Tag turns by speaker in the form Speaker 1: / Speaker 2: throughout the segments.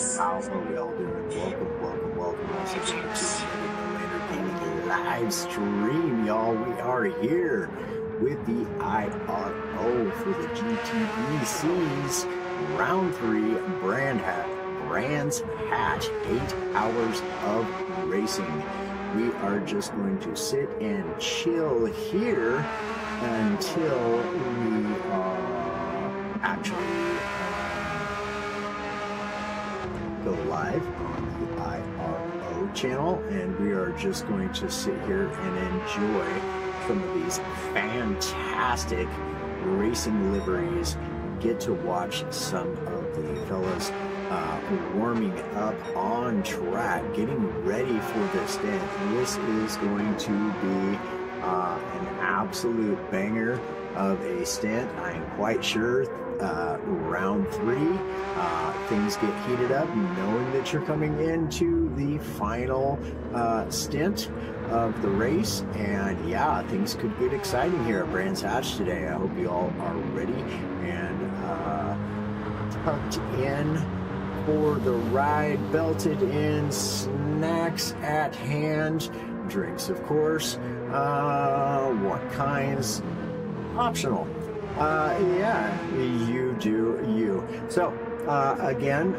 Speaker 1: How are we all doing? Welcome once again to another Gaming live stream, y'all. We are here with the IRO for the GTEC's Round 3 Brands Hatch 8 hours of racing. We are just going to sit and chill here until we actually go live on the IRO channel, and we are just going to sit here and enjoy some of these fantastic racing liveries, get to watch some of the fellas warming up on track, getting ready for this stint. This is going to be an absolute banger of a stint. I'm quite sure round 3 things get heated up, knowing that you're coming into the final stint of the race, and yeah, things could get exciting here at Brands Hatch today. I hope you all are ready and tucked in for the ride, belted in, snacks at hand, drinks of course, what kinds, optional. Yeah, you do you. So again,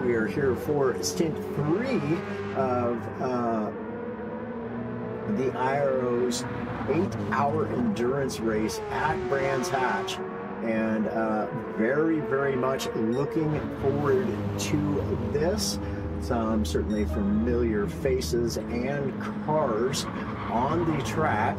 Speaker 1: we are here for stint 3 of the IRO's 8-hour endurance race at Brands Hatch, and very much looking forward to this. Some certainly familiar faces and cars on the track.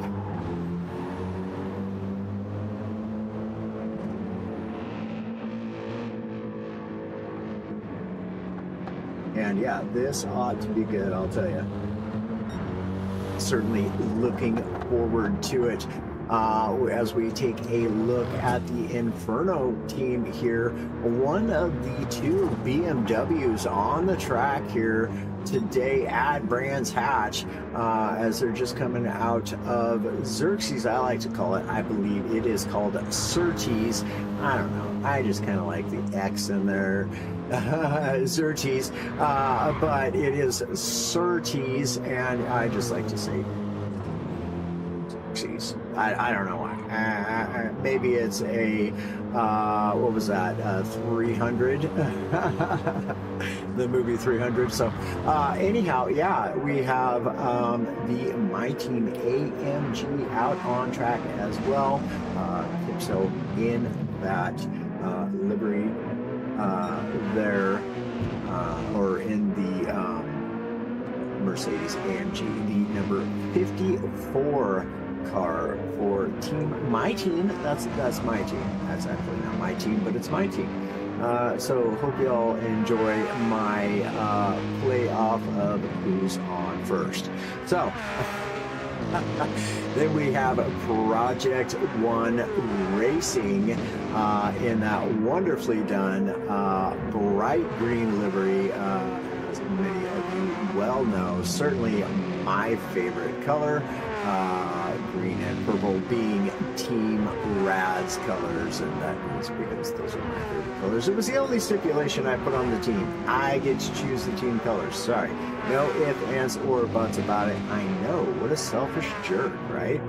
Speaker 1: And yeah, this ought to be good, I'll tell you. Certainly looking forward to it. As we take a look at the Inferno team here, one of the 2 BMWs on the track here today at Brands Hatch, as they're just coming out of Xerxes, I like to call it. I believe it is called Surtees. I don't know, I just kind of like the X in there. Xerxes, but it is Surtees, and I just like to say Xerxes. I don't know why. Maybe it's a what was that? 300, the movie 300. So anyhow, yeah, we have the My Team AMG out on track as well. So in that livery there, or in the Mercedes AMG, the number 54 car for my team. That's my team. That's actually not my team, but it's my team. So hope you all enjoy my play off of who's on first. So then we have Project 1 Racing in that wonderfully done bright green livery, as many of you well know, certainly my favorite color. Green and purple being Team Rad's colors, and that is because those are my favorite colors. It was the only stipulation I put on the team. I get to choose the team colors. Sorry. No ifs, ands, or buts about it. I know. What a selfish jerk, right?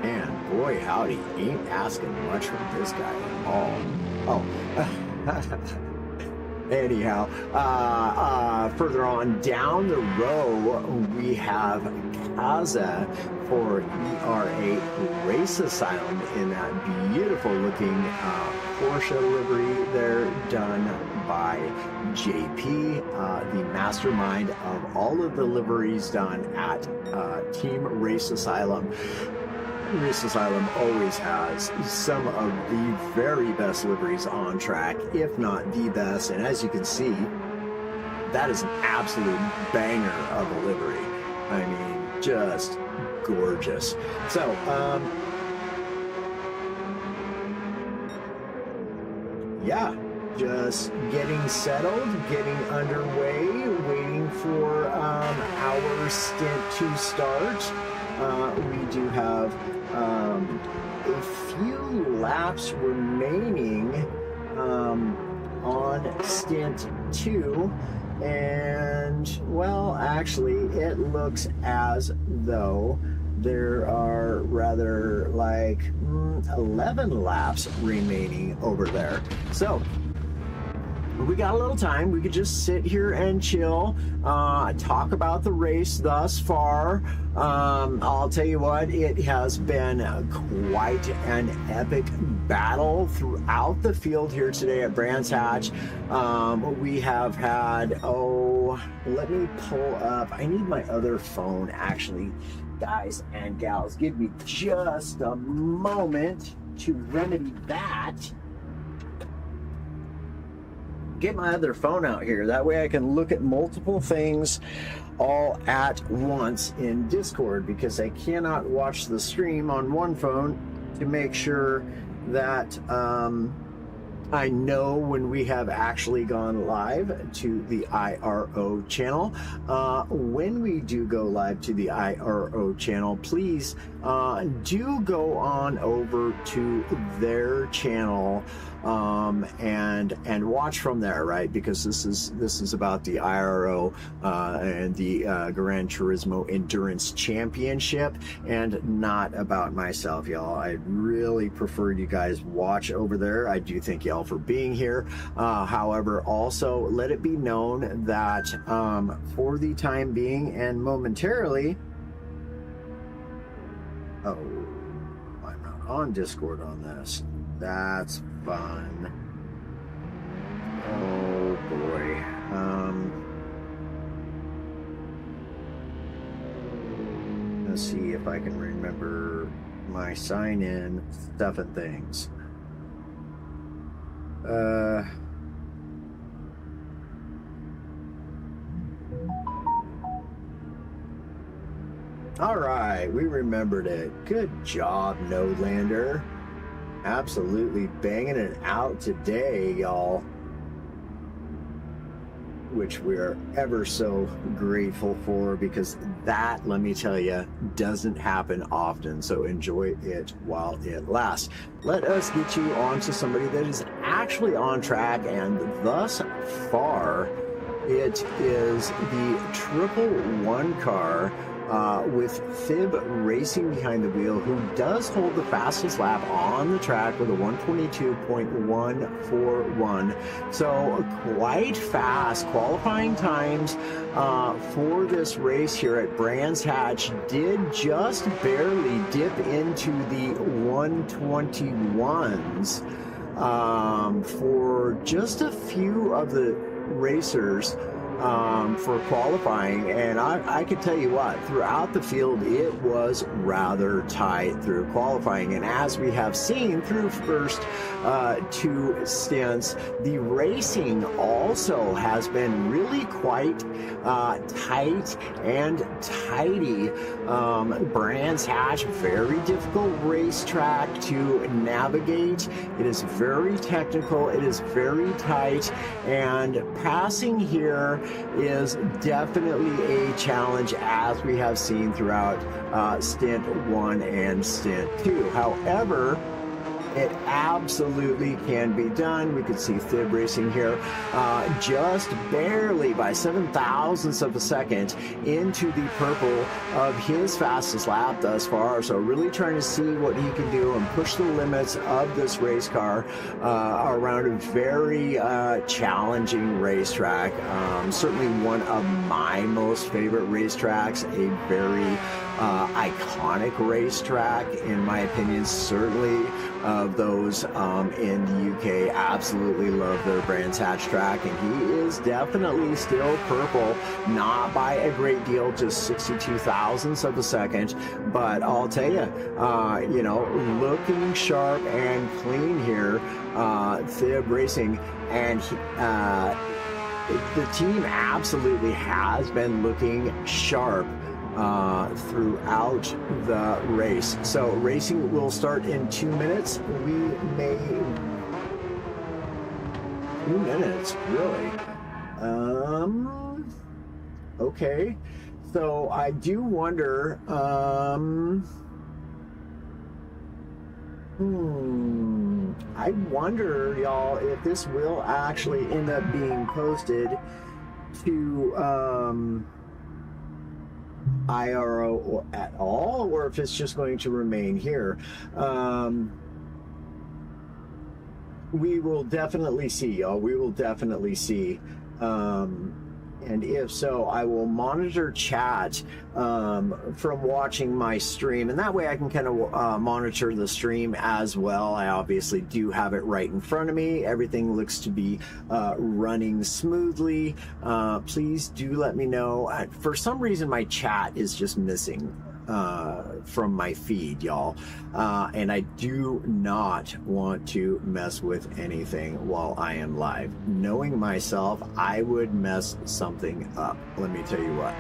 Speaker 1: And boy, howdy, ain't asking much from this guy at all. Oh. Anyhow, further on down the row, we have Kaza for ERA Race Asylum in that beautiful looking Porsche livery there, done by JP, the mastermind of all of the liveries done at Team Race Asylum. Race Asylum always has some of the very best liveries on track, if not the best, and as you can see, that is an absolute banger of a livery. I mean, just gorgeous. So, yeah, just getting settled, getting underway, waiting for our stint to start. We do have a few laps remaining on stint 2. And, well, actually, it looks as though there are rather like 11 laps remaining over there. So we got a little time. We could just sit here and chill, talk about the race thus far. I'll tell you what, it has been quite an epic battle throughout the field here today at Brands Hatch. We have had, let me pull up. I need my other phone, actually. Guys and gals, give me just a moment to remedy that. Get my other phone out here. That way I can look at multiple things all at once in Discord, because I cannot watch the stream on one phone to make sure that I know when we have actually gone live to the IRO channel. When we do go live to the IRO channel, please do go on over to their channel and watch from there, right? Because this is about the IRO and the Gran Turismo Endurance Championship, and not about myself, y'all. I really prefer you guys watch over there. I do thank y'all for being here. However, also let it be known that for the time being and momentarily, I'm not on Discord on this. That's fun. Oh boy. Let's see if I can remember my sign-in stuff and things. All right, we remembered it. Good job, Nodelander. Absolutely banging it out today, y'all. Which we're ever so grateful for, because that, let me tell you, doesn't happen often. So enjoy it while it lasts. Let us get you on to somebody that is actually on track, and thus far, it is the 111 car with Fib Racing behind the wheel, who does hold the fastest lap on the track with a 122.141. So quite fast qualifying times for this race here at Brands Hatch. Did just barely dip into the 121s for just a few of the racers for qualifying, and I could tell you what, throughout the field it was rather tight through qualifying, and as we have seen through first 2 stints, the racing also has been really quite tight and tidy. Brands Hatch, very difficult racetrack to navigate. It is very technical, it is very tight, and passing here is definitely a challenge, as we have seen throughout stint 1 and stint 2. However, it absolutely can be done. We could see Fib Racing here just barely by 7,000ths of a second into the purple of his fastest lap thus far. So really trying to see what he can do and push the limits of this race car around a very challenging racetrack. Certainly one of my most favorite racetracks, a very iconic racetrack in my opinion. Certainly of those in the UK absolutely love their Brands Hatch track, and he is definitely still purple, not by a great deal, just 62,000ths of a second, but I'll tell you, you know, looking sharp and clean here, Fib Racing, and the team absolutely has been looking sharp throughout the race. So racing will start in 2 minutes. We may 2 minutes, really. Okay. So I do wonder, I wonder, y'all, if this will actually end up being posted to IRO at all, or if it's just going to remain here. We will definitely see, y'all. We will definitely see. And if so, I will monitor chat from watching my stream, and that way I can kind of monitor the stream as well. I obviously do have it right in front of me. Everything looks to be running smoothly. Please do let me know. For some reason, my chat is just missing from my feed, y'all, and I do not want to mess with anything while I am live. Knowing myself, I would mess something up, let me tell you what.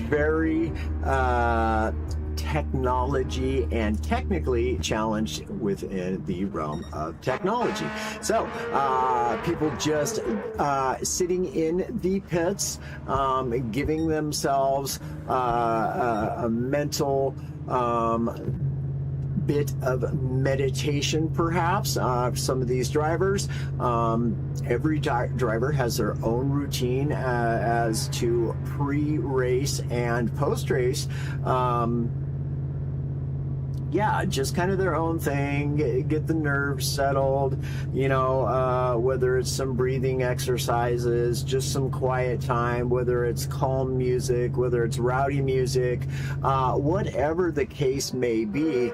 Speaker 1: Very technology and technically challenged within the realm of technology. So people just sitting in the pits, giving themselves a mental bit of meditation, perhaps. Some of these drivers, every driver has their own routine as to pre-race and post-race. Yeah, just kind of their own thing, get the nerves settled, you know, whether it's some breathing exercises, just some quiet time, whether it's calm music, whether it's rowdy music, whatever the case may be,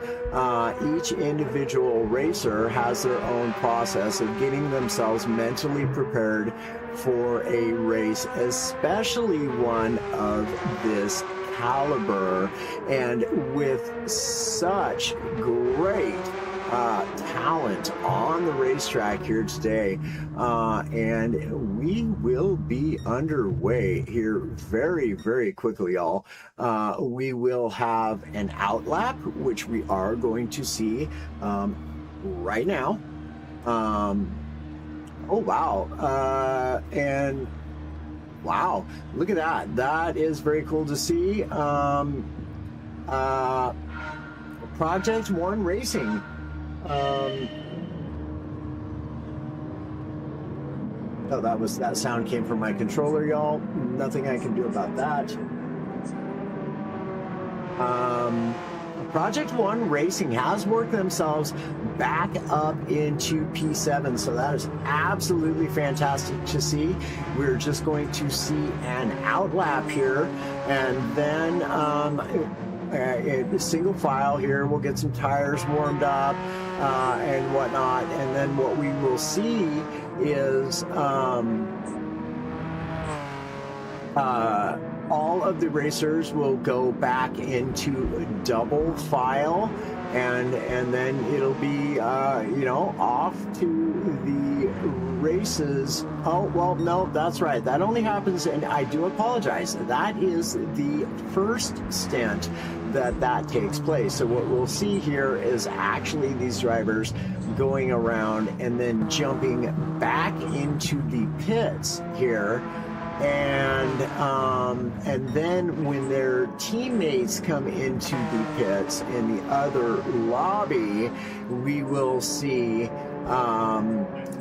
Speaker 1: each individual racer has their own process of getting themselves mentally prepared for a race, especially one of this caliber, and with such great talent on the racetrack here today, and we will be underway here very, very quickly, y'all. We will have an outlap, which we are going to see right now. Oh wow, and wow, look at that. That is very cool to see. Project One Racing. Oh, that sound came from my controller, y'all. Nothing I can do about that. Project One Racing has worked themselves back up into P7, so that is absolutely fantastic to see. We're just going to see an outlap here, and then single file here. We'll get some tires warmed up and whatnot, and then what we will see is all of the racers will go back into double file, and then it'll be you know, off to the races. Oh well, no, that's right, that only happens, and I do apologize, that is the first stint that takes place. So what we'll see here is actually these drivers going around and then jumping back into the pits here. And then when their teammates come into the pits in the other lobby, we will see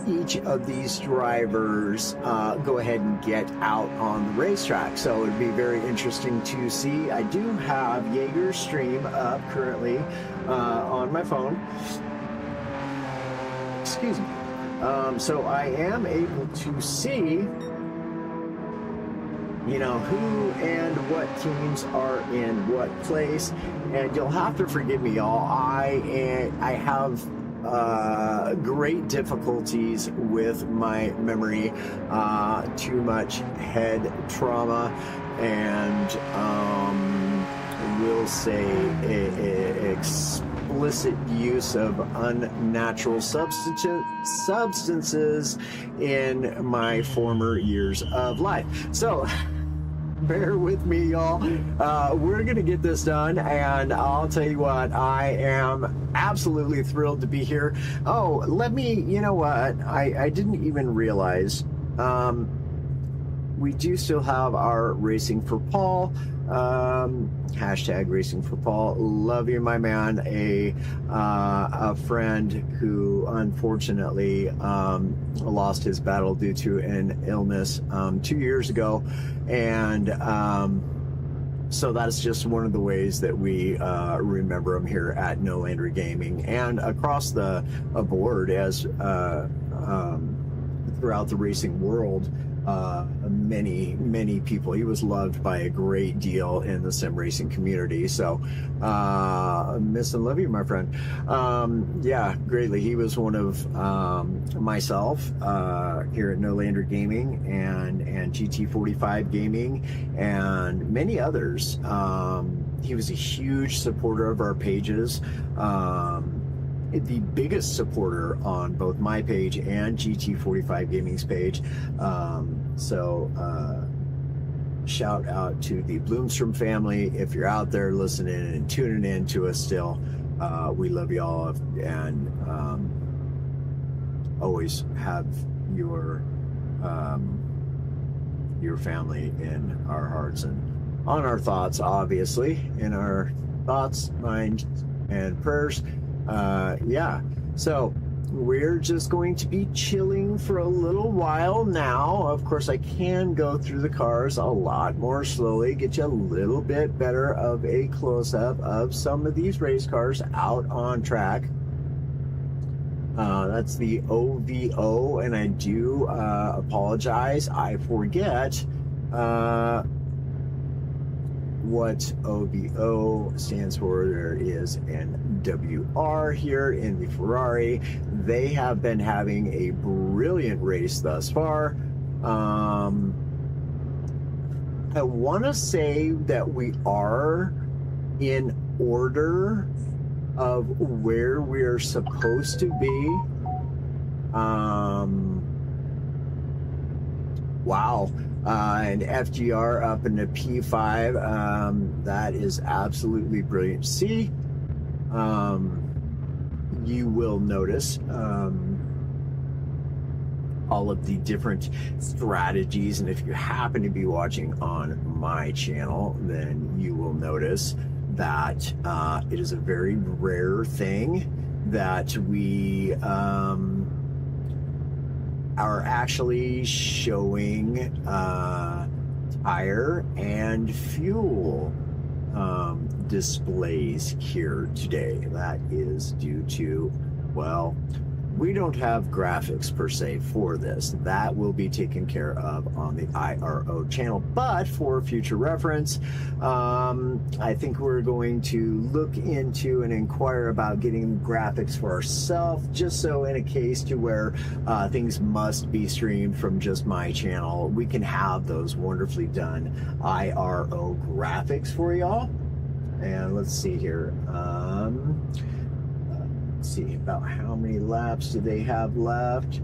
Speaker 1: each of these drivers go ahead and get out on the racetrack. So it'd be very interesting to see. I do have Jaeger's stream up currently on my phone. Excuse me. So I am able to see, you know, who and what teams are in what place, and you'll have to forgive me, y'all. I have great difficulties with my memory, too much head trauma, and we'll say explicit use of unnatural substances in my former years of life. So bear with me, y'all. We're gonna get this done, and I'll tell you what, I am absolutely thrilled to be here. Oh, let me, you know what, I didn't even realize we do still have our Racing for Paul, hashtag Racing for Paul. Love you, my man. A friend who unfortunately lost his battle due to an illness 2 years ago, and so that's just one of the ways that we remember him here at No Landry Gaming and across the board as throughout the racing world. Many people. He was loved by a great deal in the sim racing community. So miss and love you, my friend. Yeah, greatly. He was one of myself here at No Landry Gaming and GT45 Gaming and many others. He was a huge supporter of our pages. The biggest supporter on both my page and GT45 Gaming's page. Shout out to the Bloomstrom family. If you're out there listening and tuning in to us still, we love you all and always have your family in our hearts and on our thoughts, obviously, in our thoughts, minds, and prayers. Yeah, so we're just going to be chilling for a little while now. Of course, I can go through the cars a lot more slowly, get you a little bit better of a close-up of some of these race cars out on track. That's the OVO, and I do apologize. I forget what OVO stands for. There is an WR here in the Ferrari. They have been having a brilliant race thus far. I want to say that we are in order of where we're supposed to be. Wow. And FGR up in the P5. That is absolutely brilliant to see. You will notice all of the different strategies, and if you happen to be watching on my channel, then you will notice that it is a very rare thing that we are actually showing tire and fuel displays here today. That is due to, well, we don't have graphics per se for this. That will be taken care of on the IRO channel. But for future reference, I think we're going to look into and inquire about getting graphics for ourselves, just so in a case to where things must be streamed from just my channel, we can have those wonderfully done IRO graphics for y'all. And let's see here. See about how many laps do they have left.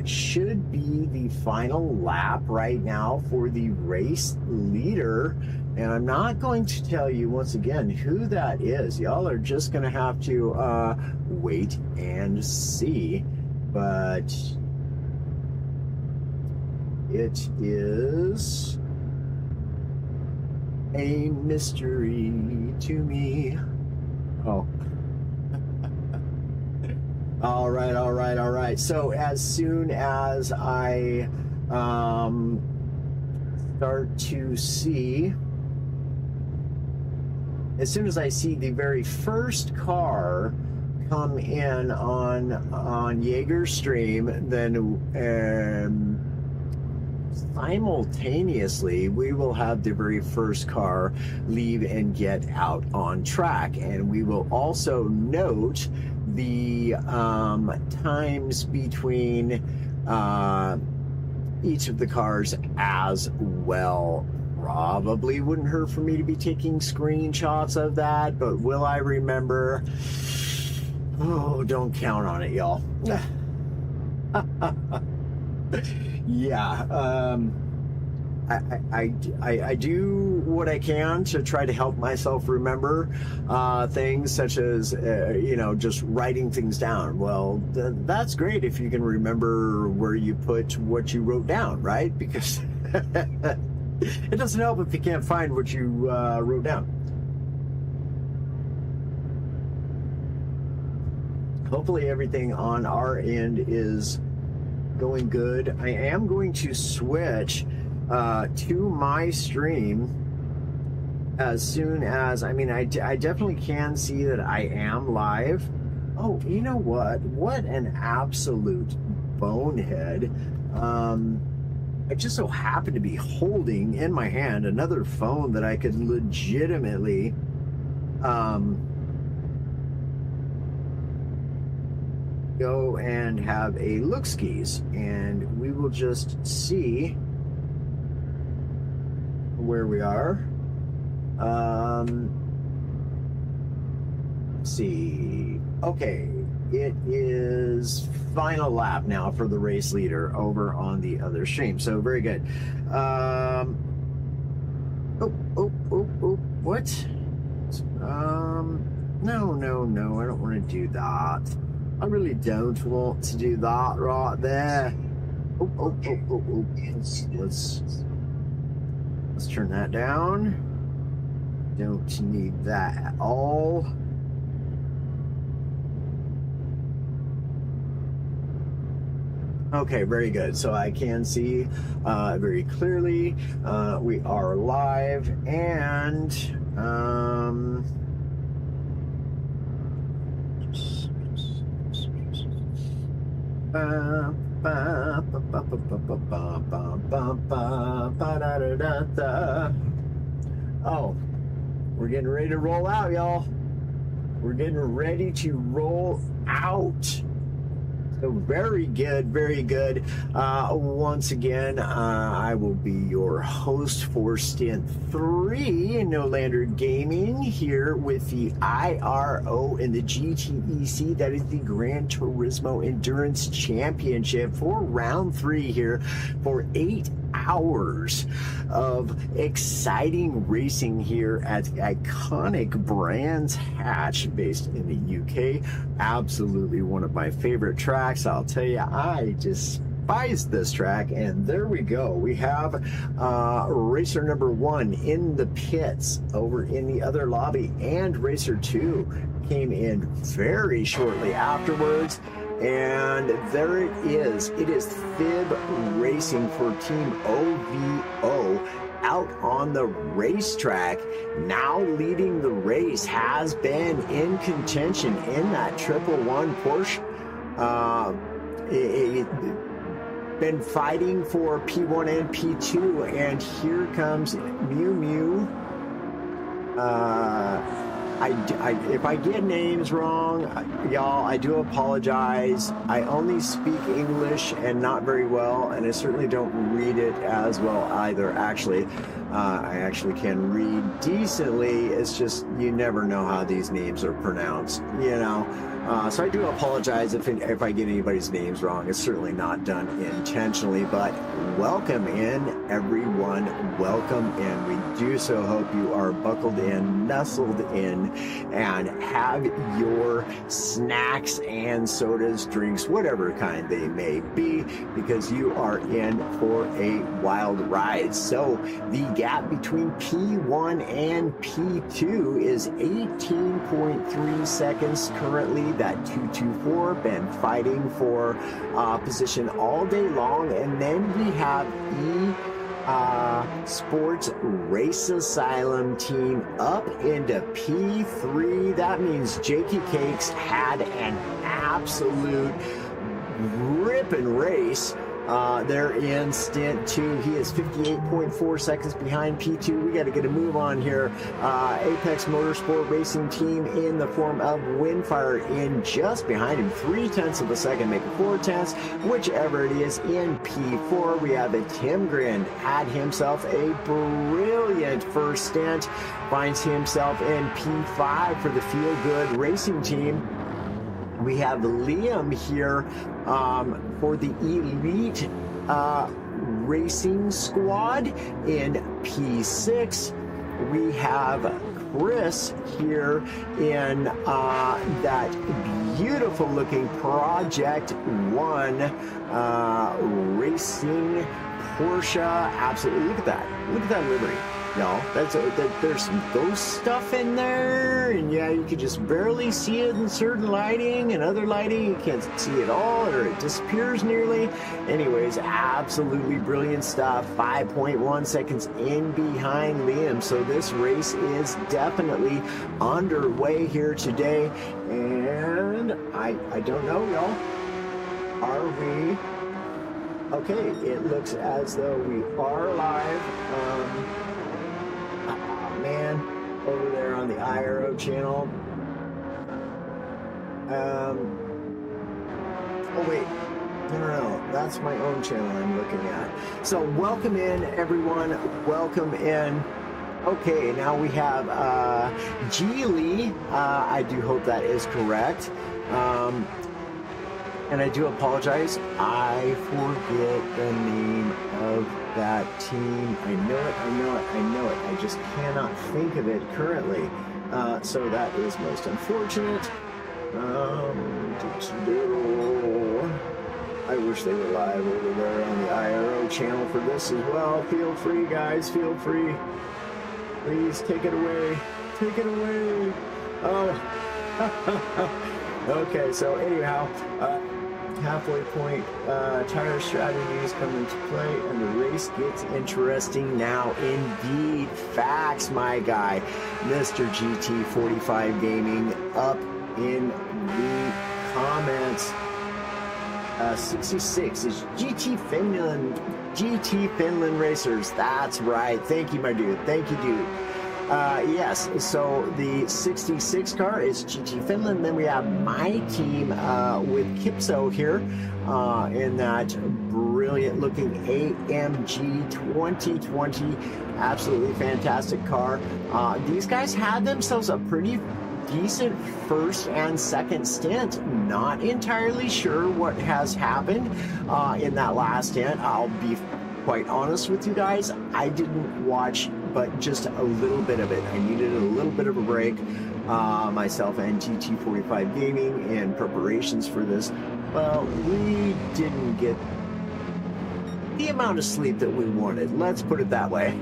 Speaker 1: Should be the final lap right now for the race leader, and I'm not going to tell you once again who that is. Y'all are just gonna have to wait and see, but it is a mystery to me. Oh, all right. So as soon as I start to see, as soon as I see the very first car come in on Jaeger's stream, then simultaneously we will have the very first car leave and get out on track, and we will also note the times between each of the cars as well. Probably wouldn't hurt for me to be taking screenshots of that, but will I remember? Oh, don't count on it, y'all. Yeah, I do what I can to try to help myself remember things, such as just writing things down. Well, that's great if you can remember where you put what you wrote down, right? Because It doesn't help if you can't find what you wrote down. Hopefully everything on our end is going good. I am going to switch to my stream as soon as, I mean, I definitely can see that I am live. Oh, you know what? What an absolute bonehead. I just so happen to be holding in my hand another phone that I could legitimately go and have a look-skis, and we will just see where we are. Let's see. Okay, it is final lap now for the race leader over on the other stream, so very good. What? No, I don't want to do that. I really don't want to do that right there. Let's turn that down. Don't need that at all. Okay, very good. So I can see very clearly. We are live, and oh, we're getting ready to roll out, y'all. We're getting ready to roll out. So very good, very good. Once again, I will be your host for Stint 3 in No Lander Gaming here with the IRO and the GTEC. That is the Gran Turismo Endurance Championship for round 3 here for 8 hours of exciting racing here at the iconic Brands Hatch based in the UK. Absolutely one of my favorite tracks. I'll tell you, I despise this track, and there we go. We have racer number 1 in the pits over in the other lobby, and racer 2 came in very shortly afterwards. And there it is. It is Fib Racing for Team OVO out on the racetrack. Now leading the race, has been in contention in that 111 Porsche. Been fighting for P1 and P2, and here comes Mew Mew. If I get names wrong, y'all, I do apologize. I only speak English and not very well, and I certainly don't read it as well either. Actually, I actually can read decently. It's just you never know how these names are pronounced, you know. So I do apologize if I get anybody's names wrong. It's certainly not done intentionally, but welcome in, everyone. Welcome in. We do so hope you are buckled in, nestled in, and have your snacks and sodas, drinks, whatever kind they may be, because you are in for a wild ride. So the gap between P1 and P2 is 18.3 seconds currently. That 224, been fighting for position all day long. And then we have Sports Race Asylum team up into P3. That means Jakey Cakes had an absolute ripping race. They're in stint 2. He is 58.4 seconds behind P2. We got to get a move on here. Apex Motorsport Racing team in the form of Windfire in just behind him. 0.3 of a second, making 0.4, whichever it is, in P4. We have a Tim Grind, had himself a brilliant first stint, finds himself in P5 for the Feel Good Racing team. We have Liam here for the Elite Racing Squad in P6. We have Chris here in that beautiful looking Project 1 Racing Porsche. Absolutely. Look at that. Look at that livery. Y'all, there's some ghost stuff in there, and yeah, you can just barely see it in certain lighting, and other lighting you can't see it all, or it disappears nearly. Anyways, absolutely brilliant stuff. 5.1 seconds in behind Liam, so this race is definitely underway here today, and I don't know, y'all. Are we? Okay, it looks as though we are live. Man, over there on the IRO channel. Oh wait, no, that's my own channel I'm looking at. So welcome in, everyone. Welcome in. Okay, now we have Geely. I do hope that is correct. And I do apologize. I forget the name of that team. I know it. I just cannot think of it currently. So that is most unfortunate. I wish they were live over there on the IRO channel for this as well. Feel free, guys. Feel free. Please take it away. Take it away. Oh. Okay, so anyhow, halfway point, tire strategies come into play, and the race gets interesting now. Indeed, facts, my guy, Mr. GT45 Gaming, up in the comments. 66 is GT Finland Racers. That's right. Thank you, my dude. Thank you, dude. Yes, so the 66 car is GT Finland. Then we have my team with Kipso here in that brilliant looking AMG 2020. Absolutely fantastic car. These guys had themselves a pretty decent first and second stint. Not entirely sure what has happened in that last stint. I'll be quite honest with you guys. I didn't watch but just a little bit of it. I needed a little bit of a break, myself and GT45 Gaming, in preparations for this. Well, we didn't get the amount of sleep that we wanted. Let's put it that way.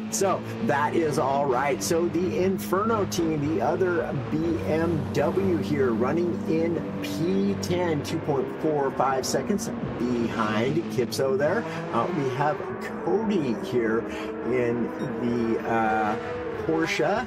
Speaker 1: So that is all right. So the Inferno team, the other BMW here, running in P10, 2.45 seconds behind Kipso there. We have Cody here in the Porsche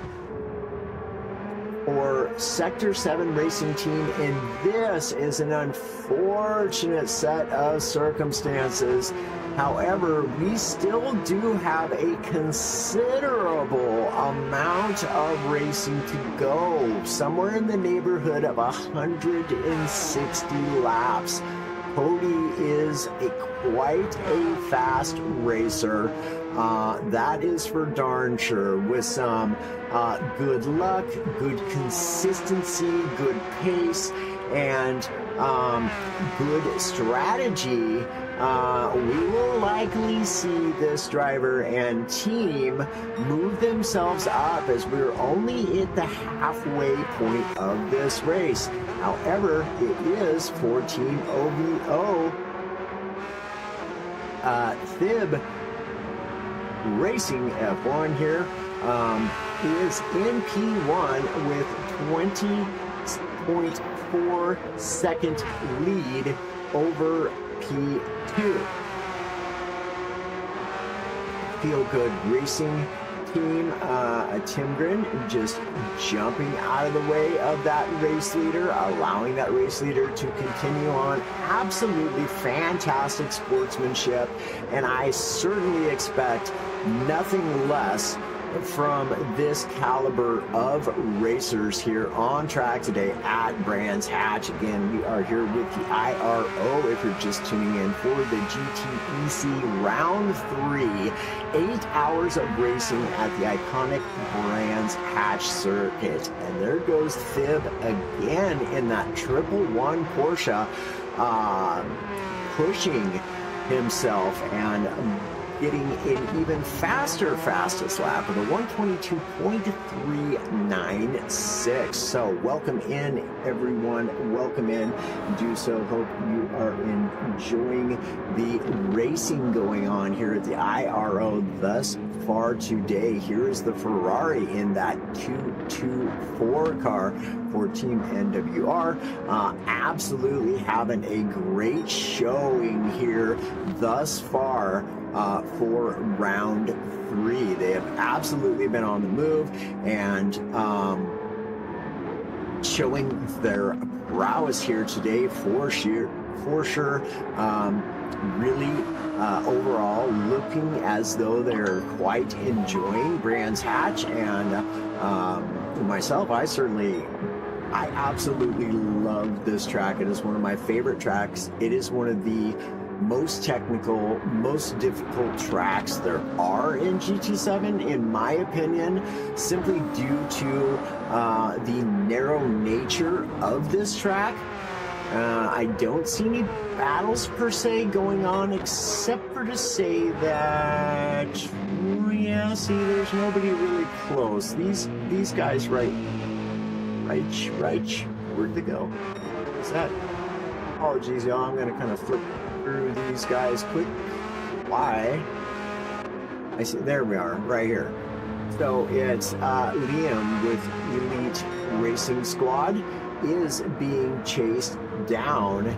Speaker 1: or Sector 7 racing team, and this is an unfortunate set of circumstances. However, we still do have a considerable amount of racing to go, somewhere in the neighborhood of 160 laps. Cody is quite a fast racer. That is for darn sure, with some good luck, good consistency, good pace, and good strategy. We will likely see this driver and team move themselves up, as we're only at the halfway point of this race. However, it is for Team OVO. Thib Racing F1 here is in P1 with 20.4 second lead over P2. Feel Good Racing Team, Timgren just jumping out of the way of that race leader, allowing that race leader to continue on. Absolutely fantastic sportsmanship, and I certainly expect nothing less from this caliber of racers here on track today at Brands Hatch. Again, we are here with the IRO if you're just tuning in for the GTEC Round 3. 8 hours of racing at the iconic Brands Hatch circuit. And there goes Thib again in that 111 Porsche, pushing himself and getting an even faster fastest lap with a 122.396. So welcome in, everyone. Welcome in. Do so. Hope you are enjoying the racing going on here at the IRO thus far today. Here is the Ferrari in that 224 car for Team NWR. Absolutely having a great showing here thus far for round 3. They have absolutely been on the move and showing their prowess here today for sure. Really overall looking as though they're quite enjoying Brands Hatch, and myself, I absolutely love this track. It is one of my favorite tracks. It is one of the most technical, most difficult tracks there are in GT7, in my opinion, simply due to the narrow nature of this track. I don't see any battles per se going on, except for to say that, yeah, see, there's nobody really close. These guys right, where'd they go? What's that? Apologies, y'all, I'm gonna kind of flip through these guys quick. Why? I see, there we are, right here. So it's Liam with Elite Racing Squad is being chased down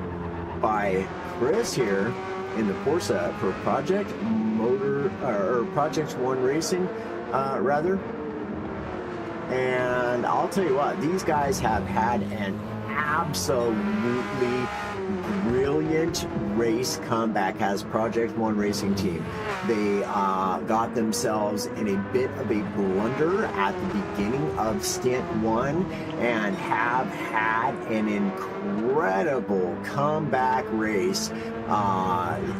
Speaker 1: by Chris here in the Porsche for Project One Racing, rather. And I'll tell you what, these guys have had an absolutely brilliant race comeback as Project One Racing team. They got themselves in a bit of a blunder at the beginning of stint 1 and have had an incredible comeback race.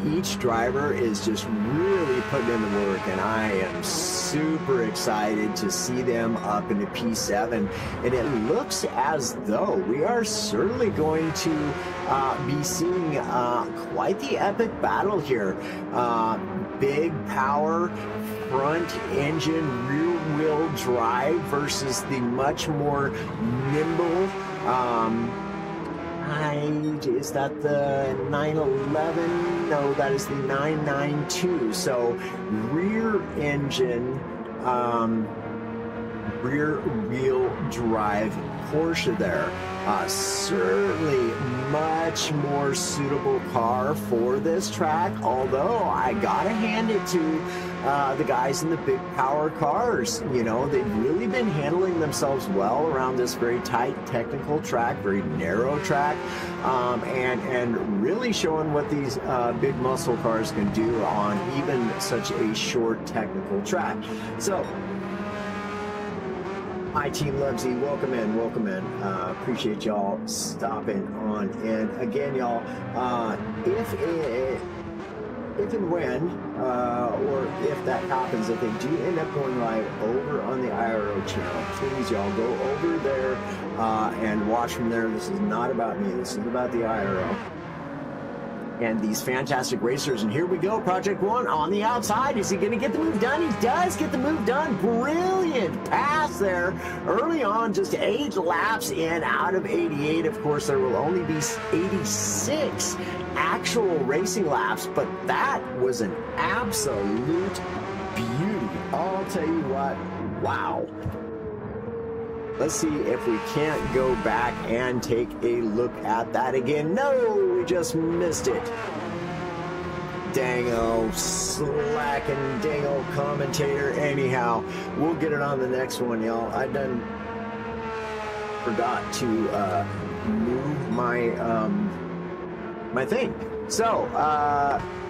Speaker 1: Each driver is just really putting in the work, and I am super excited to see them up into P7. And it looks as though we are certainly going to be seeing quite the epic battle here. Big power, front engine, rear wheel drive versus the much more nimble, is that the 911? No, that is the 992. So rear engine, rear wheel drive Porsche there. Certainly much more suitable car for this track, although I gotta hand it to the guys in the big power cars. You know, they've really been handling themselves well around this very tight technical track, very narrow track, and really showing what these big muscle cars can do on even such a short technical track. So my team loves you. Welcome in, welcome in. Appreciate y'all stopping on in. Again, y'all, if and when, or if that happens, if they do end up going live over on the IRO channel, please, y'all, go over there and watch from there. This is not about me. This is about the IRO and these fantastic racers. And here we go, Project One on the outside. Is he going to get the move done? He does get the move done. Brilliant pass there early on, just 8 laps in out of 88. Of course, there will only be 86 actual racing laps, but that was an absolute beauty. I'll tell you what, wow. Let's see if we can't go back and take a look at that again. No, we just missed it. Dango, slacking dango commentator. Anyhow, we'll get it on the next one, y'all. I forgot to move my my thing. So,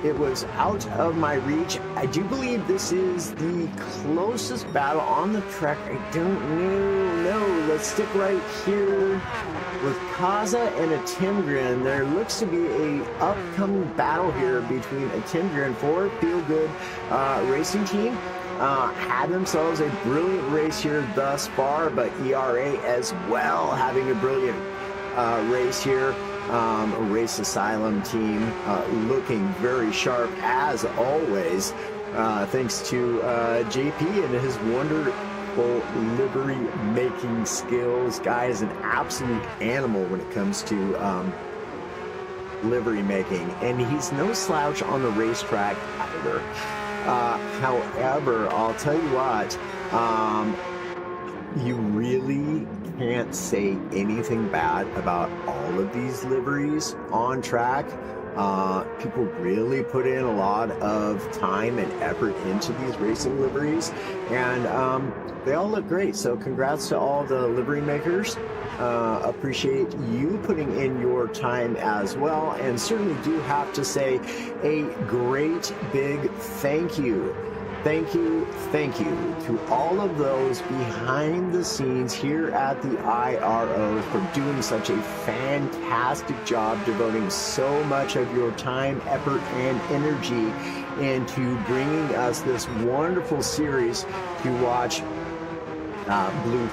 Speaker 1: it was out of my reach. I do believe this is the closest battle on the track. I don't know. No, let's stick right here with Kaza and a Timgren. There looks to be a upcoming battle here between a Timgren for Feel Good Racing Team. Had themselves a brilliant race here thus far, but ERA as well having a brilliant race here. Race Asylum team looking very sharp as always. thanks to JP and his wonderful livery making skills. Guy is an absolute animal when it comes to livery making, and he's no slouch on the racetrack either. However, I'll tell you what, you really can't say anything bad about all of these liveries on track. People really put in a lot of time and effort into these racing liveries, and they all look great. So congrats to all the livery makers. Appreciate you putting in your time as well, and certainly do have to say a great big thank you to all of those behind the scenes here at the IRO for doing such a fantastic job, devoting so much of your time, effort, and energy into bringing us this wonderful series to watch. Blue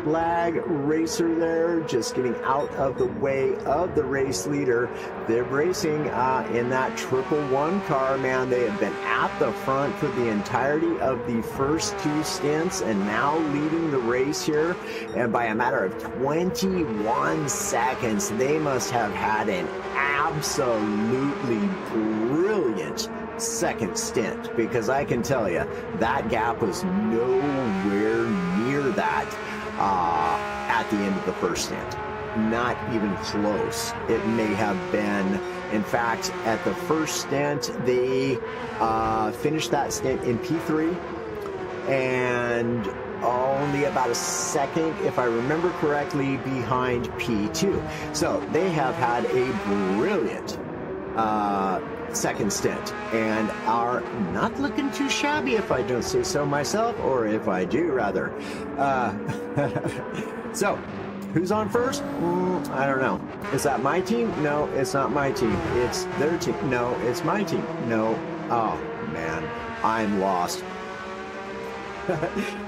Speaker 1: flag racer there, just getting out of the way of the race leader. They're racing in that 111 car, man. They have been at the front for the entirety of the first two stints and now leading the race here. And by a matter of 21 seconds, they must have had an absolutely brilliant second stint, because I can tell you that gap was nowhere near that at the end of the first stint. Not even close. It may have been, in fact, at the first stint, they finished that stint in P3 and only about a second, if I remember correctly, behind P2. So they have had a brilliant second stint and are not looking too shabby, if I don't say so myself, or if I do, rather. So, who's on first? I don't know. Is that my team? No, it's not my team. It's their team. No, it's my team. No. Oh, man. I'm lost.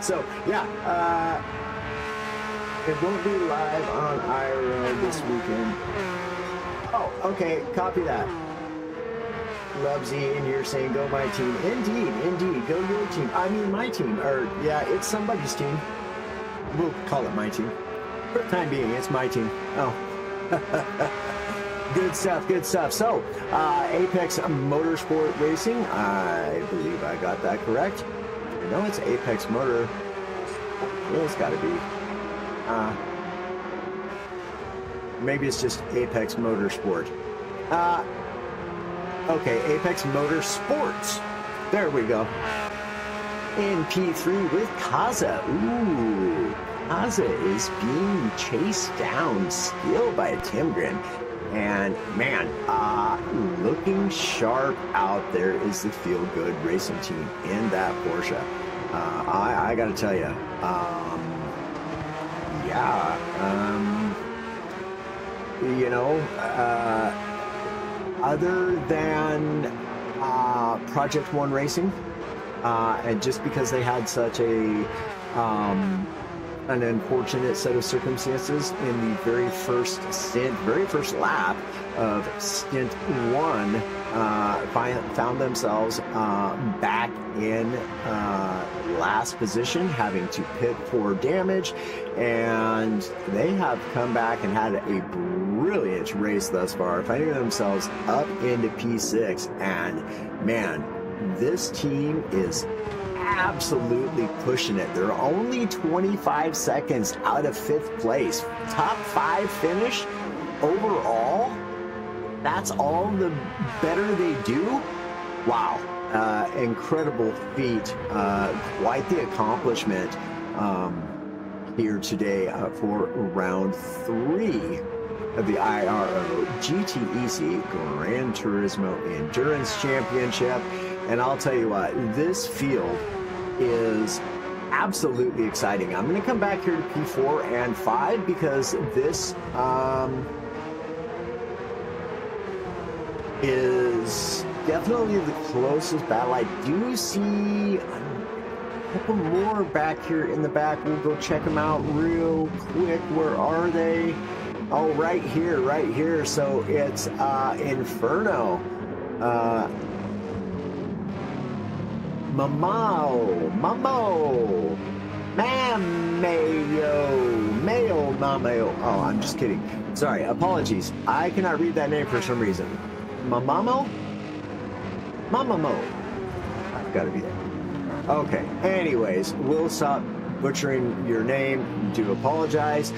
Speaker 1: So, yeah. It won't be live on IRO this weekend. Oh, okay. Copy that. Lubsy in here saying, go my team. Indeed. Go your team. I mean, my team. Or, yeah, it's somebody's team. We'll call it my team. For the time being, it's my team. Oh. Good stuff. So, Apex Motorsport Racing. I believe I got that correct. I know it's Apex Motor. Well, it's got to be. Maybe it's just Apex Motorsport. Okay, Apex Motorsports. There we go. In P3 with Kaza. Ooh, Kaza is being chased down still by Timgren. And man, looking sharp out there is the Feel Good Racing team in that Porsche. I gotta tell you, other than Project One Racing, and just because they had such an unfortunate set of circumstances in the very first lap of stint one, found themselves back in last position, having to pit for damage, and they have come back and had a brilliant race thus far, finding themselves up into P6. And man, this team is absolutely pushing it. They're only 25 seconds out of 5th place. Top 5 finish overall. That's all the better they do. Wow. Incredible feat. Quite the accomplishment here today for round 3 of the IRO GTEC Gran Turismo Endurance Championship. And I'll tell you what, this field is absolutely exciting. I'm going to come back here to P4 and 5 because this is definitely the closest battle. I do see a couple more back here in the back. We'll go check them out real quick. Where are they? Oh, right here. So it's Inferno. Mamo, Mayo, Mamayo. Oh, I'm just kidding. Sorry, apologies. I cannot read that name for some reason. Mamamo? Mamamo. I've got to be there. Okay. Anyways, we'll stop butchering your name. Do apologize.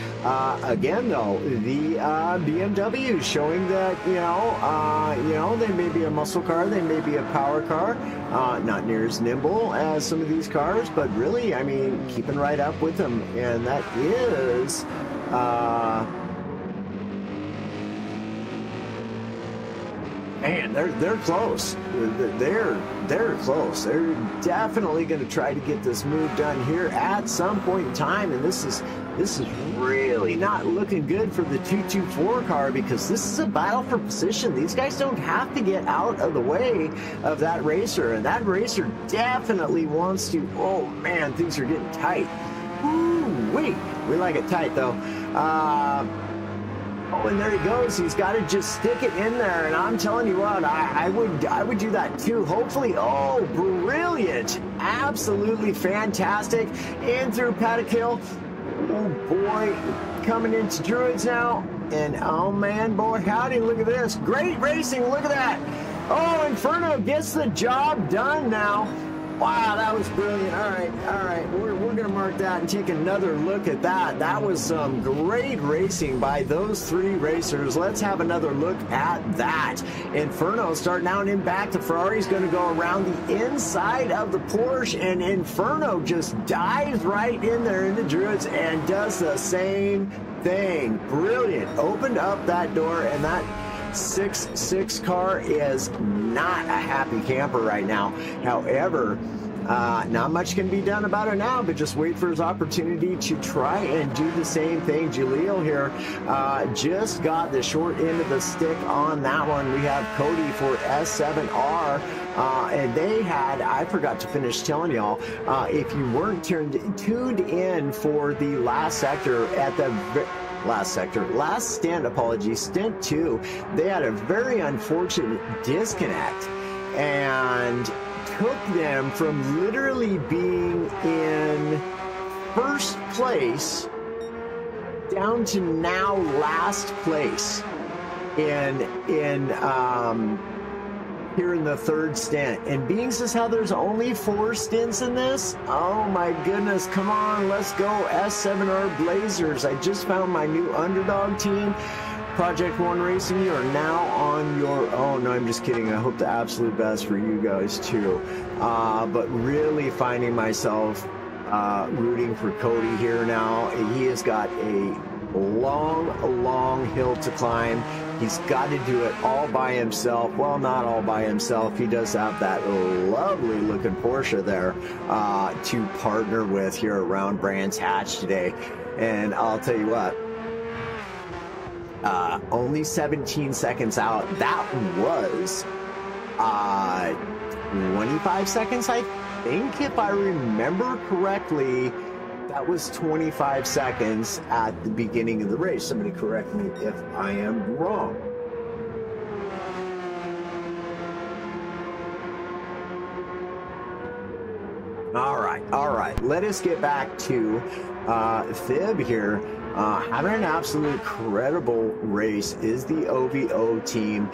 Speaker 1: Again, though, the BMW showing that they may be a muscle car, they may be a power car, not near as nimble as some of these cars, but really, I mean, keeping right up with them, and that is. Man, they're close. They're close. They're definitely going to try to get this move done here at some point in time, and this is really not looking good for the 224 car, because this is a battle for position. These guys don't have to get out of the way of that racer, and that racer definitely wants to. Oh man, things are getting tight. Ooh, wait, we like it tight though. Oh, and there he goes. He's got to just stick it in there. And I'm telling you what, I would do that too. Hopefully. Oh, brilliant. Absolutely fantastic. In through Paddock Hill. Oh, boy. Coming into Druids now. And, oh, man, boy, howdy. Look at this. Great racing. Look at that. Oh, Inferno gets the job done now. Wow, that was brilliant. All right. We're going to mark that and take another look at that. That was some great racing by those three racers. Let's have another look at that. Inferno starting out in back. The Ferrari's going to go around the inside of the Porsche, and Inferno just dives right in there in the Druids and does the same thing. Brilliant. Opened up that door, and that 6.6 car is not a happy camper right now. However, not much can be done about it now, but just wait for his opportunity to try and do the same thing. Jaleel here just got the short end of the stick on that one. We have Cody for S7R, and they had, I forgot to finish telling y'all, if you weren't tuned in for the last sector at the last stint, stint 2, they had a very unfortunate disconnect and took them from literally being in first place down to now last place in here in the third stint. And being as how there's only 4 stints in this, oh my goodness, come on, let's go S7R Blazers. I just found my new underdog team, Project One Racing. You are now on your own. No, I'm just kidding. I hope the absolute best for you guys too. But really finding myself rooting for Cody here now. He has got a long hill to climb. He's got to do it all by himself. Well, not all by himself. He does have that lovely looking Porsche there to partner with here around Brands Hatch today. And I'll tell you what, only 17 seconds out. That was 25 seconds, I think, if I remember correctly. That was 25 seconds at the beginning of the race. Somebody correct me if I am wrong. All right. Let us get back to Fib here. Having an absolute incredible race is the OVO team.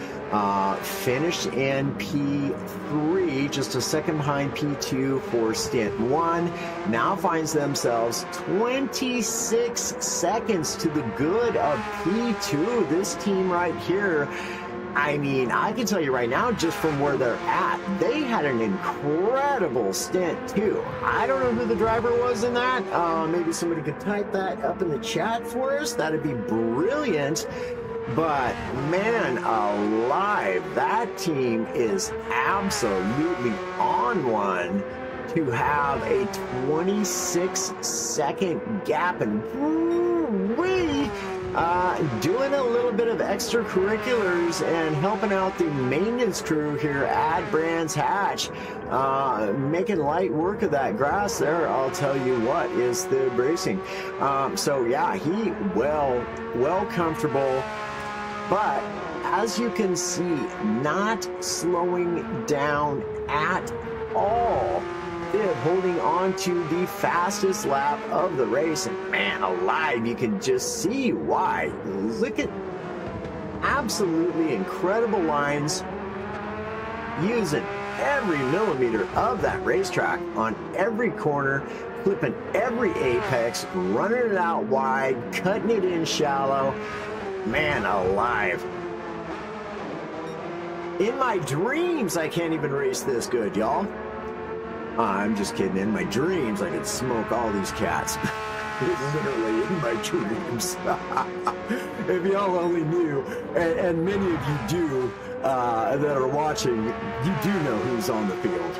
Speaker 1: Finished in P3, just a second behind P2 for stint 1. Now finds themselves 26 seconds to the good of P2. This team right here, I mean, I can tell you right now, just from where they're at, they had an incredible stint too. I don't know who the driver was in that. Maybe somebody could type that up in the chat for us. That'd be brilliant. But man alive, that team is absolutely on one to have a 26-second gap, and woo-wee, doing a little bit of extracurriculars and helping out the maintenance crew here at Brands Hatch, making light work of that grass there. I'll tell you what is the racing. So yeah, he well comfortable, but as you can see, not slowing down at all. Thib holding on to the fastest lap of the race, and man alive, you can just see why. Look at absolutely incredible lines, using every millimeter of that racetrack on every corner, clipping every apex, running it out wide, cutting it in shallow. Man alive. In my dreams, I can't even race this good, y'all. I'm just kidding. In my dreams, I could smoke all these cats. Literally in my dreams. If y'all only knew, and many of you do that are watching, you do know who's on the field,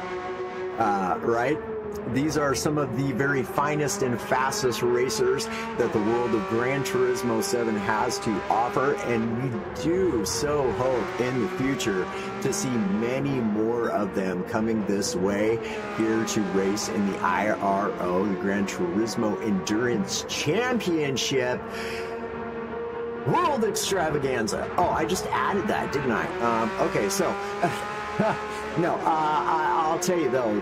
Speaker 1: right? These are some of the very finest and fastest racers that the world of Gran Turismo 7 has to offer, and we do so hope in the future to see many more of them coming this way here to race in the IRO, the Gran Turismo Endurance Championship World Extravaganza. Oh, I just added that, didn't I? Okay, so, no, I'll tell you though,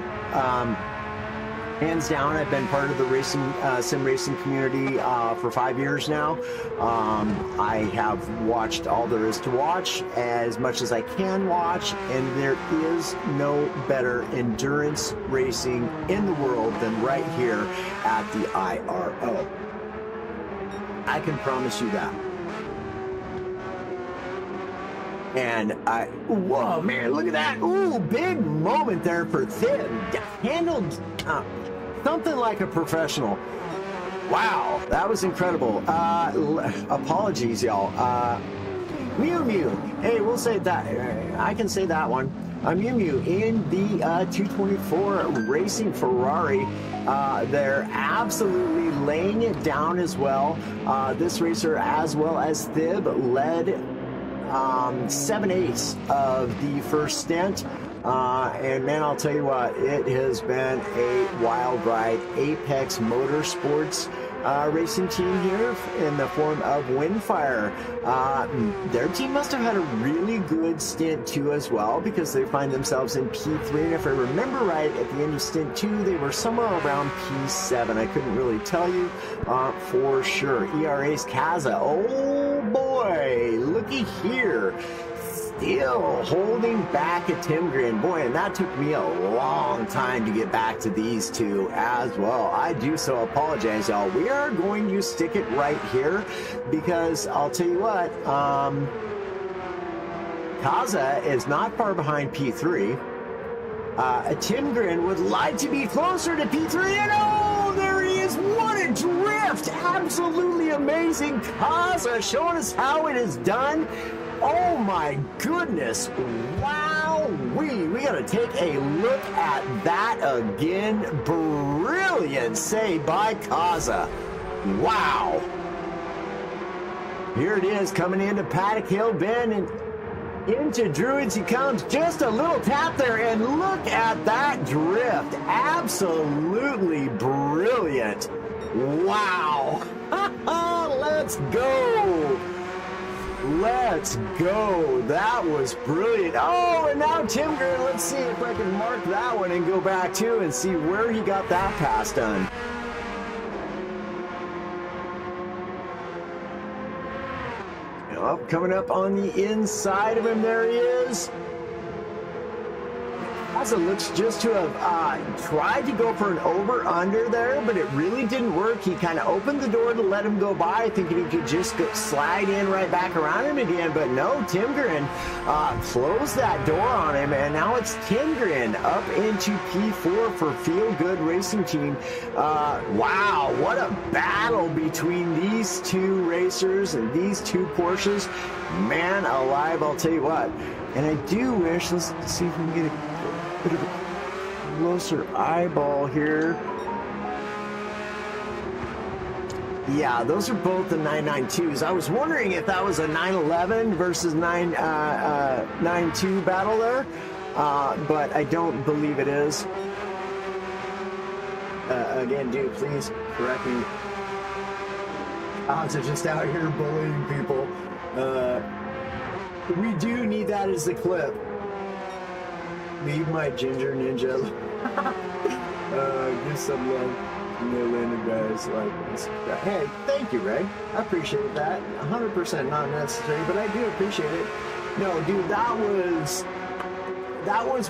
Speaker 1: hands down, I've been part of the racing, sim racing community for 5 years now. I have watched all there is to watch, as much as I can watch, and there is no better endurance racing in the world than right here at the IRO. I can promise you that. And whoa, man, look at that. Ooh, big moment there for Thib. Handled something like a professional. Wow, that was incredible. Apologies, y'all. Mew Mew. Hey, we'll say that. I can say that one. Mew Mew in the 224 Racing Ferrari. They're absolutely laying it down as well. This racer, as well as Thib, led 7/8 of the first stint, and man, I'll tell you what, it has been a wild ride. Apex Motorsports racing team here in the form of Windfire. Their team must have had a really good stint 2 as well, because they find themselves in P3, and if I remember right, at the end of stint 2 they were somewhere around P7. I couldn't really tell you for sure. ERA's Kaza, oh boy, looky here, still holding back at Tim Grin. Boy, and that took me a long time to get back to these two as well. I do so apologize, y'all. We are going to stick it right here, because I'll tell you what, Kaza is not far behind P3. Tim Grin would like to be closer to P3, and oh, there he is. What a drift! Absolutely amazing. Kaza showing us how it is done. Oh my goodness. Wow. We gotta take a look at that again. Brilliant save by Kaza. Wow. Here it is, coming into Paddock Hill Bend, and into Druids he comes. Just a little tap there, and look at that drift. Absolutely brilliant. Wow. Let's go. Let's go. That was brilliant. Oh, and now Tim Grin, let's see if I can mark that one and go back to and see where he got that pass done. Coming up on the inside of him, there he is. Kaza looks just to have tried to go for an over-under there, but it really didn't work. He kind of opened the door to let him go by, thinking he could just slide in right back around him again, but no, Tim Grin closed that door on him, and now it's Tim Grin up into P4 for Feel Good Racing Team. Wow, what a battle between these two racers and these two Porsches. Man alive, I'll tell you what. And I do wish, let's see if we can get a bit of a closer eyeball here. Yeah, those are both the 992s. I was wondering if that was a 911 versus 992 battle there, but I don't believe it is. Again, dude, please correct me. Odds are just out here bullying people. We do need that as the clip. leave my ginger ninja. Give some love to the Landon guys like this. Hey, thank you, Ray. I appreciate that. 100% not necessary, but I do appreciate it. No, dude, that was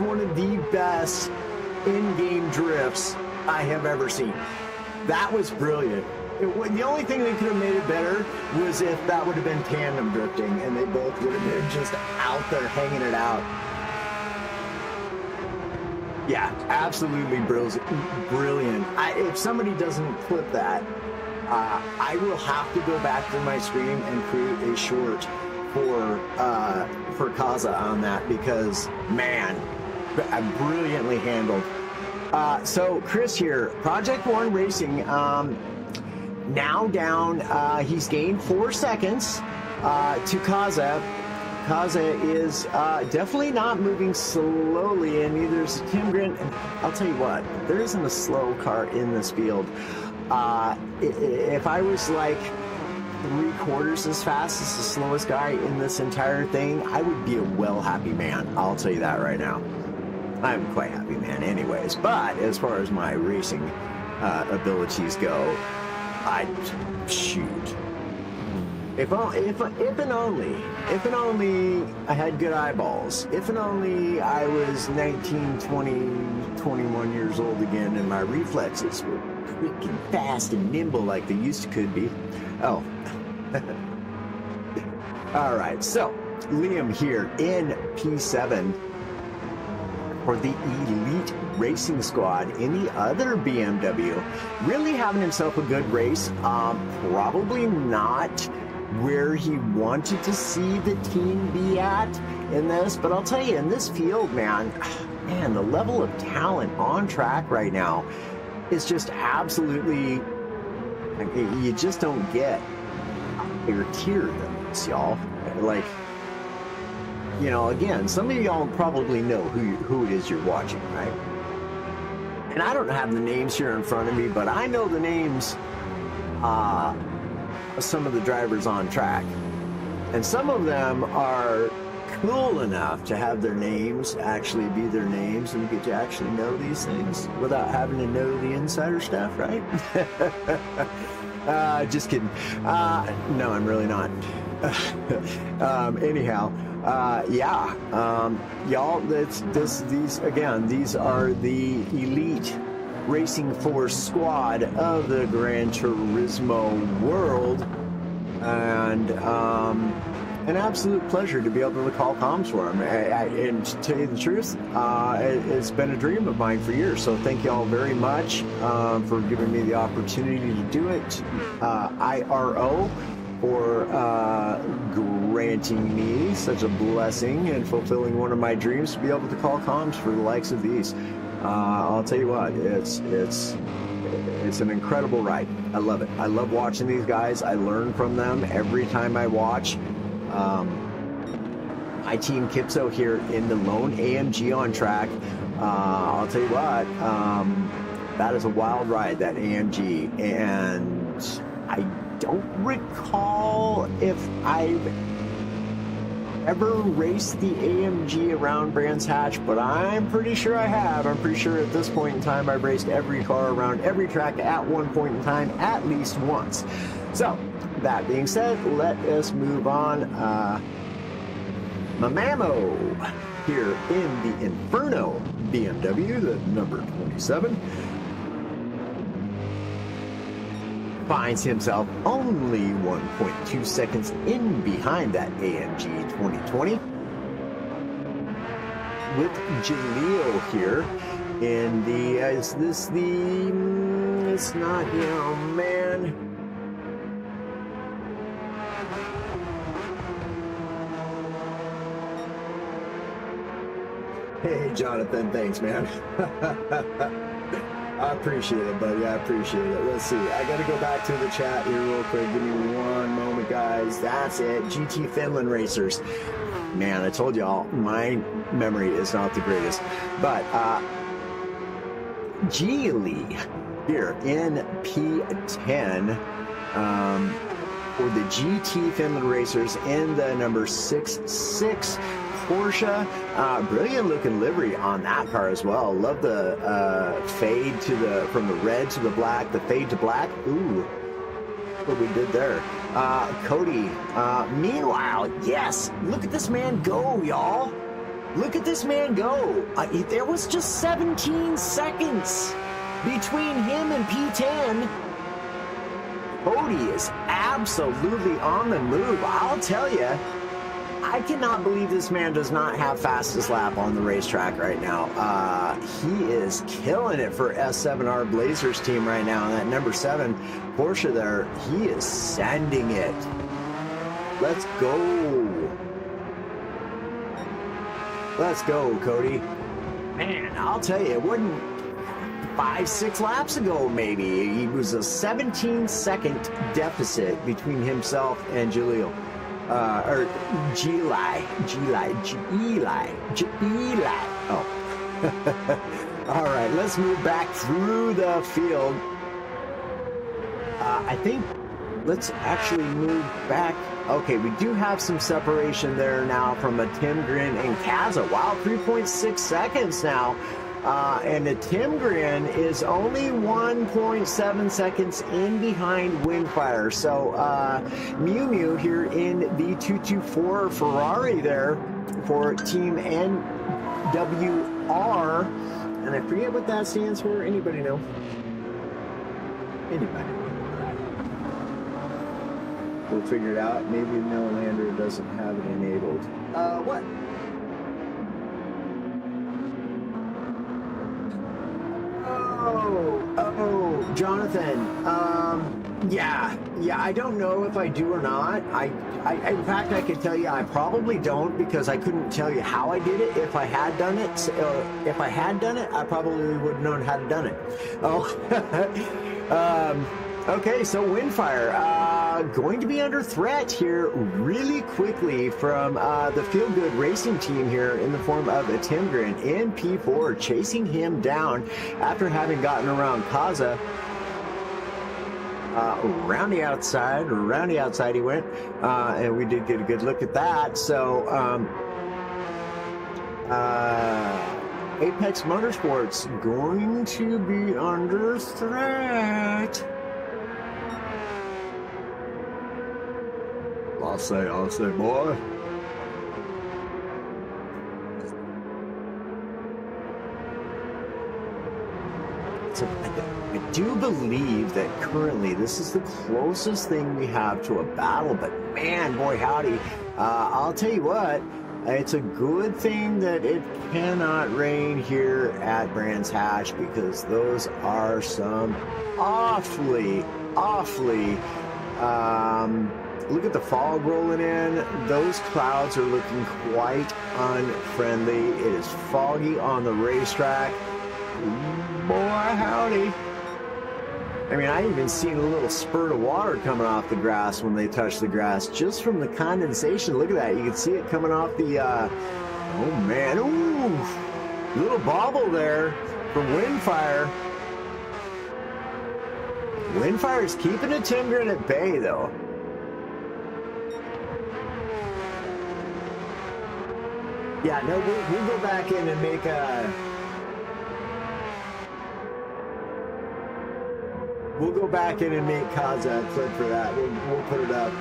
Speaker 1: one of the best in-game drifts I have ever seen. That was brilliant. The only thing that could have made it better was if that would have been tandem drifting and they both would have been just out there hanging it out. Yeah, absolutely brilliant. If somebody doesn't clip that, I will have to go back to my stream and create a short for Kaza on that, because man, brilliantly handled. So Chris here, Project One Racing, now down. He's gained 4 seconds to Kaza. Kaza is definitely not moving slowly, and neither is Tim Grant. I'll tell you what, there isn't a slow car in this field. If I was like 3/4 as fast as the slowest guy in this entire thing, I would be a well happy man. I'll tell you that right now. I'm quite happy man anyways, but as far as my racing abilities go, I'd shoot. If and only I had good eyeballs, if and only I was 19, 20, 21 years old again and my reflexes were quick and fast and nimble like they used to could be. Oh. All right, so Liam here in P7 for the Elite Racing Squad in the other BMW, really having himself a good race. Probably not where he wanted to see the team be at in this, but I'll tell you, in this field, man, the level of talent on track right now is just absolutely, you just don't get your tier than this, y'all. Like, you know, again, some of y'all probably know who it is you're watching, right? And I don't have the names here in front of me, but I know the names some of the drivers on track, and some of them are cool enough to have their names actually be their names, and you get to actually know these things without having to know the insider stuff, right? Just kidding. No, I'm really not. Anyhow, y'all, these are the Elite Racing Force squad of the Gran Turismo world, and an absolute pleasure to be able to call comms for them. And to tell you the truth, it's been a dream of mine for years, so thank y'all very much for giving me the opportunity to do it. IRO for granting me such a blessing and fulfilling one of my dreams to be able to call comms for the likes of these. I'll tell you what, it's an incredible ride. I love it. I love watching these guys. I learn from them every time I watch. My team Kipso here in the lone AMG on track. I'll tell you what, that is a wild ride, that AMG, and I don't recall if I've ever raced the AMG around Brands Hatch, but I'm pretty sure I have. I'm pretty sure at this point in time I've raced every car around every track at one point in time at least once. So that being said, let us move on. Mamamo here in the Inferno BMW, the number 27, finds himself only 1.2 seconds in behind that AMG 2020, with Jaleel here in the, is this the, it's not, you know, man. Hey, Jonathan, thanks, man. I appreciate it, buddy. I appreciate it. Let's see. I got to go back to the chat here real quick. Give me one moment, guys. That's it. GT Finland Racers. Man, I told y'all, my memory is not the greatest. But Geely here in P10. for the GT Finland Racers in the number 66 Porsche. Brilliant looking livery on that car as well. Love the fade to the, from the red to the black, the fade to black. Ooh, what we did there. Cody, meanwhile, yes, look at this man go, y'all. Look at this man go. There was just 17 seconds between him and P10. Cody is absolutely on the move. I'll tell you, I cannot believe this man does not have fastest lap on the racetrack right now. He is killing it for S7R Blazers team right now. And that number 7 Porsche there, he is sending it. Let's go. Let's go, Cody. Man, I'll tell you, it wasn't 5-6 laps ago, maybe. It was a 17-second deficit between himself and Julio. Or Eli. Oh. All right, let's move back through the field. I think let's actually move back. Okay, we do have some separation there now from a Tim Grin and Kaza. Wow, 3.6 seconds now. And the Tim Grin is only 1.7 seconds in behind Windfire. So Mew Mew here in the 224 Ferrari there for Team NWR. And I forget what that stands for. Anybody know? Anybody? We'll figure it out. Maybe Nolander doesn't have it enabled. What? Oh, Jonathan. Yeah, I don't know if I do or not. In fact, I can tell you I probably don't, because I couldn't tell you how I did it. If I had done it, I probably would have known how to done it. Oh, okay, so Windfire, going to be under threat here really quickly from the Feel Good Racing team here in the form of a Tim Grin in P4, chasing him down after having gotten around Kaza. Around the outside he went, and we did get a good look at that. So, Apex Motorsports going to be under threat. I'll say, boy. So I do believe that currently this is the closest thing we have to a battle, but man, boy howdy, I'll tell you what, it's a good thing that it cannot rain here at Brands Hatch, because those are some awfully, look at the fog rolling in. Those clouds are looking quite unfriendly. It is foggy on the racetrack. Boy, howdy. I mean, I even seen a little spurt of water coming off the grass when they touched the grass, just from the condensation. Look at that. You can see it coming off the, oh man, ooh, little bobble there from Windfire. Windfire's keeping a Tim Grin at bay, though. Yeah, no, we'll go back in and make a... We'll go back in and make Kaza a clip for that. We'll put it up.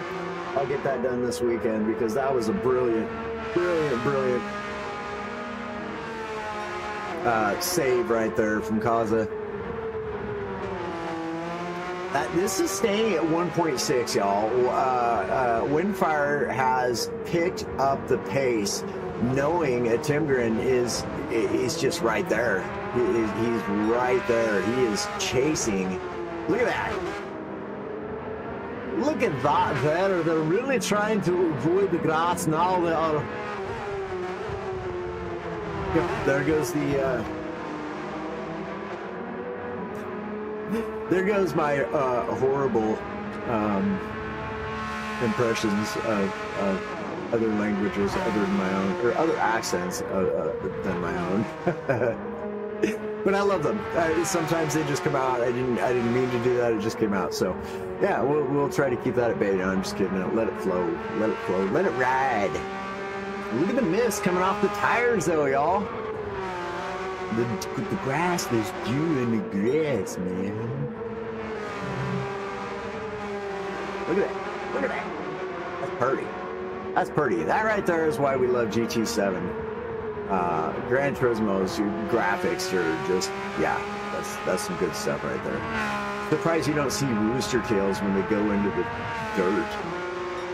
Speaker 1: I'll get that done this weekend, because that was a brilliant save right there from Kaza. This is staying at 1.6, y'all. Windfire has picked up the pace, knowing a Tim Grin is just right there. He's right there. He is chasing. Look at that. Look at that there. They're really trying to avoid the grass now. They are. There goes the. There goes my horrible impressions of other languages other than my own, or other accents than my own. but I love them. Sometimes they just come out. I didn't mean to do that. It just came out. So, yeah, we'll try to keep that at bay. No, I'm just kidding. Let it flow. Let it flow. Let it ride. Look at the mist coming off the tires, though, y'all. The grass, there's dew in the grass, man. Look at that. Look at that. That's pretty. That's pretty. That right there is why we love GT7. Gran Turismo's graphics are just, yeah, that's some good stuff right there. Surprised you don't see rooster tails when they go into the dirt.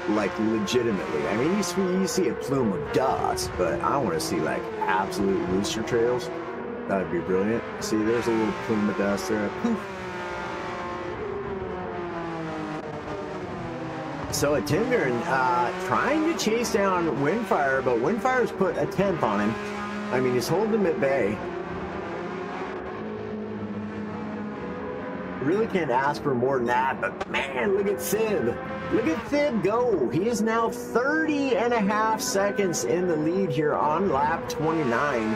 Speaker 1: Like, legitimately. I mean, you see a plume of dust, but I want to see, like, absolute rooster trails. That'd be brilliant. See, there's a little plume of dust there. Poof. So a Tindern trying to chase down Windfire, but Windfire's put a 10th on him. I mean, he's holding him at bay. Really can't ask for more than that, but man, look at Thib. Look at Thib go. He is now 30.5 seconds in the lead here on lap 29.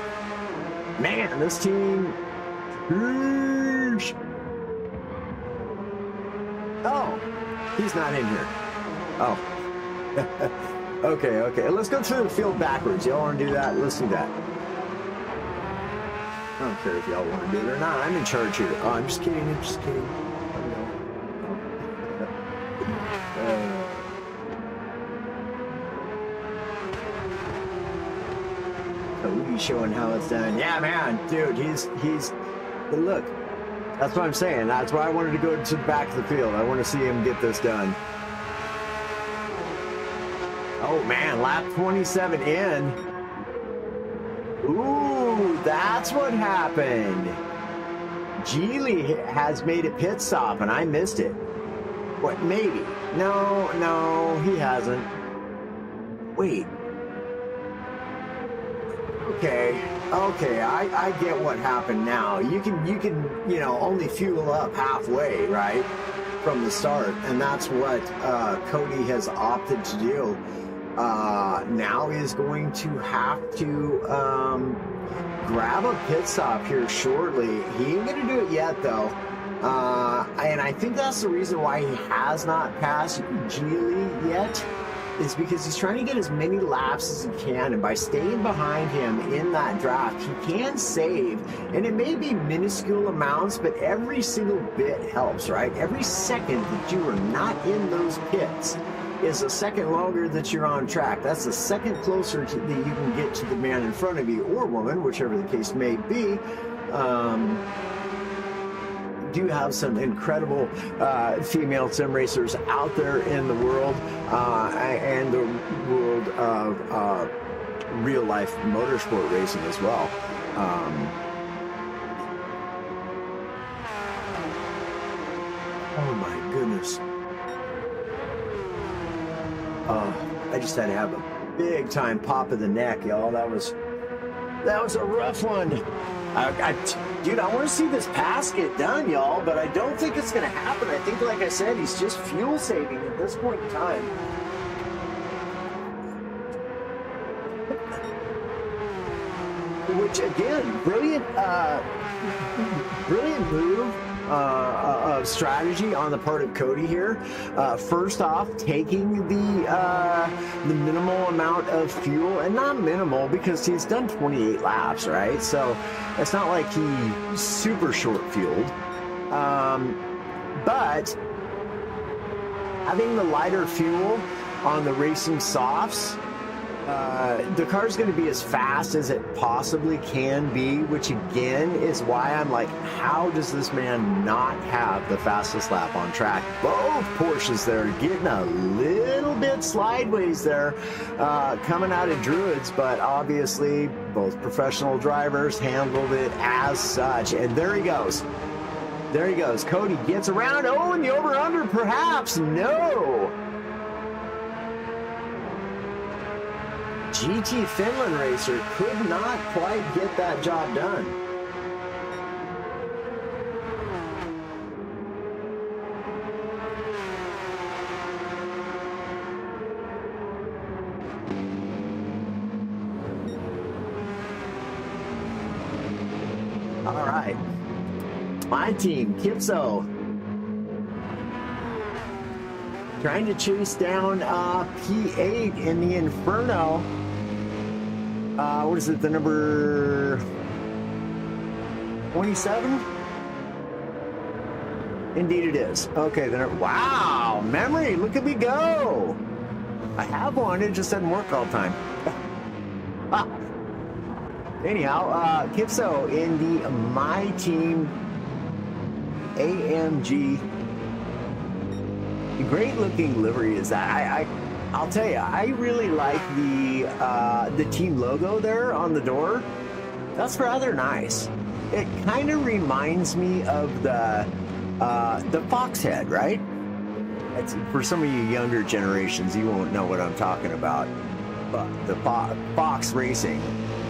Speaker 1: Man, this team... Oh, he's not in here. Oh. Okay. Let's go through the field backwards. Y'all want to do that? Let's do that. I don't care if y'all want to do it or not. I'm in charge here. Oh, I'm just kidding. I'm just kidding. Cody's showing how it's done. Yeah, man, dude, he's. But look, that's what I'm saying. That's why I wanted to go to the back of the field. I want to see him get this done. Oh man, lap 27 in. Ooh, that's what happened. Geely has made a pit stop and I missed it. What, maybe? No, he hasn't. Wait. Okay, I get what happened now. You can, only fuel up halfway, right? From the start, and that's what Cody has opted to do. Now he's going to have to grab a pit stop here shortly. He ain't gonna do it yet though. And I think that's the reason why he has not passed Geely yet, is because he's trying to get as many laps as he can, and by staying behind him in that draft, he can save, and it may be minuscule amounts, but every single bit helps, right? Every second that you are not in those pits is a second longer that you're on track. That's a second closer to that you can get to the man in front of you, or woman, whichever the case may be. Do have some incredible female sim racers out there in the world, and the world of real life motorsport racing as well. Oh my goodness. I just had to have a big time pop of the neck, y'all. That was a rough one. Dude, I want to see this pass get done, y'all, but I don't think it's going to happen. I think, like I said, he's just fuel saving at this point in time. Which, again, brilliant move of strategy on the part of Cody here. First off, taking the minimal amount of fuel, and not minimal because he's done 28 laps, right? So it's not like he's super short fueled. But having the lighter fuel on the racing softs, the car's going to be as fast as it possibly can be, which again is why I'm like, how does this man not have the fastest lap on track? Both Porsches there getting a little bit sideways there, coming out of Druids, but obviously both professional drivers handled it as such. And there he goes. There he goes. Cody gets around. Oh, and the over-under perhaps. No. GT Finland racer could not quite get that job done. All right. My team, Kipso, trying to chase down P8 in the Inferno. What is it, the number 27? Indeed it is. Okay, then. Wow, memory, look at me go. I have one, it just doesn't work all the time. Anyhow, Kipso in the My Team AMG. Great looking livery is that. I'll tell you, I really like the team logo there on the door. That's rather nice. It kind of reminds me of the Fox head, right? It's, for some of you younger generations, you won't know what I'm talking about. But the Fox Racing,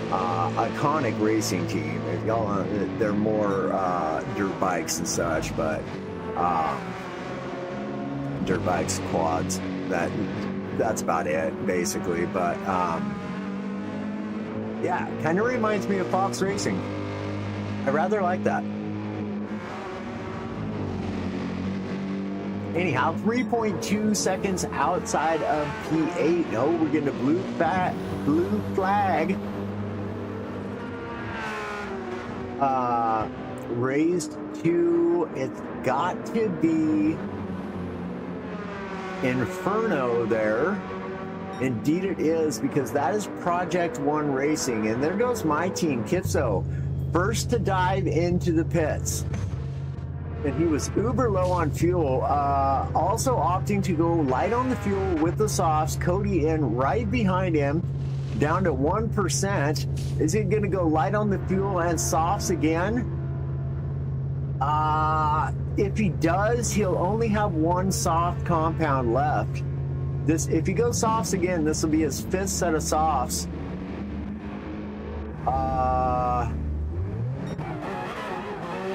Speaker 1: iconic racing team. If y'all, they're more dirt bikes and such, but dirt bikes, quads. That's about it, basically. But yeah, kind of reminds me of Fox Racing. I rather like that. Anyhow, 3.2 seconds outside of P8. No, we're getting a blue flag. Raised to, it's got to be Inferno there. Indeed it is, because that is Project One Racing. And there goes my team, Kipso, first to dive into the pits. And he was uber low on fuel, also opting to go light on the fuel with the softs. Cody in right behind him, down to 1%. Is he going to go light on the fuel and softs again? If he does, he'll only have one soft compound left. If he goes softs again, this will be his 5th set of softs.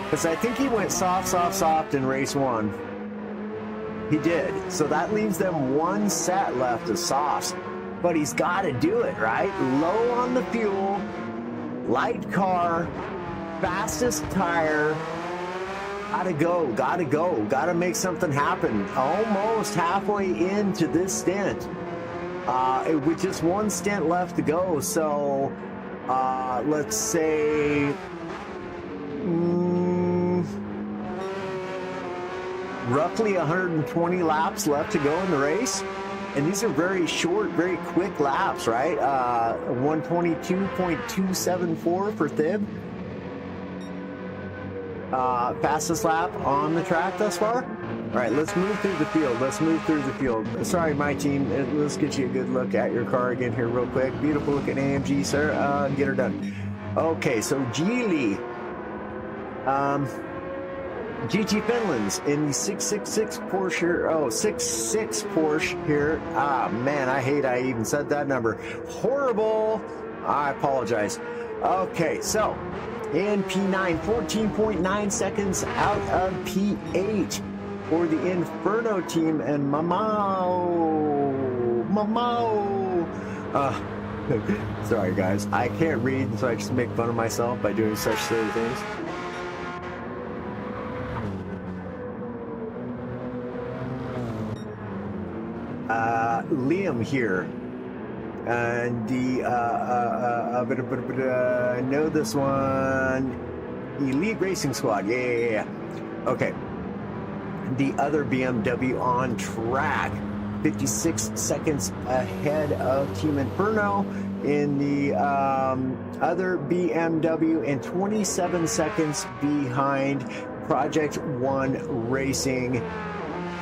Speaker 1: Because I think he went soft in race 1. He did. So that leaves them one set left of softs. But he's got to do it, right? Low on the fuel, light car, fastest tire. Gotta go. Gotta make something happen. Almost halfway into this stint. With just one stint left to go. So, let's say... roughly 120 laps left to go in the race, and these are very short, very quick laps, right? 122.274 for Thib. Fastest lap on the track thus far. All right, let's move through the field. Sorry, my team. Let's get you a good look at your car again here real quick. Beautiful looking AMG, sir. Get her done. Okay, so Geely. GT Finland's in the 666 Porsche, 66 Porsche here. Ah, man, I hate I even said that number. Horrible. I apologize. Okay, so in P9, 14.9 seconds out of P8 for the Inferno team, and Mamao. Sorry, guys. I can't read, so I just make fun of myself by doing such silly things. Liam here, and the I know this one, Elite Racing Squad. Yeah. Okay, the other BMW on track, 56 seconds ahead of Team Inferno in the other BMW, and 27 seconds behind Project One Racing.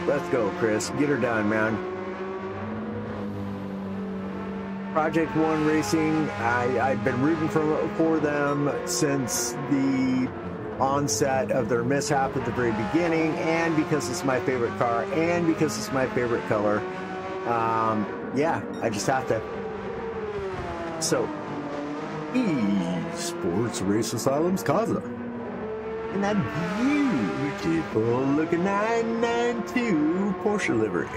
Speaker 1: Let's go, Chris. Get her done, man. Project One Racing, I've been rooting for them since the onset of their mishap at the very beginning, and because it's my favorite car, and because it's my favorite color. Yeah, I just have to. So, Sports Race Asylum's Kaza. And that beautiful looking 992 Porsche livery.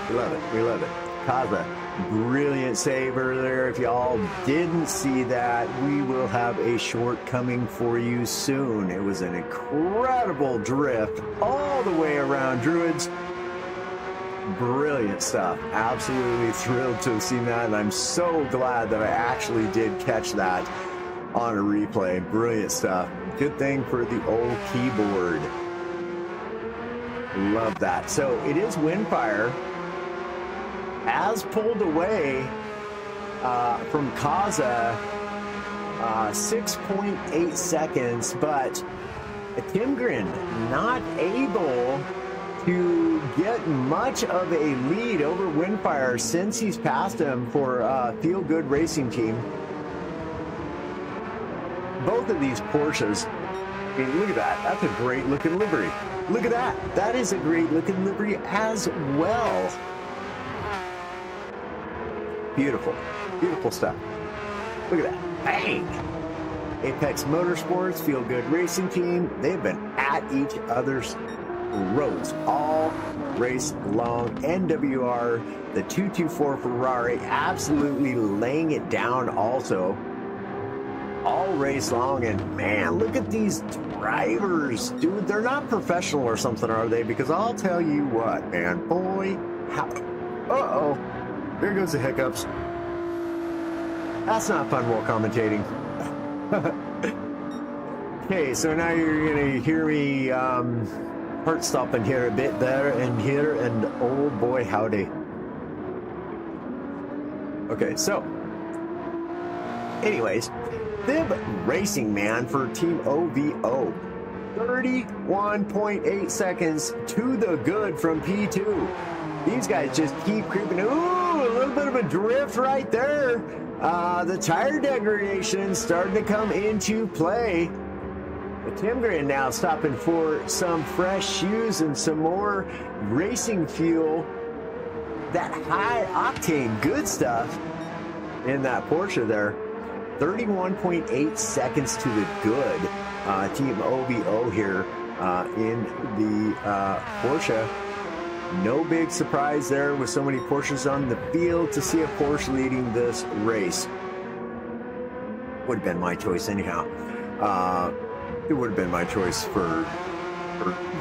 Speaker 1: We love it. Kaza. Brilliant save earlier. If y'all didn't see that, we will have a shortcoming for you soon. It was an incredible drift all the way around Druids. Brilliant stuff. Absolutely thrilled to have seen that, and I'm so glad that I actually did catch that on a replay. Brilliant stuff. Good thing for the old keyboard. Love that. So it is Windfire has pulled away from Kaza 6.8 seconds, but Timgren not able to get much of a lead over Windfire since he's passed him for Feel Good Racing Team. Both of these Porsches, I mean, look at that. That's a great looking livery. Look at that. That is a great looking livery as well. Beautiful. Beautiful stuff. Look at that. Bang! Apex Motorsports, Feel Good Racing Team, they've been at each other's throats all race long. NWR, the 224 Ferrari, absolutely laying it down also all race long. And man, look at these drivers, dude. They're not professional or something, are they? Because I'll tell you what, man, boy, how... Uh-oh. There goes the hiccups. That's not fun while commentating. Okay, so now you're gonna hear me heart stopping here a bit there and here, and oh boy howdy. Okay, so anyways, Thib Racing, man, for Team OVO. 31.8 seconds to the good from P2. These guys just keep creeping. Ooh, a little bit of a drift right there. The tire degradation starting to come into play. But Timgren now stopping for some fresh shoes and some more racing fuel. That high octane good stuff in that Porsche there. 31.8 seconds to the good. Team OVO here in the Porsche. No big surprise there with so many Porsches on the field to see a Porsche leading this race. Would have been my choice anyhow. It would have been my choice for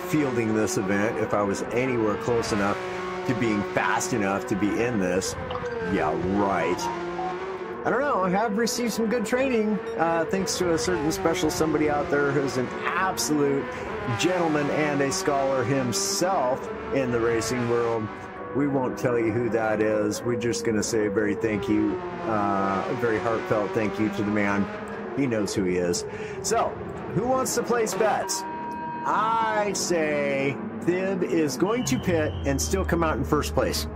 Speaker 1: fielding this event if I was anywhere close enough to being fast enough to be in this. Yeah, right. I don't know, I have received some good training thanks to a certain special somebody out there who's an absolute gentleman and a scholar himself in the racing world. We won't tell you who that is. We're just going to say a very heartfelt thank you to the man. He knows who he is. So, who wants to place bets? I say Thib is going to pit and still come out in first place.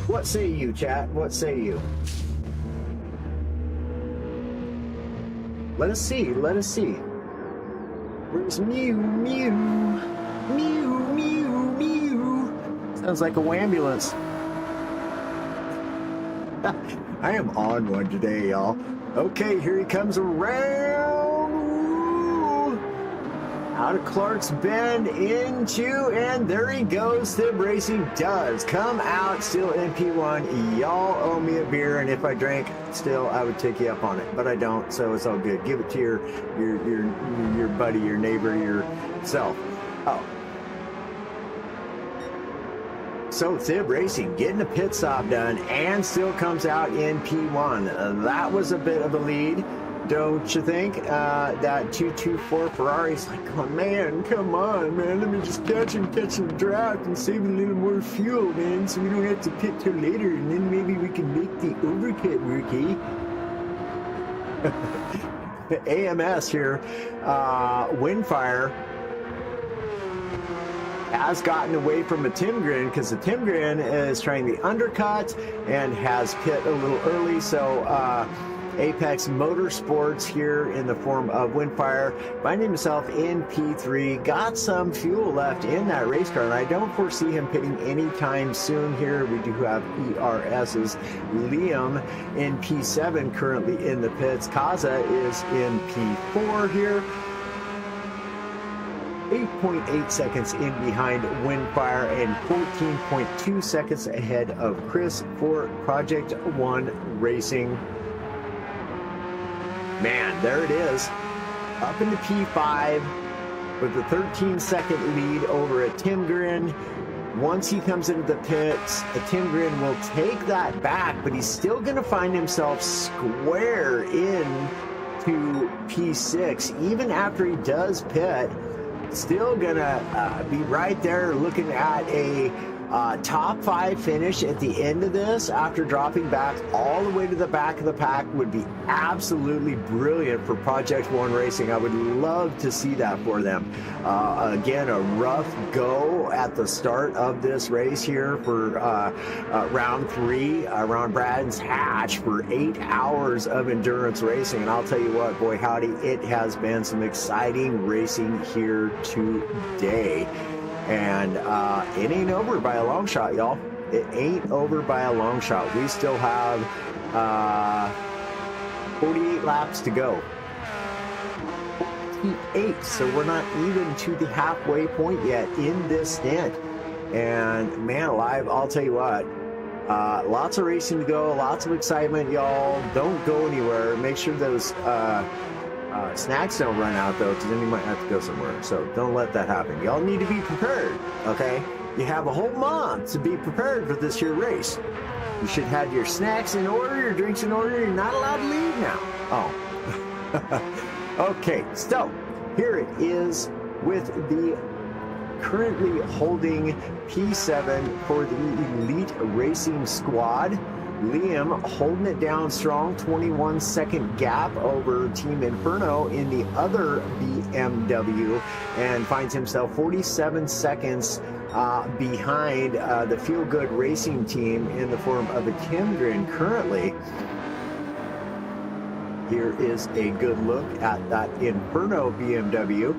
Speaker 1: What say you, chat? What say you? Let us see. Let us see. Where's Mew, Mew, Mew, Mew, Mew? Sounds like a wambulance. I am on one today, y'all. Okay, here he comes around. Ooh. Out of Clark's Bend into, and there he goes. Thib Racing does come out still in P1. Y'all owe me a beer, and if I drank still, I would take you up on it, but I don't, so it's all good. Give it to your buddy, your neighbor, yourself. Oh. So Thib Racing getting a pit stop done and still comes out in P1. That was a bit of a lead, don't you think? That 224 Ferrari's like, oh man, come on, man. Let me just catch the draft and save a little more fuel, man, so we don't have to pit till later, and then maybe we can make the overcut work, eh? AMS here, Windfire has gotten away from a Timgren because the Timgren is trying the undercut and has pit a little early. So Apex Motorsports here in the form of Windfire finding himself in P3, got some fuel left in that race car, and I don't foresee him pitting anytime soon here. We do have ERS's Liam in P7 currently in the pits. Kaza is in P4 here. 8.8 seconds in behind Windfire and 14.2 seconds ahead of Chris for Project One Racing. Man, there it is. Up into P5 with a 13-second lead over a Timgren. Once he comes into the pits, a Timgren will take that back, but he's still going to find himself square in to P6, even after he does pit. Still gonna be right there looking at a top 5 finish at the end of this after dropping back all the way to the back of the pack would be absolutely brilliant for Project One Racing. I would love to see that for them. Again, a rough go at the start of this race here for round 3 around Brands Hatch for 8 hours of endurance racing. And I'll tell you what, boy howdy, it has been some exciting racing here today. And it ain't over by a long shot, y'all. It ain't over by a long shot. We still have 48 laps to go. 48, so we're not even to the halfway point yet in this stint. And man alive, I'll tell you what, lots of racing to go, lots of excitement, y'all. Don't go anywhere. Make sure those snacks don't run out though, because then you might have to go somewhere. So don't let that happen. Y'all need to be prepared, okay? You have a whole month to be prepared for this here race. You should have your snacks in order, your drinks in order. You're not allowed to leave now. Oh. Okay, so here it is with the currently holding P7 for the Elite Racing Squad. Liam holding it down strong, 21-second gap over Team Inferno in the other BMW, and finds himself 47 seconds behind the Feel Good Racing team in the form of a Timgren currently. Here is a good look at that Inferno BMW.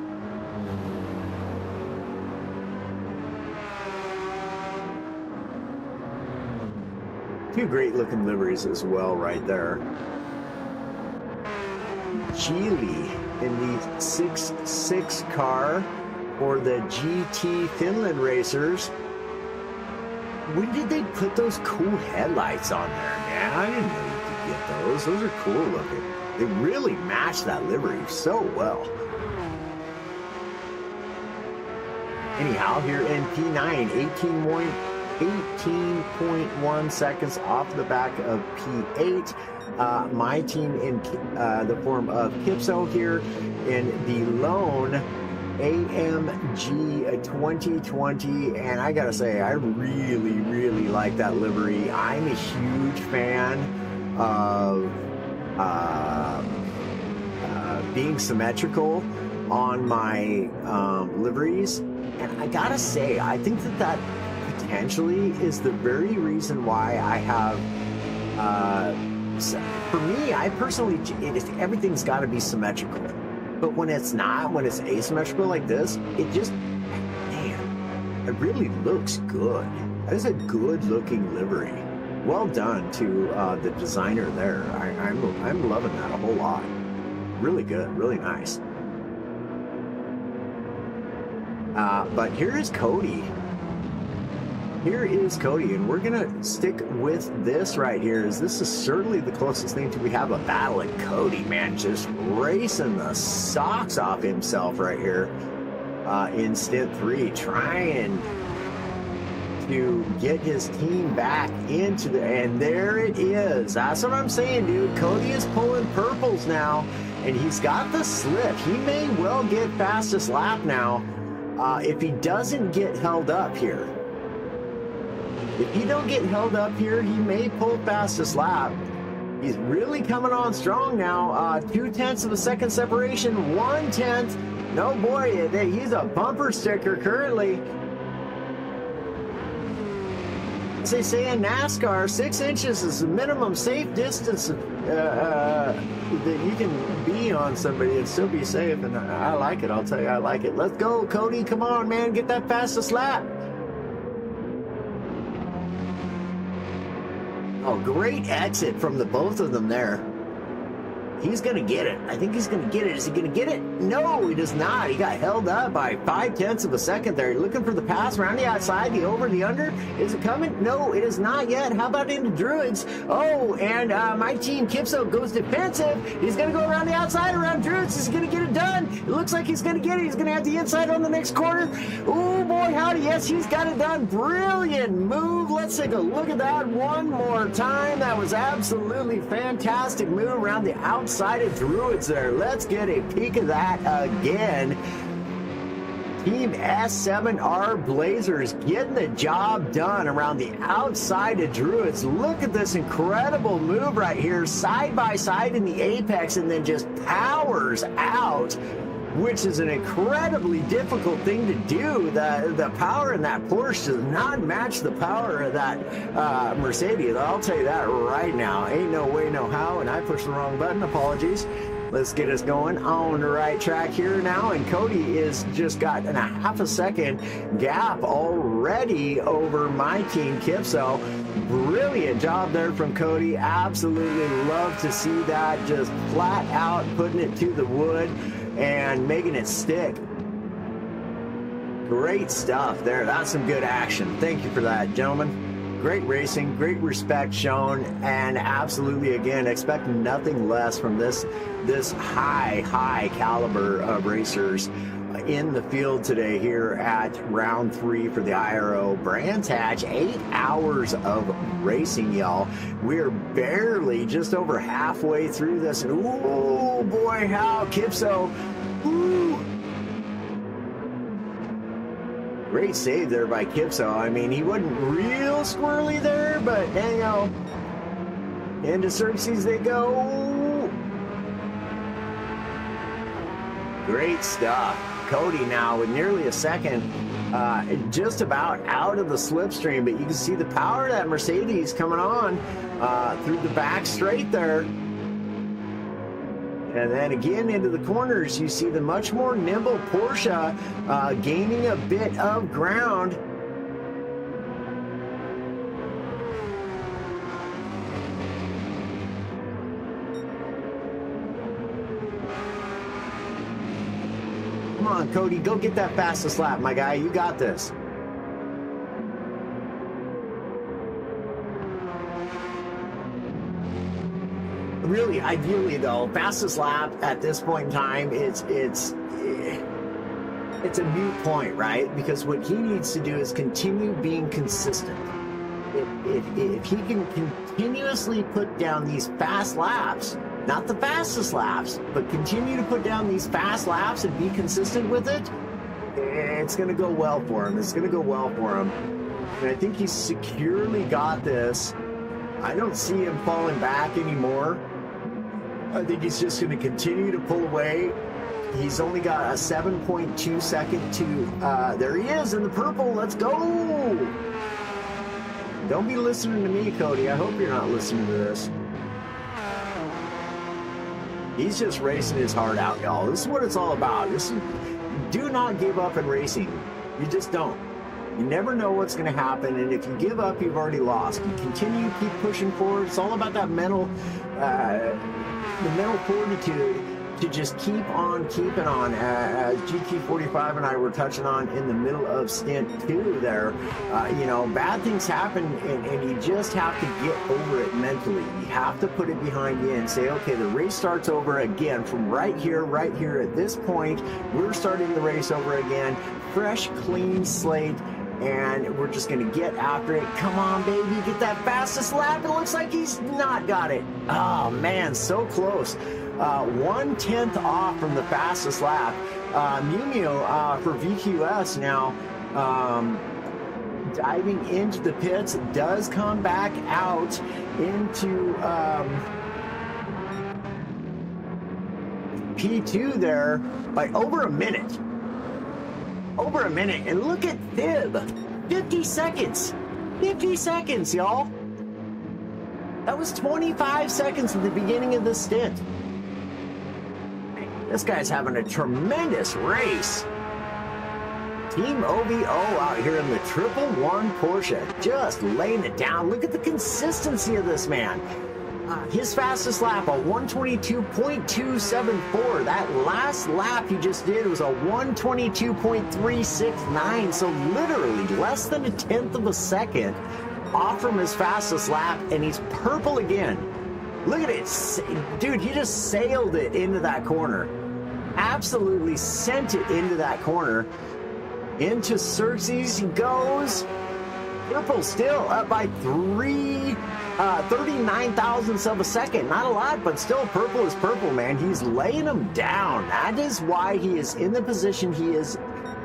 Speaker 1: Two great looking liveries as well right there. Geely in the 6.6 car for the GT Finland racers. When did they put those cool headlights on there, man? I didn't know you could get those. Those are cool looking. They really match that livery so well. Anyhow, here in P9, 18.1 seconds off the back of P8. My team in the form of Kipso here in the lone AMG 2020, and I gotta say, I really like that livery. I'm a huge fan of being symmetrical on my liveries, and I gotta say, I think that potentially is the very reason why I have for me, I personally, everything's got to be symmetrical, but when it's not, when it's asymmetrical like this, it just, man, it really looks good. That is a good looking livery. Well done to the designer there. I'm loving that a whole lot. Really good, really nice. But here is Cody. Here is Cody, and we're gonna stick with this right here, as this is certainly the closest thing to we have a battle. And Cody, man, just racing the socks off himself right here in stint 3, trying to get his team back into the, and there it is. That's what I'm saying, dude. Cody is pulling purples now, and he's got the slip. He may well get fastest lap now if he doesn't get held up here. If he don't get held up here, he may pull fastest lap. He's really coming on strong now. 0.2 of a second separation, 1/10. No boy, he's a bumper sticker currently. As they say in NASCAR, 6 inches is the minimum safe distance that you can be on somebody and still be safe. And I like it. I'll tell you, I like it. Let's go, Cody. Come on, man. Get that fastest lap. Oh, great exit from the both of them there. He's going to get it. I think he's going to get it. Is he going to get it? No, he does not. He got held up by 0.5 of a second there. Looking for the pass around the outside, the over, the under. Is it coming? No, it is not yet. How about into Druids? Oh, and my team, Kipso, goes defensive. He's going to go around the outside, around Druids. Is he going to get it done? It looks like he's going to get it. He's going to have the inside on the next corner. Oh, boy, howdy. Yes, he's got it done. Brilliant move. Let's take a look at that one more time. That was absolutely fantastic move around the outside of Druids there. Let's get a peek of that again. Team S7R Blazers getting the job done around the outside of Druids. Look at this incredible move right here, side by side in the apex, and then just powers out, which is an incredibly difficult thing to do. The power in that Porsche does not match the power of that Mercedes. I'll tell you that right now. Ain't no way, no how, and I pushed the wrong button. Apologies. Let's get us going on the right track here now, and Cody is just got a half a second gap already over my team, Kipso. Brilliant job there from Cody. Absolutely love to see that, just flat out putting it to the wood and making it stick. Great stuff there. That's some good action. Thank you for that, gentlemen. Great racing, great respect shown, and absolutely, again, expect nothing less from this high caliber of racers in the field today here at round 3 for the IRO Brands Hatch. 8 hours of racing, y'all. We're barely just over halfway through this. Ooh, boy, how Kipso. Ooh. Great save there by Kipso. I mean, he wasn't real squirrely there, but, you know, into Xerxes they go. Great stuff. Cody now with nearly a second, just about out of the slipstream, but you can see the power of that Mercedes coming on through the back straight there. And then again into the corners, you see the much more nimble Porsche gaining a bit of ground. Come on, Cody, go get that fastest lap, my guy. You got this. Really, ideally though, fastest lap at this point in time, it's a moot point, right? Because what he needs to do is continue being consistent. If he can continuously put down these fast laps, not the fastest laps, but continue to put down these fast laps and be consistent with it, it's going to go well for him. It's going to go well for him. And I think he's securely got this. I don't see him falling back anymore. I think he's just going to continue to pull away. He's only got a 7.2 second to, there he is in the purple. Let's go. Don't be listening to me, Cody. I hope you're not listening to this. He's just racing his heart out, y'all. This is what it's all about. Do not give up in racing. You just don't. You never know what's going to happen, and if you give up, you've already lost. You continue, keep pushing forward. It's all about that mental fortitude to just keep on keeping on, as GT45 and I were touching on in the middle of stint 2 there. You know, bad things happen, and you just have to get over it mentally. You have to put it behind you and say, okay, the race starts over again from right here at this point. We're starting the race over again, fresh, clean slate, and we're just going to get after it. Come on, baby, get that fastest lap. It looks like he's not got it. Oh, man, so close. 1/10 off from the fastest lap. Mumio for VQS now diving into the pits, does come back out into P2 there by over a minute. And look at Thib, 50 seconds. 50 seconds, y'all. That was 25 seconds at the beginning of the stint. This guy's having a tremendous race. Team OVO out here in the 111 Porsche, just laying it down. Look at the consistency of this man. his fastest lap, a 122.274. That last lap he just did was a 122.369. So literally less than a tenth of a second off from his fastest lap, and he's purple again. Look at it. Dude, he just sailed it into that corner. Absolutely sent it into that corner. Into Xerxes he goes. Purple still up by 39 thousandths of a second. Not a lot, but still purple is purple, man. He's laying them down. That is why he is in the position he is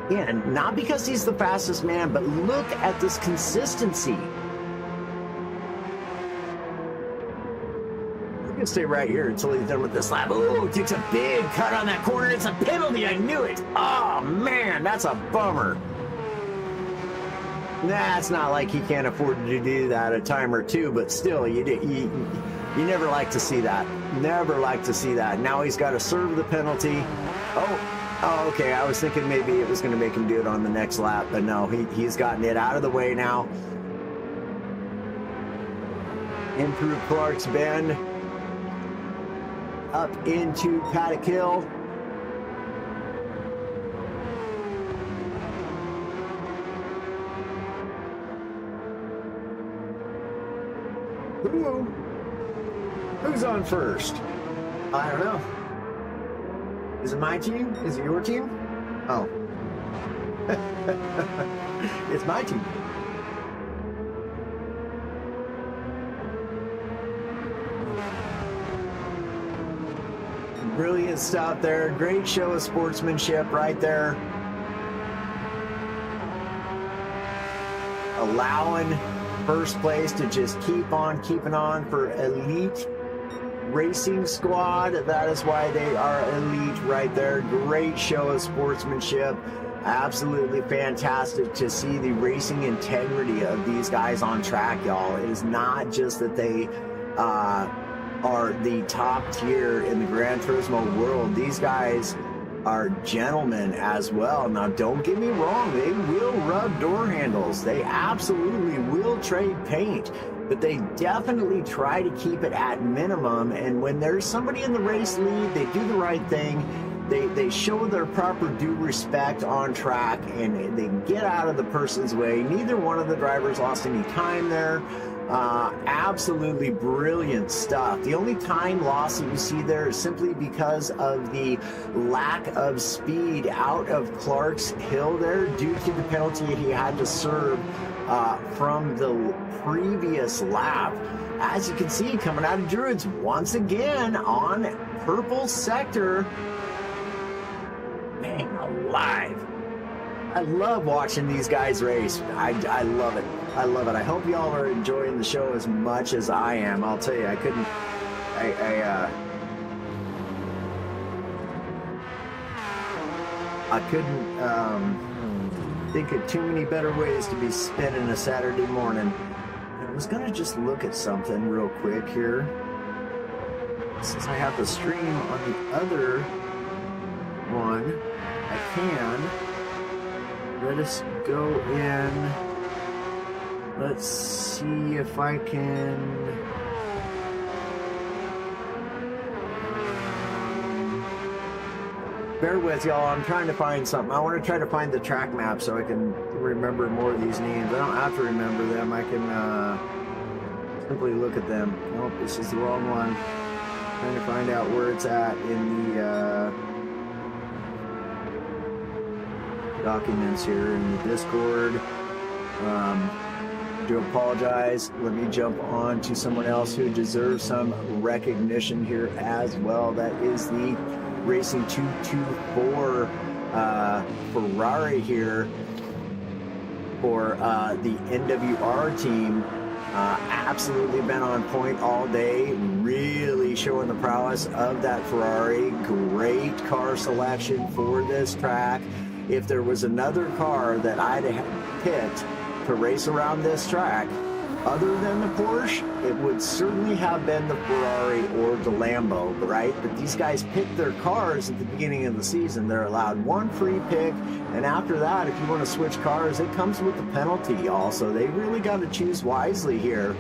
Speaker 1: in. Not because he's the fastest man, but look at this consistency. We're gonna stay right here until he's done with this lap. Oh, takes a big cut on that corner. It's a penalty. I knew it. Oh man, that's a bummer. Nah, it's not like he can't afford to do that a time or two, but still, you never like to see that. Never like to see that. Now he's got to serve the penalty. Oh, okay. I was thinking maybe it was going to make him do it on the next lap, but no, he's gotten it out of the way now. In through Clark's Bend, up into Paddock Hill. Who's on first? I don't know. Is it my team? Is it your team? Oh. It's my team. Brilliant stuff there. Great show of sportsmanship right there. Allowing first place to just keep on keeping on for elite racing squad. That is why they are elite right there. Great show of sportsmanship. Absolutely fantastic to see the racing integrity of these guys on track, y'all. It is not just that they are the top tier in the Gran Turismo world. These guys are gentlemen as well. Now, don't get me wrong, they will rub door handles. They absolutely will trade paint, but they definitely try to keep it at minimum. And when there's somebody in the race lead, they do the right thing. They show their proper due respect on track, and they get out of the person's way. Neither one of the drivers lost any time there. Absolutely brilliant stuff. The only time loss that you see there is simply because of the lack of speed out of Clark's Hill there due to the penalty he had to serve from the previous lap. As you can see, coming out of Druids once again on purple sector. Man alive. I love watching these guys race. I love it. I love it. I hope y'all are enjoying the show as much as I am. I'll tell you, I couldn't think of too many better ways to be spending a Saturday morning. I was gonna just look at something real quick here. Since I have the stream on the other one, I can. Let us go in. Let's see if I can. Bear with y'all, I'm trying to find something. I want to try to find the track map so I can remember more of these names. I don't have to remember them. I can simply look at them. Nope, this is the wrong one. Trying to find out where it's at in the documents here in the Discord. Do apologize. Let me jump on to someone else who deserves some recognition here as well. That is the Racing 224 Ferrari here for the NWR team. Absolutely been on point all day, really showing the prowess of that Ferrari. Great car selection for this track. If there was another car that I'd have picked to race around this track, other than the Porsche, it would certainly have been the Ferrari or the Lambo, right? But these guys pick their cars at the beginning of the season. They're allowed one free pick, and after that, if you want to switch cars, it comes with the penalty, y'all. So they really got to choose wisely here.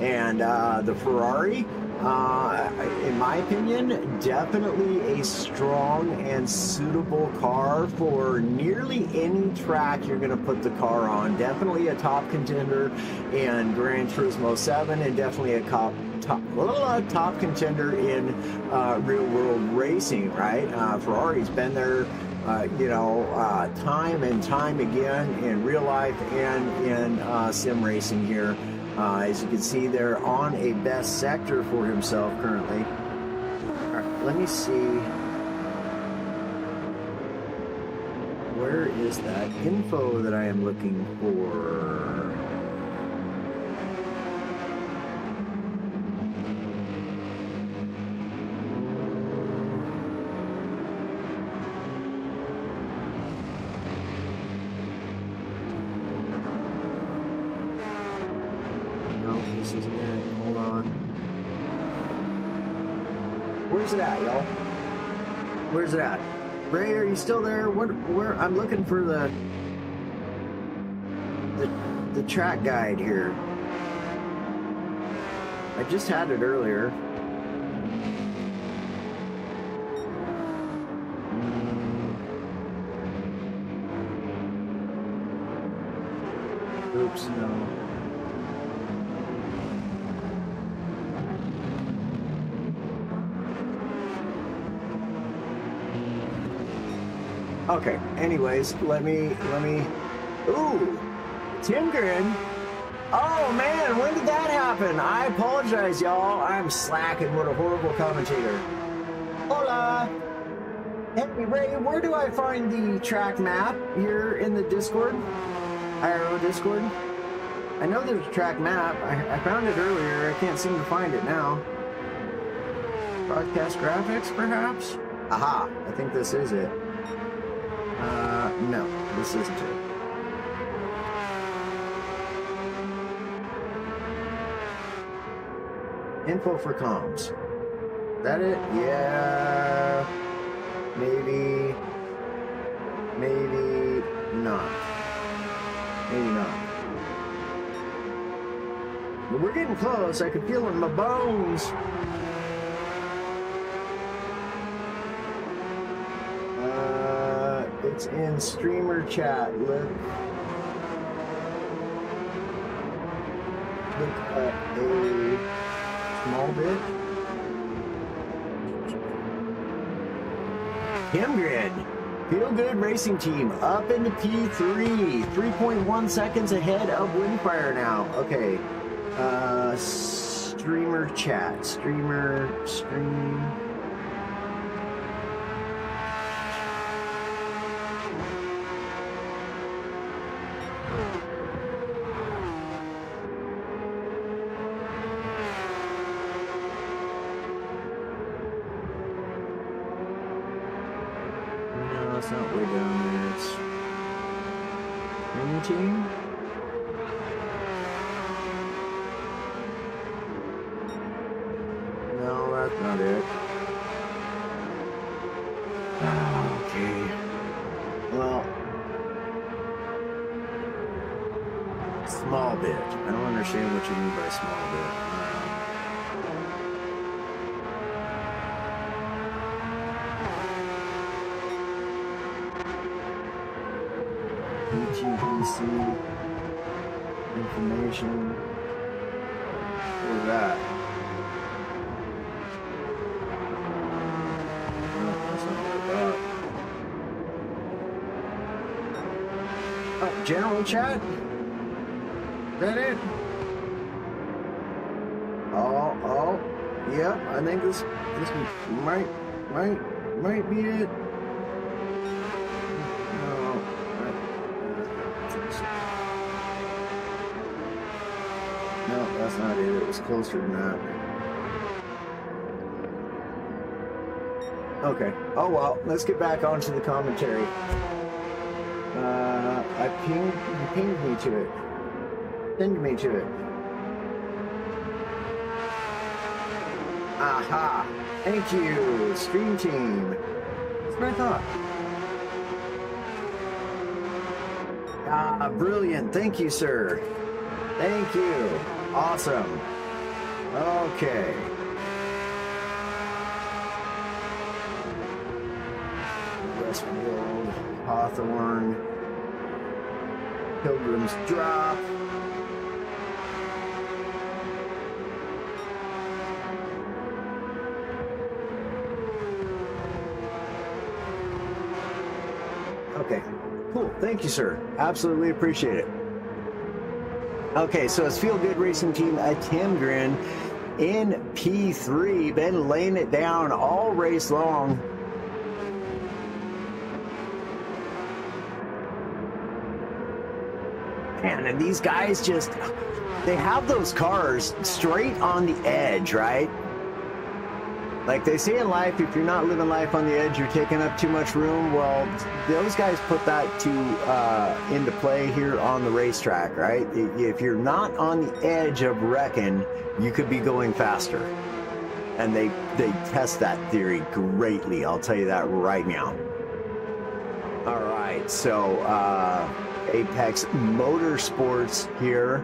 Speaker 1: And the Ferrari, in my opinion, definitely a strong and suitable car for nearly any track you're going to put the car on. Definitely a top contender in Gran Turismo 7, and definitely a top contender in real world racing, right? Ferrari's been there, time and time again in real life and in sim racing here. As you can see, they're on a best sector for himself currently. All right, let me see. Where is that info that I am looking for? This isn't it. Hold on. Where's it at, y'all? Where's it at? Ray, are you still there? Where? I'm looking for the track guide here. I just had it earlier. Oops, no. Okay, anyways, let me, ooh, Tim Grin. Oh man, when did that happen? I apologize, y'all. I'm slacking. What a horrible commentator. Hola. Hey, Ray, where do I find the track map? You're in the Discord? IRO Discord? I know there's a track map. I found it earlier. I can't seem to find it now. Broadcast graphics, perhaps? Aha, I think this is it. No, this isn't it. Info for comms. Is that it? Yeah. Maybe. Maybe not. Maybe not. But we're getting close. I can feel it in my bones. It's in streamer chat. Look at a small bit. Himgrid, Feel Good Racing Team up into P3, 3.1 seconds ahead of Windfire now. Okay, streamer chat, stream. It's not way down there. It's Mini Team. No, that's not it. Okay. Well, small bit. I don't understand what you mean by small bit. GTEC information. What is that? No, that's not what I thought. Oh, general chat? Is that it? Oh, yep. I think this might be it. No, that's not it. It was closer than that. Okay. Oh well, let's get back onto the commentary. You pinged me to it. Pinned me to it. Aha! Thank you, stream team. That's what I thought. Ah, brilliant. Thank you, sir. Thank you. Awesome. Okay. Westfield, Hawthorne, Pilgrim's Drop. Okay, cool. Thank you, sir. Absolutely appreciate it. Okay, so it's Feel Good Racing Team at Tim Grin in P3. Been laying it down all race long. Man, and these guys just, they have those cars straight on the edge, right? Like they say in life, if you're not living life on the edge, you're taking up too much room. Well, those guys put that into play here on the racetrack, right? If you're not on the edge of wrecking, you could be going faster. And they test that theory greatly. I'll tell you that right now. All right, so Apex Motorsports here.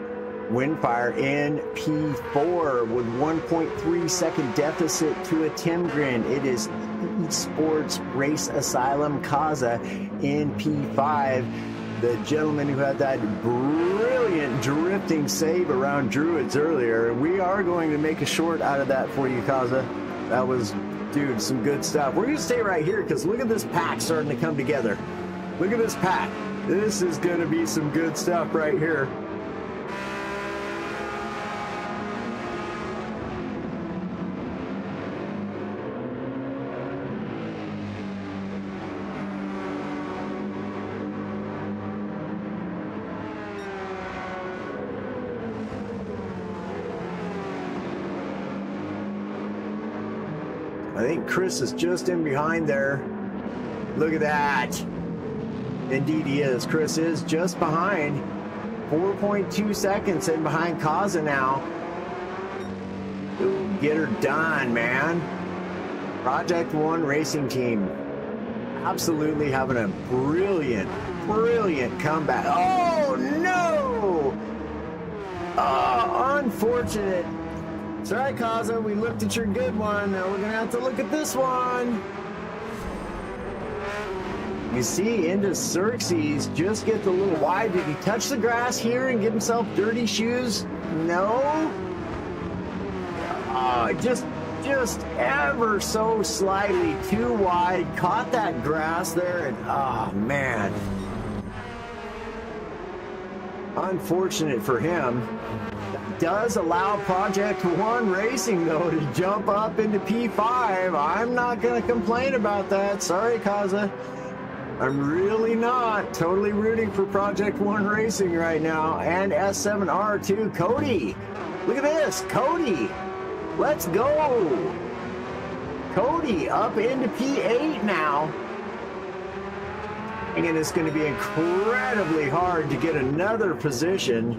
Speaker 1: Windfire in P4 with 1.3 second deficit to a Tim Grin. It is Esports Race Asylum Kaza in P5. The gentleman who had that brilliant drifting save around Druids earlier. We are going to make a short out of that for you, Kaza. That was, dude, some good stuff. We're going to stay right here because look at this pack starting to come together. Look at this pack. This is going to be some good stuff right here. I think Chris is just in behind there. Look at that. Indeed he is. Chris is just behind. 4.2 seconds in behind Kaza now. Ooh, get her done, man. Project One Racing Team. Absolutely having a brilliant, brilliant comeback. Oh, no! Oh, unfortunate. It's all right, Kaza. We looked at your good one. Now we're going to have to look at this one. You see, into Xerxes, just gets a little wide. Did he touch the grass here and get himself dirty shoes? No. Just ever so slightly too wide. Caught that grass there, and oh, man. Unfortunate for him. Does allow Project One Racing, though, to jump up into P5. I'm not going to complain about that. Sorry, Kaza. I'm really not. Totally rooting for Project One Racing right now. And S7R too. Cody. Look at this. Cody. Let's go. Cody up into P8 now. And it's going to be incredibly hard to get another position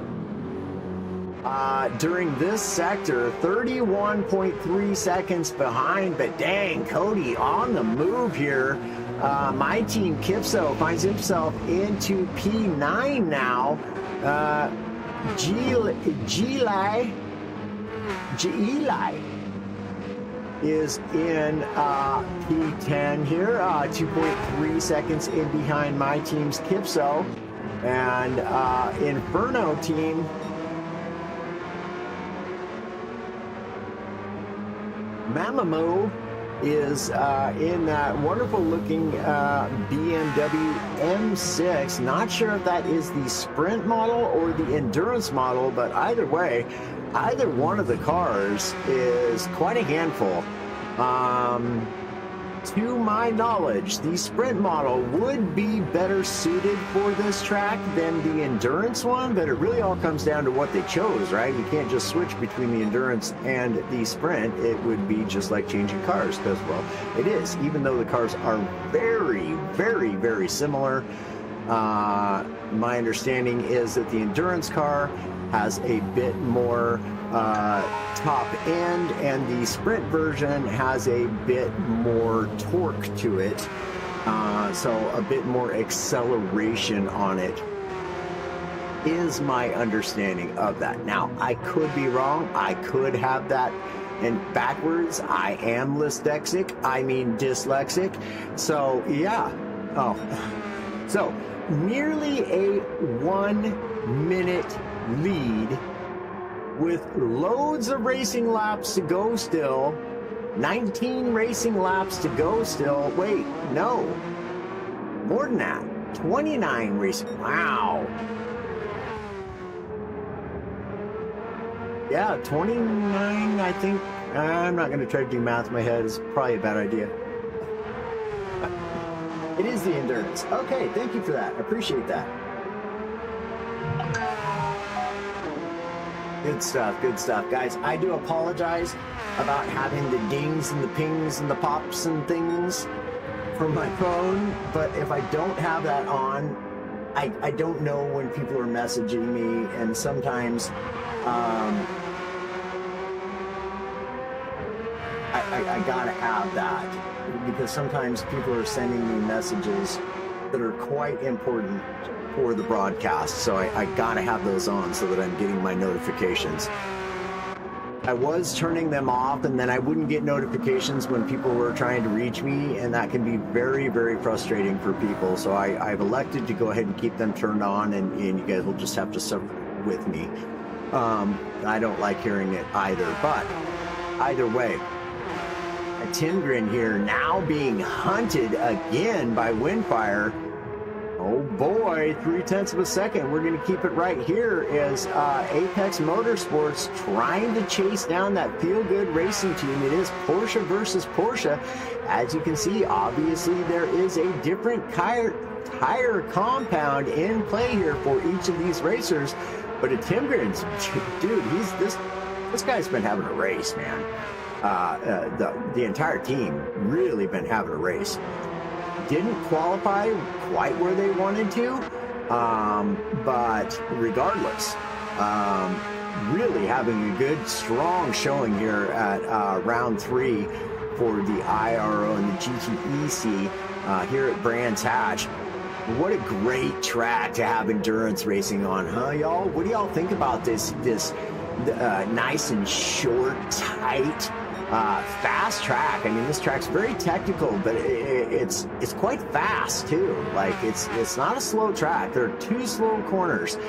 Speaker 1: during this sector. 31.3 seconds behind, but dang, Cody on the move here. My team, Kipso, finds himself into P9 now. Geli is in P10 here. 2.3 seconds in behind my team's Kipso. And Inferno team Mamamoo is in that wonderful looking BMW M6. Not sure if that is the sprint model or the endurance model, but either way, either one of the cars is quite a handful. To my knowledge, the sprint model would be better suited for this track than the endurance one, but it really all comes down to what they chose, right? You can't just switch between the endurance and the sprint. It would be just like changing cars, because, well, it is. Even though the cars are very, very, very similar, my understanding is that the endurance car has a bit more top end, and the sprint version has a bit more torque to it, so a bit more acceleration on it. is my understanding of that. Now, I could be wrong. I could have that and backwards. I am dyslexic. So, yeah. Oh, so nearly a 1 minute lead with loads of racing laps to go still. 19 racing laps to go still. Wait, no. More than that. 29 racing. Wow. Yeah, 29, I think. I'm not going to try to do math in my head. It's probably a bad idea. It is the endurance. Okay, thank you for that. I appreciate that. Good stuff, guys. I do apologize about having the dings and the pings and the pops and things from my phone, but if I don't have that on, I don't know when people are messaging me, and sometimes I gotta have that, because sometimes people are sending me messages that are quite important for the broadcast, so I gotta have those on so that I'm getting my notifications. I was turning them off, and then I wouldn't get notifications when people were trying to reach me, and that can be very, very frustrating for people. So I've elected to go ahead and keep them turned on, and you guys will just have to suffer with me. I don't like hearing it either, but either way, a Timgren here now being hunted again by Windfire. Oh boy, 0.3 of a second. We're going to keep it right here as Apex Motorsports trying to chase down that feel-good racing team. It is Porsche versus Porsche. As you can see, obviously there is a different tire compound in play here for each of these racers. But a Timgren's, dude, this guy's been having a race, man. The entire team really been having a race. Didn't qualify quite where they wanted to, but regardless, really having a good, strong showing here at round 3 for the IRO and the GTEC here at Brands Hatch. What a great track to have endurance racing on, huh, y'all? What do y'all think about this nice and short, tight, fast track? I mean, this track's very technical, but it's quite fast too. Like it's not a slow track. There are 2 slow corners,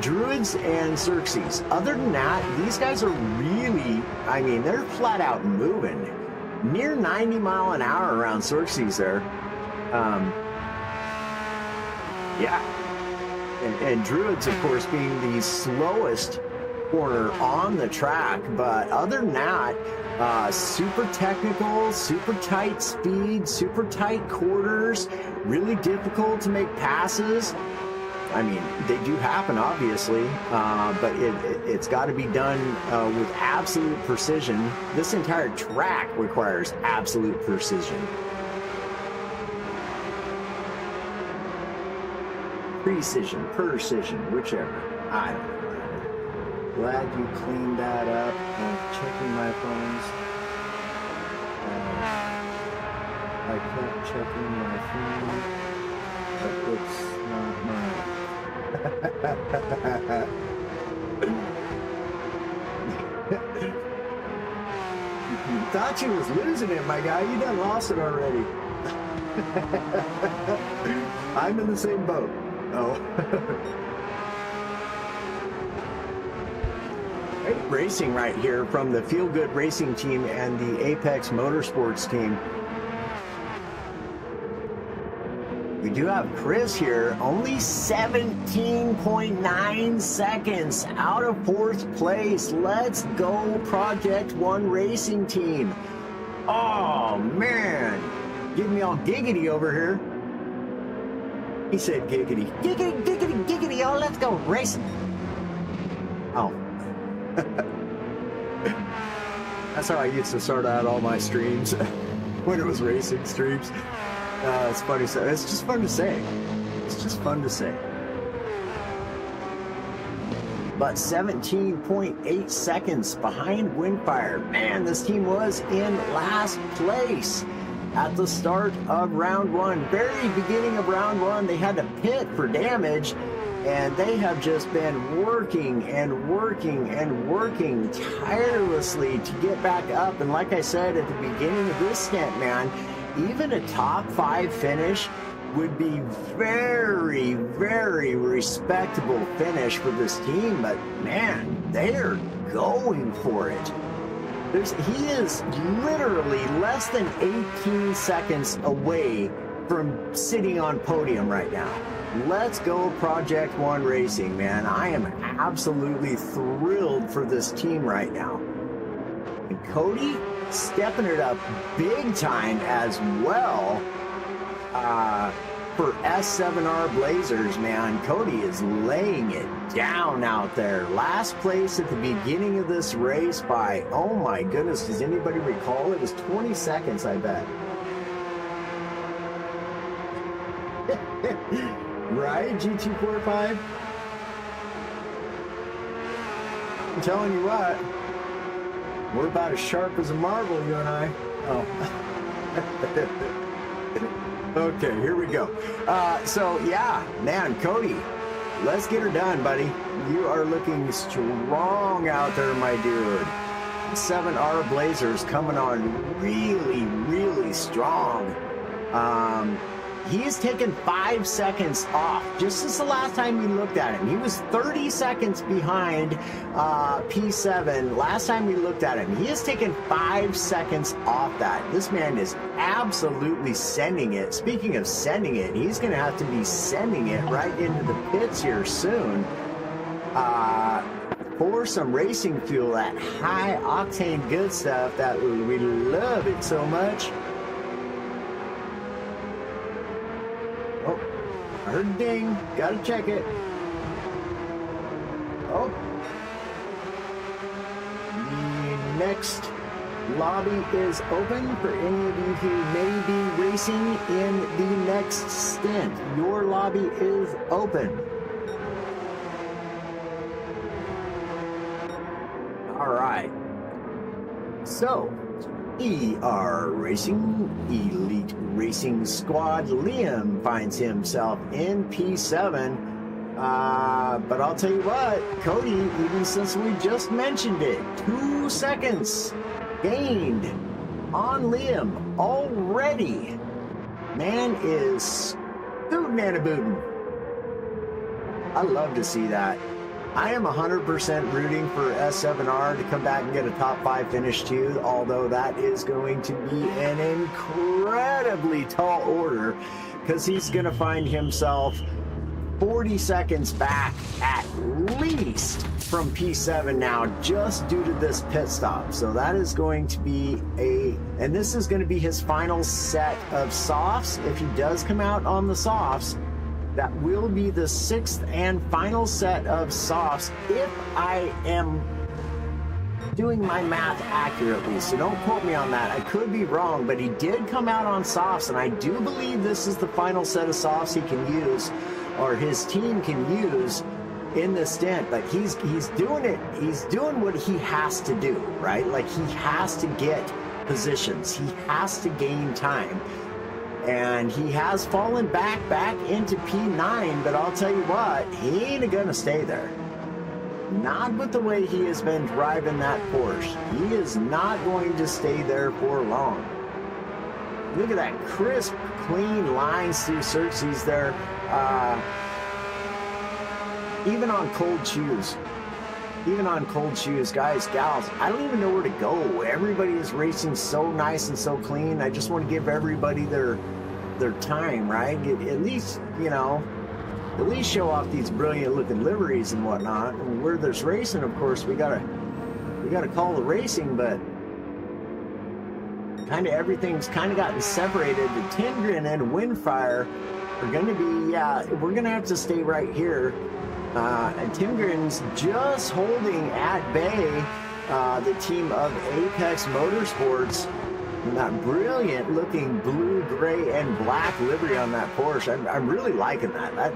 Speaker 1: Druids and Xerxes. Other than that, these guys are really, I mean, they're flat out moving near 90 mile an hour around Xerxes there. Yeah, and Druids, of course, being the slowest corner on the track, but other than that, super technical, super tight speed, super tight quarters, really difficult to make passes. I mean, they do happen, obviously, but it's got to be done with absolute precision. This entire track requires absolute precision. Precision, whichever. I don't know. Glad you cleaned that up. I'm checking my phones. I kept checking my phone, but it's not mine. You thought you was losing it, my guy. You done lost it already. I'm in the same boat. Oh. Great racing right here from the Feel Good Racing team and the Apex Motorsports team. We do have Chris here, only 17.9 seconds out of 4th place. Let's go, Project 1 Racing team. Oh, man. Getting me all giggity over here. He said giggity. Giggity, giggity, giggity. Oh, let's go racing. Oh. That's how I used to start out all my streams when it was racing streams. It's funny. It's just fun to say. It's just fun to say. But 17.8 seconds behind Windfire. Man, this team was in last place at the start of round 1. Very beginning of round 1, they had to pit for damage. And they have just been working and working and working tirelessly to get back up. And like I said at the beginning of this stint, man, even a top 5 finish would be very, very respectable finish for this team. But man, they are going for it. He is literally less than 18 seconds away from sitting on podium right now. Let's go Project One Racing, man. I am absolutely thrilled for this team right now. And Cody stepping it up big time as well for S7R Blazers, man. Cody is laying it down out there. Last place at the beginning of this race by, oh my goodness, does anybody recall? It was 20 seconds, I bet. Right, G245? I'm telling you what, we're about as sharp as a marble, you and I. Oh. Okay, here we go. So, yeah, man, Cody, let's get her done, buddy. You are looking strong out there, my dude. 7R Blazers coming on really, really strong. He's taken 5 seconds off just since the last time we looked at him. He was 30 seconds behind P7 last time we looked at him. He has taken 5 seconds off that. This man is absolutely sending it. Speaking of sending it, he's going to have to be sending it right into the pits here soon for some racing fuel, that high octane good stuff that we love it so much. I heard a ding. Gotta check it. Oh. The next lobby is open for any of you who may be racing in the next stint. Your lobby is open. All right. So, ER Racing Elite Racing Squad Liam finds himself in P7, but I'll tell you what, Cody, even since we just mentioned it, 2 seconds gained on Liam already. Man is scooting and a booting. I love to see that. I am 100% rooting for S7R to come back and get a top 5 finish too, although that is going to be an incredibly tall order because he's going to find himself 40 seconds back at least from P7 now just due to this pit stop. So that is going to be and this is going to be his final set of softs. If he does come out on the softs, that will be the 6th and final set of softs if I am doing my math accurately. So don't quote me on that. I could be wrong, but he did come out on softs, and I do believe this is the final set of softs he can use, or his team can use in this stint. But he's doing it. He's doing what he has to do, right? Like, he has to get positions. He has to gain time. And he has fallen back into P9, but I'll tell you what, he ain't gonna stay there. Not with the way he has been driving that Porsche. He is not going to stay there for long. Look at that crisp, clean lines through Xerxes there. Even on cold shoes. Even on cold shoes, guys, gals, I don't even know where to go. Everybody is racing so nice and so clean. I just want to give everybody their time, right? At least, you know, at least show off these brilliant looking liveries and whatnot. And where there's racing, of course, we gotta call the racing, but kind of everything's kind of gotten separated. The Tengrin and Windfire are going to be, we're going to have to stay right here. And Tengrin's just holding at bay the team of Apex Motorsports. And that brilliant looking blue, gray, and black livery on that Porsche. I'm really liking that.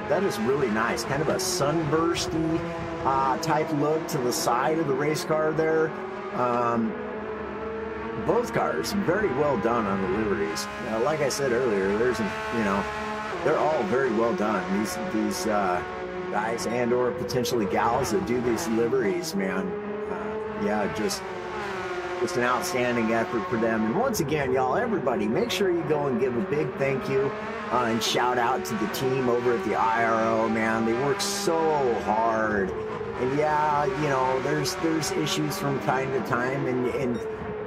Speaker 1: That is really nice. Kind of a sunbursty type look to the side of the race car there. Both cars very well done on the liveries. Like I said earlier, they're all very well done. These guys and or potentially gals that do these liveries, man. Yeah, just an outstanding effort for them. And once again, y'all, everybody, make sure you go and give a big thank you and shout out to the team over at the IRO, man. They work so hard. And yeah, you know, there's issues from time to time, and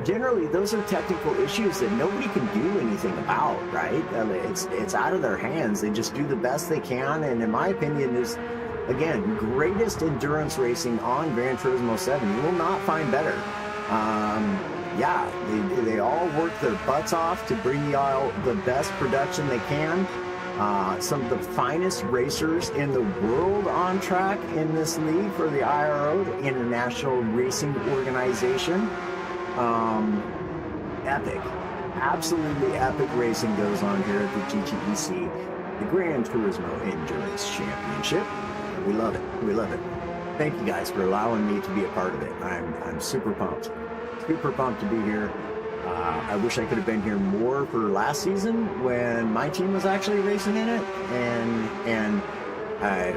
Speaker 1: generally those are technical issues that nobody can do anything about, right? It's out of their hands. They just do the best they can, and in my opinion, is again greatest endurance racing on Gran Turismo 7. You will not find better. Yeah, they all work their butts off to bring y'all the best production they can. Some of the finest racers in the world on track in this league for the IRO, the International Racing Organization. Epic, absolutely epic racing goes on here at the GTEC, the Gran Turismo Endurance Championship. We love it. We love it. Thank you guys for allowing me to be a part of it. I'm super pumped. Super pumped to be here. I wish I could have been here more for last season when my team was actually racing in it, and I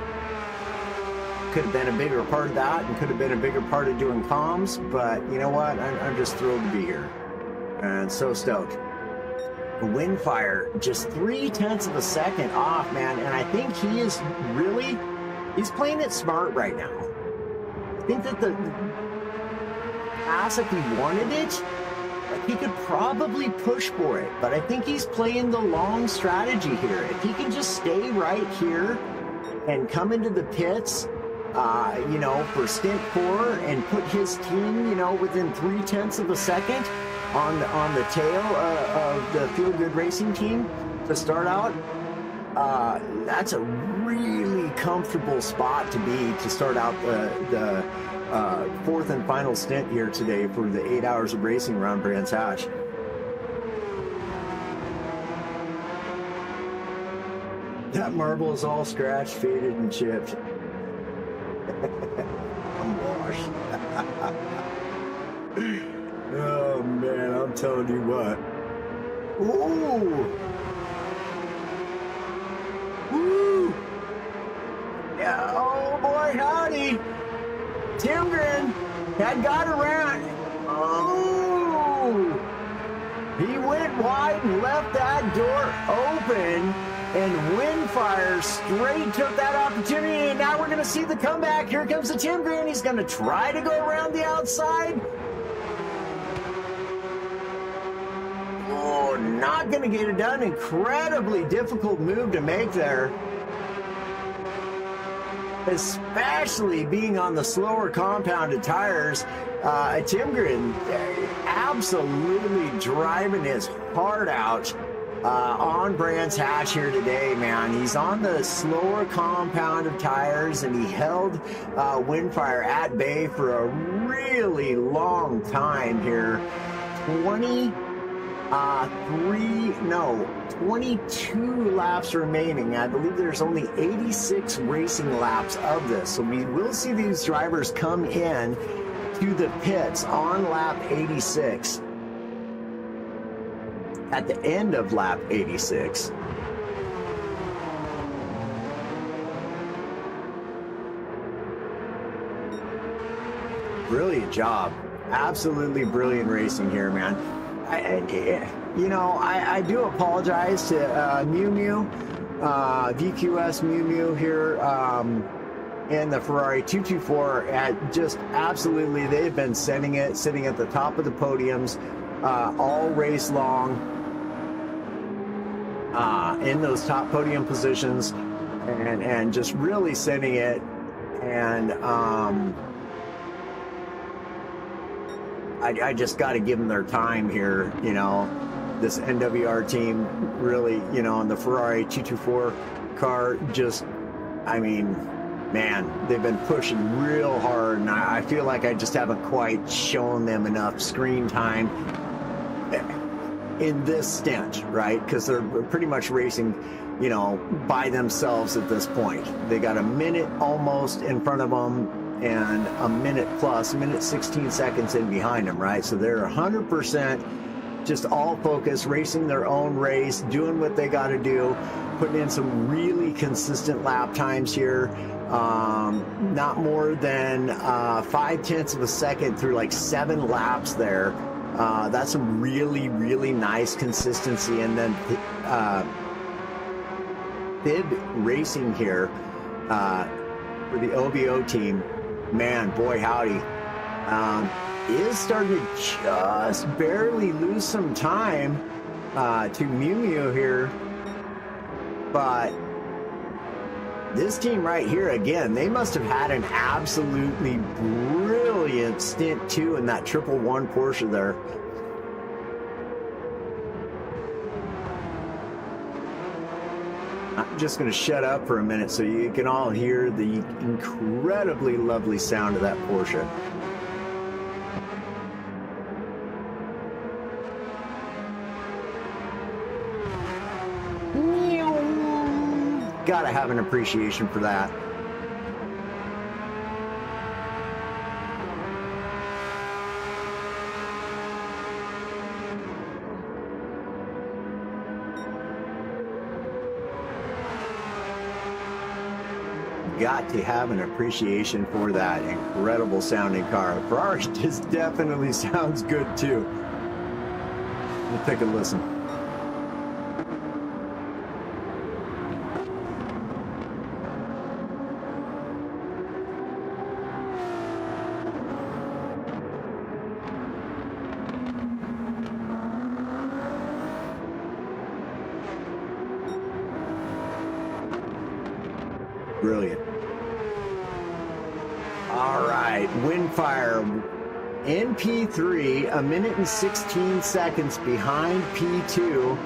Speaker 1: could have been a bigger part of that and could have been a bigger part of doing comms. But you know what? I'm just thrilled to be here and so stoked. Windfire just 0.3 of a second off, man, and I think he's playing it smart right now. I think that the pass, if he wanted it, like, he could probably push for it, but I think he's playing the long strategy here. If he can just stay right here and come into the pits, you know, for stint 4 and put his team, you know, within 0.3 of a second on the tail of the Feel Good Racing team to start out, that's a really comfortable spot to be to start out the fourth and final stint here today for the 8 hours of racing around Brands Hatch. That marble is all scratched, faded, and chipped. I'm washed. Oh man, I'm telling you what. Ooh! Woo! Yeah, oh boy, howdy! Timgren had got around. Oh! He went wide and left that door open, and Windfire straight took that opportunity, and now we're going to see the comeback. Here comes the Timgren. He's going to try to go around the outside. Oh, not going to get it done. Incredibly difficult move to make there, especially being on the slower compounded tires. Timgren absolutely driving his heart out on Brands Hatch here today, man. He's on the slower compounded tires, and he held Windfire at bay for a really long time here. 22 laps remaining. I believe there's only 86 racing laps of this, so we will see these drivers come in to the pits on lap 86 at the end of lap 86. Brilliant job, absolutely brilliant racing here, man. I do apologize to Mew Mew, VQS Mew Mew here in the Ferrari 224. Just absolutely, they've been sitting at the top of the podiums all race long in those top podium positions, and just really sending it. And I just got to give them their time here, you know. This NWR team really, you know, and the Ferrari 224 car just, I mean, man, they've been pushing real hard, and I feel like I just haven't quite shown them enough screen time in this stint, right? Because they're pretty much racing, you know, by themselves at this point. They got a minute almost in front of them, and a minute 16 seconds in behind them, right? So they're 100% just all focused, racing their own race, doing what they got to do, putting in some really consistent lap times here. Not more than 0.5 of a second through like 7 laps there. That's some really, really nice consistency. And then Bib Racing here for the OVO team, man, boy howdy, is starting to just barely lose some time to Mew Mew here. But this team right here, again, they must have had an absolutely brilliant stint too in that 111 Porsche there. I'm just going to shut up for a minute so you can all hear the incredibly lovely sound of that Porsche. Gotta have an appreciation for that. Got to have an appreciation for that incredible sounding car. Ferrari just definitely sounds good too. We'll take a listen. Brilliant. All right, Windfire in P3, 1 minute and 16 seconds behind P2.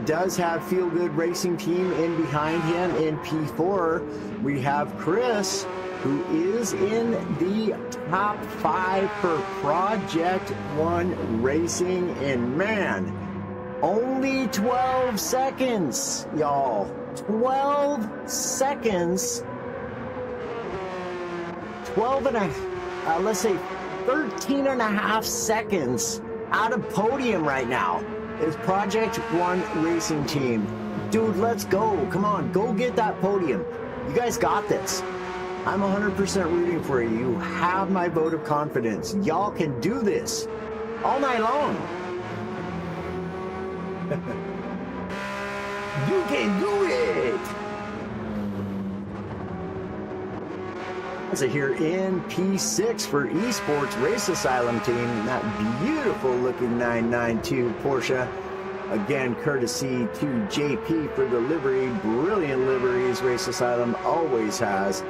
Speaker 1: Does have Feel Good Racing Team in behind him. In P4, we have Chris, who is in the top 5 for Project 1 Racing. And man, only 12 seconds, y'all. 12 seconds. 12 and a, let's say 13 and a half seconds out of podium right now is Project 1 Racing Team. Dude, let's go. Come on, go get that podium. You guys got this. I'm 100% rooting for you. You have my vote of confidence. Y'all can do this all night long. You can do it! So here in P6 for Esports Race Asylum team, that beautiful looking 992 Porsche. Again, courtesy to JP for the livery. Brilliant liveries. Race Asylum always has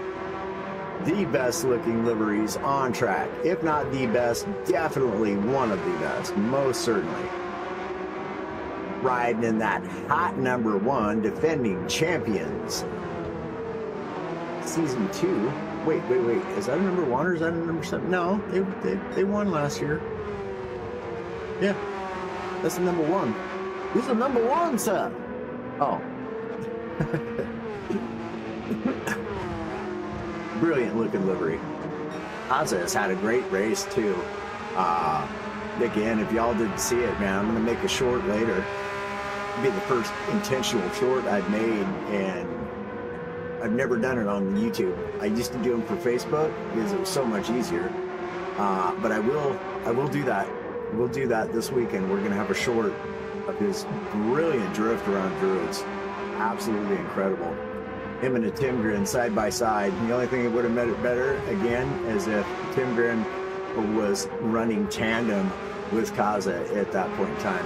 Speaker 1: the best looking liveries on track. If not the best, definitely one of the best, most certainly. Riding in that hot number 1, defending champions. Season 2. Wait. Is that a number 1 or is that a number 7? No, they won last year. Yeah, that's the number 1. Who's the number 1, sir? Oh. Brilliant looking livery. Haza has had a great race too. Again, if y'all didn't see it, man, I'm gonna make a short later. It'll be the first intentional short I've made, and I've never done it on YouTube. I used to do them for Facebook because it was so much easier. But I will do that. We'll do that this weekend. We're gonna have a short of his brilliant drift around Druids. Absolutely incredible. Him and a Timgren side by side. The only thing that would have made it better, again, is if Timgren was running tandem with Kaza at that point in time.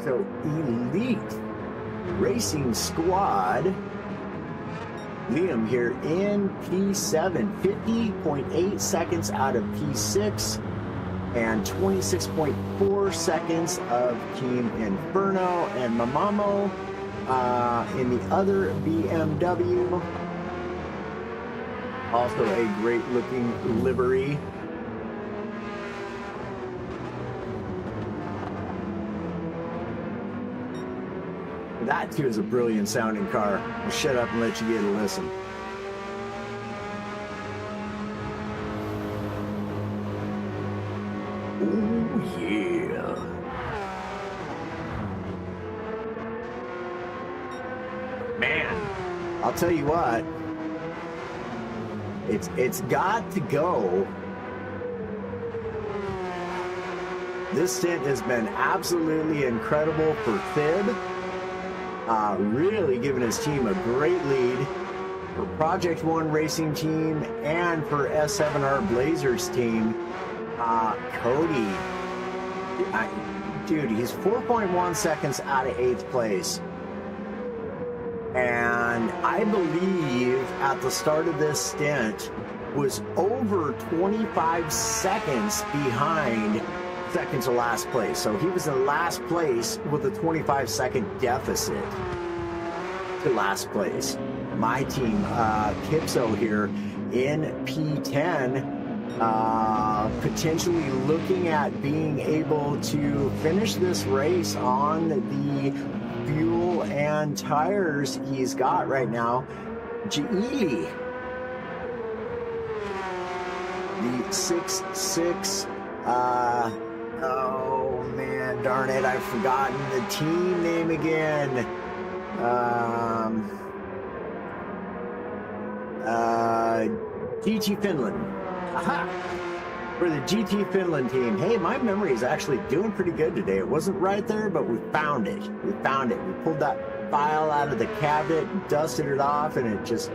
Speaker 1: So, Elite Racing Squad. Liam here in P7, 50.8 seconds out of P6, and 26.4 seconds of Team Inferno, and Mamamo in the other BMW. Also a great looking livery. That too is a brilliant sounding car. I'll shut up and let you get a listen. Yeah. Man, I'll tell you what. It's got to go. This stint has been absolutely incredible for Thib. Really giving his team a great lead. For Project One Racing Team and for S7R Blazers team, Cody. Dude, he's 4.1 seconds out of 8th place. And I believe at the start of this stint was over 25 seconds behind second to last place. So he was in last place with a 25-second deficit to last place. My team, Kipso here in P10, potentially looking at being able to finish this race on the fuel and tires he's got right now. Geely, the 6.6, oh man, darn it, I've forgotten the team name again. GT Finland. Aha! For the GT Finland team. Hey, my memory is actually doing pretty good today. It wasn't right there, but we found it. We found it. We pulled that file out of the cabinet, dusted it off, and it just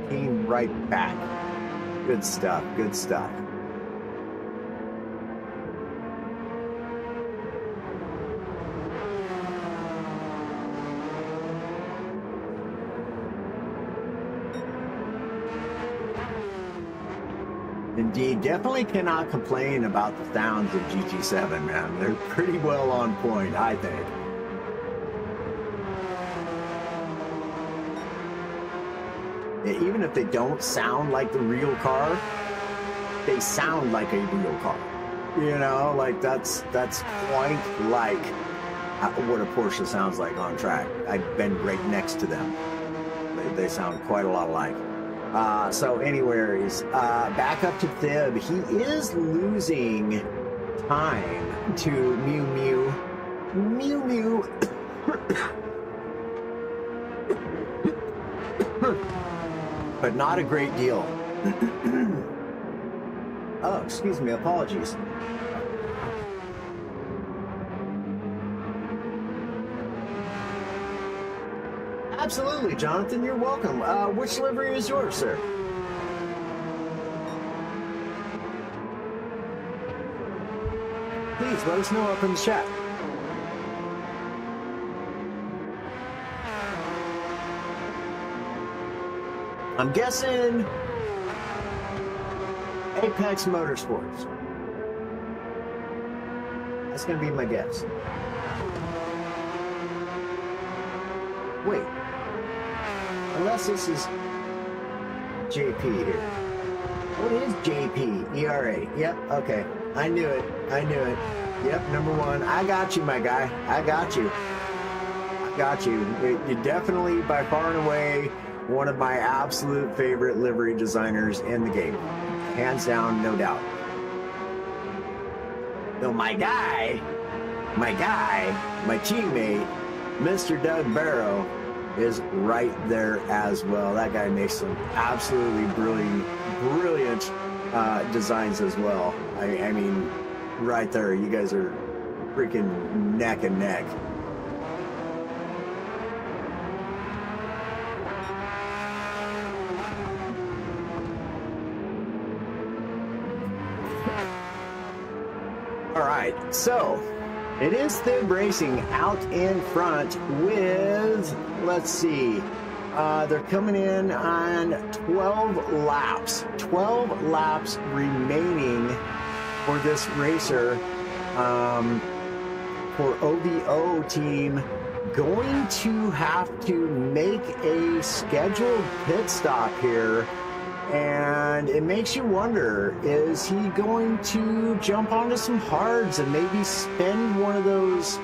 Speaker 1: came right back. Good stuff. Good stuff. Indeed, definitely cannot complain about the sounds of GT7, man. They're pretty well on point, I think. Even if they don't sound like the real car, they sound like a real car. You know, like that's quite like what a Porsche sounds like on track. I've been right next to them. They sound quite a lot alike. So anyways, back up to Thib. He is losing time to Mew Mew. Mew Mew. But not a great deal. Oh, excuse me, apologies. Absolutely, Jonathan, you're welcome. Which livery is yours, sir? Please let us know up in the chat. I'm guessing Apex Motorsports. That's going to be my guess. Wait. Unless this is JP here. What is JP? ERA. Yep, okay. I knew it. I knew it. Yep, number one. I got you, my guy. I got you. I got you. You're definitely, by far and away, one of my absolute favorite livery designers in the game. Hands down, no doubt. So my guy, my teammate, Mr. Doug Barrow, is right there as well. That guy makes some absolutely brilliant designs as well. I mean, right there, you guys are freaking neck and neck. All right, so it is Thib Racing out in front with, let's see, they're coming in on 12 laps. 12 laps remaining for this racer. For OVO team, going to have to make a scheduled pit stop here. And it makes you wonder, is he going to jump onto some hards and maybe spend one of those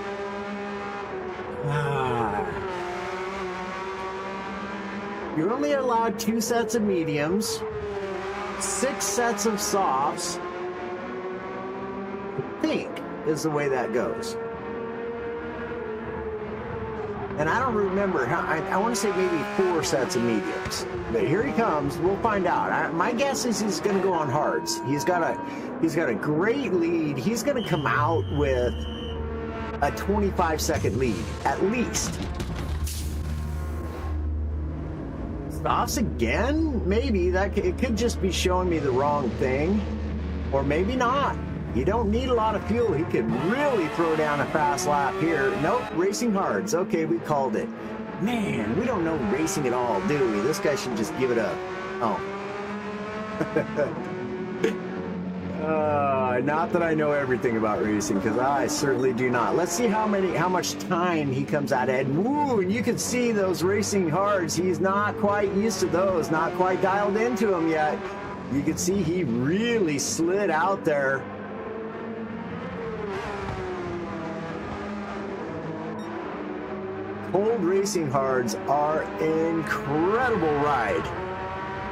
Speaker 1: you're only allowed 2 sets of mediums, 6 sets of softs. I think is the way that goes. And I don't remember how, I want to say maybe 4 sets of mediums. But here he comes. We'll find out. My guess is he's going to go on hards. He's got a great lead. He's going to come out with a 25-second lead, at least. Stops again? Maybe. It could just be showing me the wrong thing. Or maybe not. You don't need a lot of fuel. He could really throw down a fast lap here. Nope, racing hards. Okay, we called it. Man, we don't know racing at all, do we? This guy should just give it up. Oh. Not that I know everything about racing, because I certainly do not. Let's see how much time he comes out ahead. Woo, and you can see those racing hards. He's not quite used to those, not quite dialed into them yet. You can see he really slid out there. Cold racing hards are an incredible ride.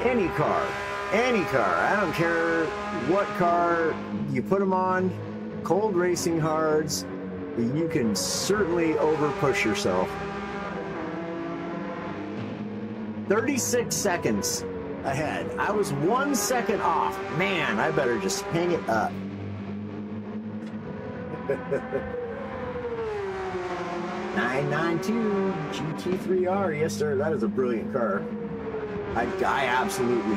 Speaker 1: Any car, I don't care what car you put them on, cold racing hards, you can certainly overpush yourself. 36 seconds ahead. I was 1 second off. Man, I better just hang it up. 992 GT3R. Yes, sir. That is a brilliant car. I absolutely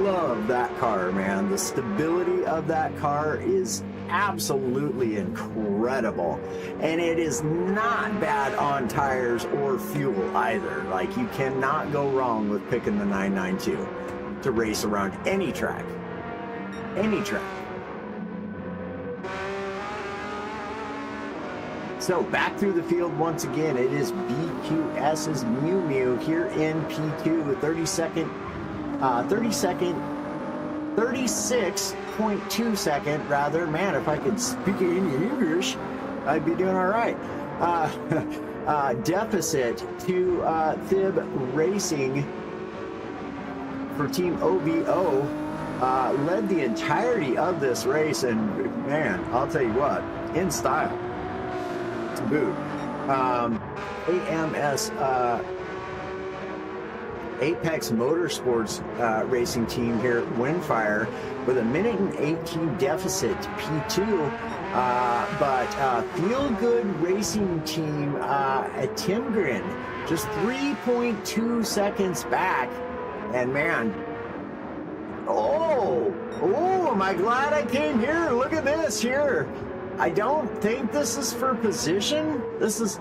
Speaker 1: love that car, man. The stability of that car is absolutely incredible. And it is not bad on tires or fuel either. Like, you cannot go wrong with picking the 992 to race around any track. Any track. So back through the field once again, it is BQS's Mew Mew here in P2 with 36.2 second rather. Man, if I could speak it in English, I'd be doing all right. Deficit to Thib Racing for Team OVO led the entirety of this race, and man, I'll tell you what, in style. To boot. AMS Apex Motorsports racing team here at Windfire with a 1:18 deficit to P2, but Feel Good Racing Team at Timgren just 3.2 seconds back, and man, oh, am I glad I came here. Look at this here. I don't think this is for position. That's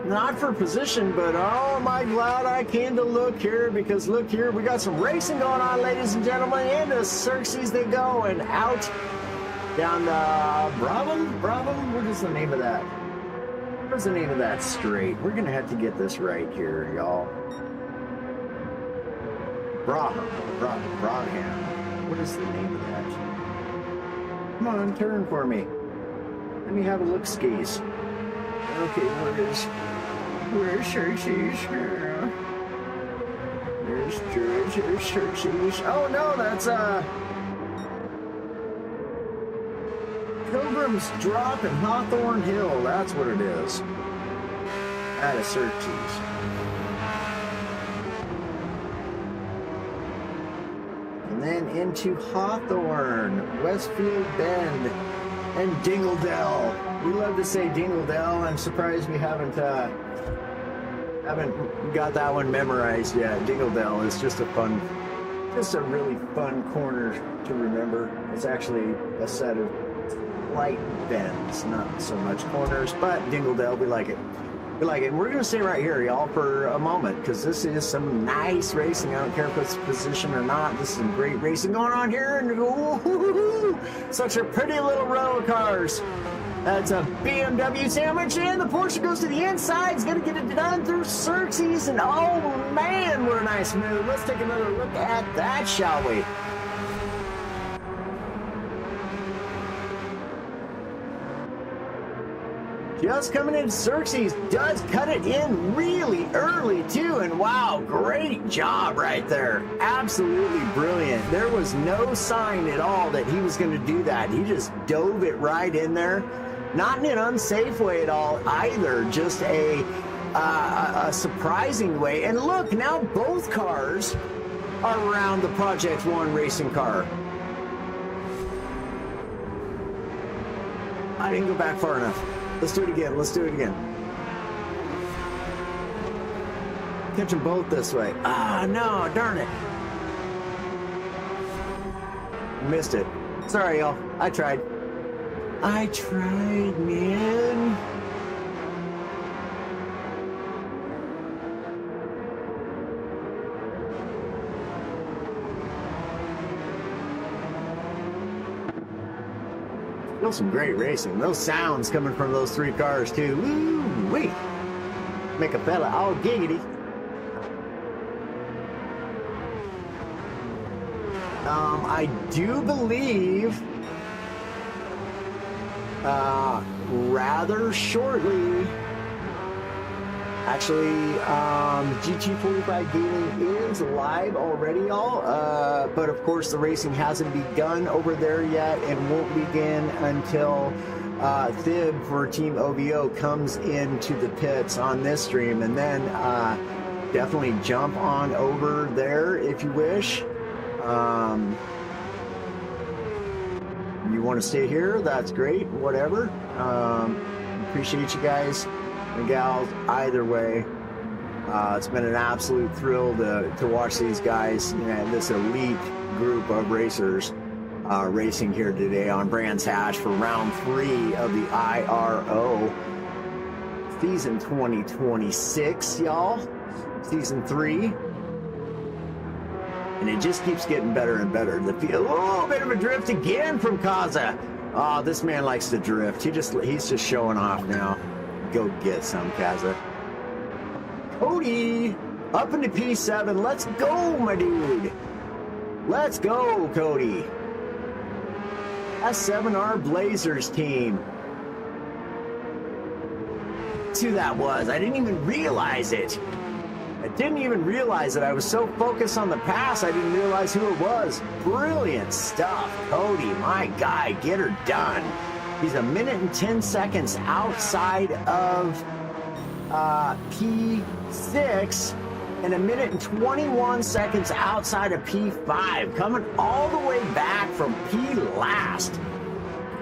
Speaker 1: not for position, but oh, am I glad I came to look here, because look here, we got some racing going on, ladies and gentlemen. Into Xerxes they go, and out down the Brabham? What is the name of that? What's the name of that straight? We're gonna have to get this right here, y'all. Brabham. What is the name of that? Come on, turn for me. Let me have a look skis. Okay, where's Xerxes? There's Xerxes. Oh no, that's Pilgrim's Drop and Hawthorne Hill. That's what it is. That is Xerxes. And then into Hawthorne, Westfield Bend, and Dingledell. We love to say Dingledell. I'm surprised we haven't got that one memorized yet. Dingledell is just a really fun corner to remember. It's actually a set of light bends, not so much corners, but Dingledell, we like it. We like it. And we're going to stay right here, y'all, for a moment, because this is some nice racing. I don't care if it's position or not. This is some great racing going on here. And ooh, such a pretty little row of cars. That's a BMW sandwich, and the Porsche goes to the inside. It's going to get it done through Xerxes, and oh man, what a nice move. Let's take another look at that, shall we? Just coming in, Xerxes does cut it in really early too, doing? Wow, great job right there. Absolutely brilliant. There was no sign at all that he was going to do that. He just dove it right in there. Not in an unsafe way at all either, just a surprising way. And look, now both cars are around the Project One racing car. I didn't go back far enough. Let's do it again. Let's do it again. Catch them both this way. Ah, no, darn it. Missed it. Sorry, y'all. I tried. I tried, man. Still some great racing. Those sounds coming from those three cars, too. Woo, wait. Make a fella all giggity. I do believe rather shortly, actually, GT45 Gaming is live already, y'all, but of course the racing hasn't begun over there yet and won't begin until Thib for Team OVO comes into the pits on this stream, and then definitely jump on over there if you wish. You want to stay here, that's great, whatever. Appreciate you guys and gals either way. It's been an absolute thrill to watch these guys, this elite group of racers racing here today on Brands Hatch for round 3 of the IRO season 2026, y'all. Season 3. And it just keeps getting better and better. The field, oh, bit of a drift again from Kaza. Oh, this man likes to drift. He's just showing off now. Go get some, Kaza. Cody, up into P7. Let's go, my dude. Let's go, Cody. S7R Blazers team. That's who that was. I didn't even realize it. I didn't even realize it. I was so focused on the pass, I didn't realize who it was. Brilliant stuff, Cody. My guy, get her done. He's 1 minute and 10 seconds outside of P6 and 1 minute and 21 seconds outside of P5. Coming all the way back from P last.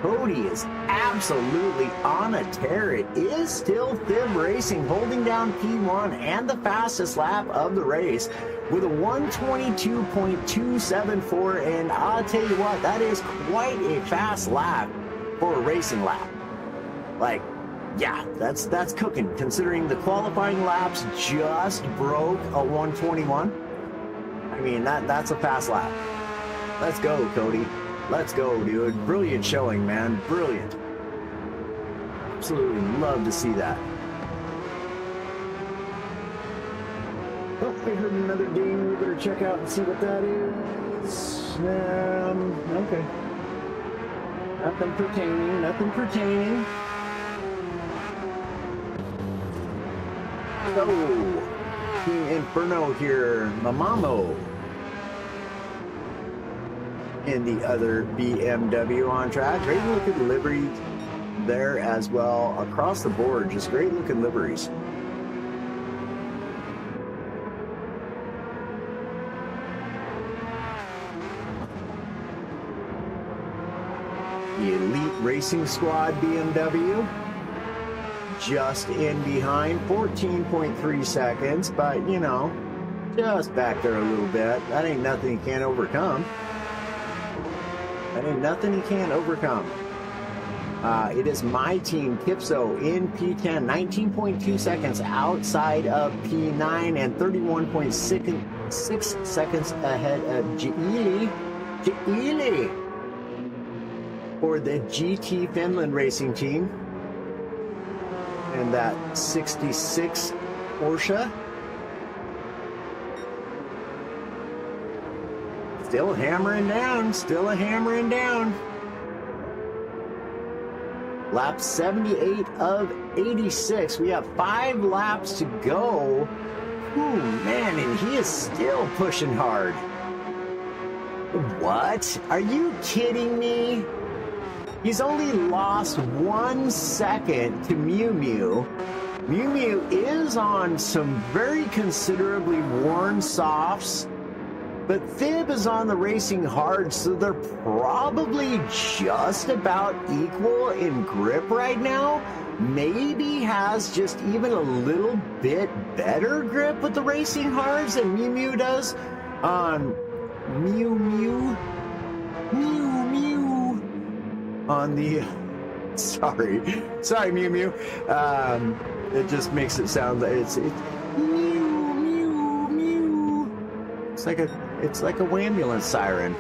Speaker 1: Cody is absolutely on a tear. It is still Thib Racing holding down P1 and the fastest lap of the race with a 122.274, and I'll tell you what, that is quite a fast lap for a racing lap. Like, yeah, that's cooking considering the qualifying laps just broke a 121. I mean, that's a fast lap. Let's go, Cody. Let's go, dude. Brilliant showing, man. Brilliant. Absolutely love to see that. Oh, I heard another ding. We better check out and see what that is. Okay. Nothing pertaining. Nothing pertaining. So, Team Inferno here. Mamamo. In the other BMW on track. Great looking livery there as well. Across the board, just great looking liveries. The Elite Racing Squad BMW just in behind, 14.3 seconds, but you know, just back there a little bit. That ain't nothing you can't overcome. That ain't nothing you can't overcome. It is my team, Kipso, in P10, 19.2 seconds outside of P9 and 31.6 seconds ahead of Geely for the GT Finland racing team. And that 66 Porsche. Still hammering down, still a hammering down. Lap 78 of 86. We have 5 laps to go. man, and he is still pushing hard. What? Are you kidding me? He's only lost 1 second to Mew Mew. Mew Mew is on some very considerably worn softs, but Thib is on the racing hard, so they're probably just about equal in grip right now. Maybe has just even a little bit better grip with the racing hards than Mew Mew does. Mew Mew on the sorry Mew Mew. It just makes it sound like it's Mew Mew Mew. It's like a ambulance siren.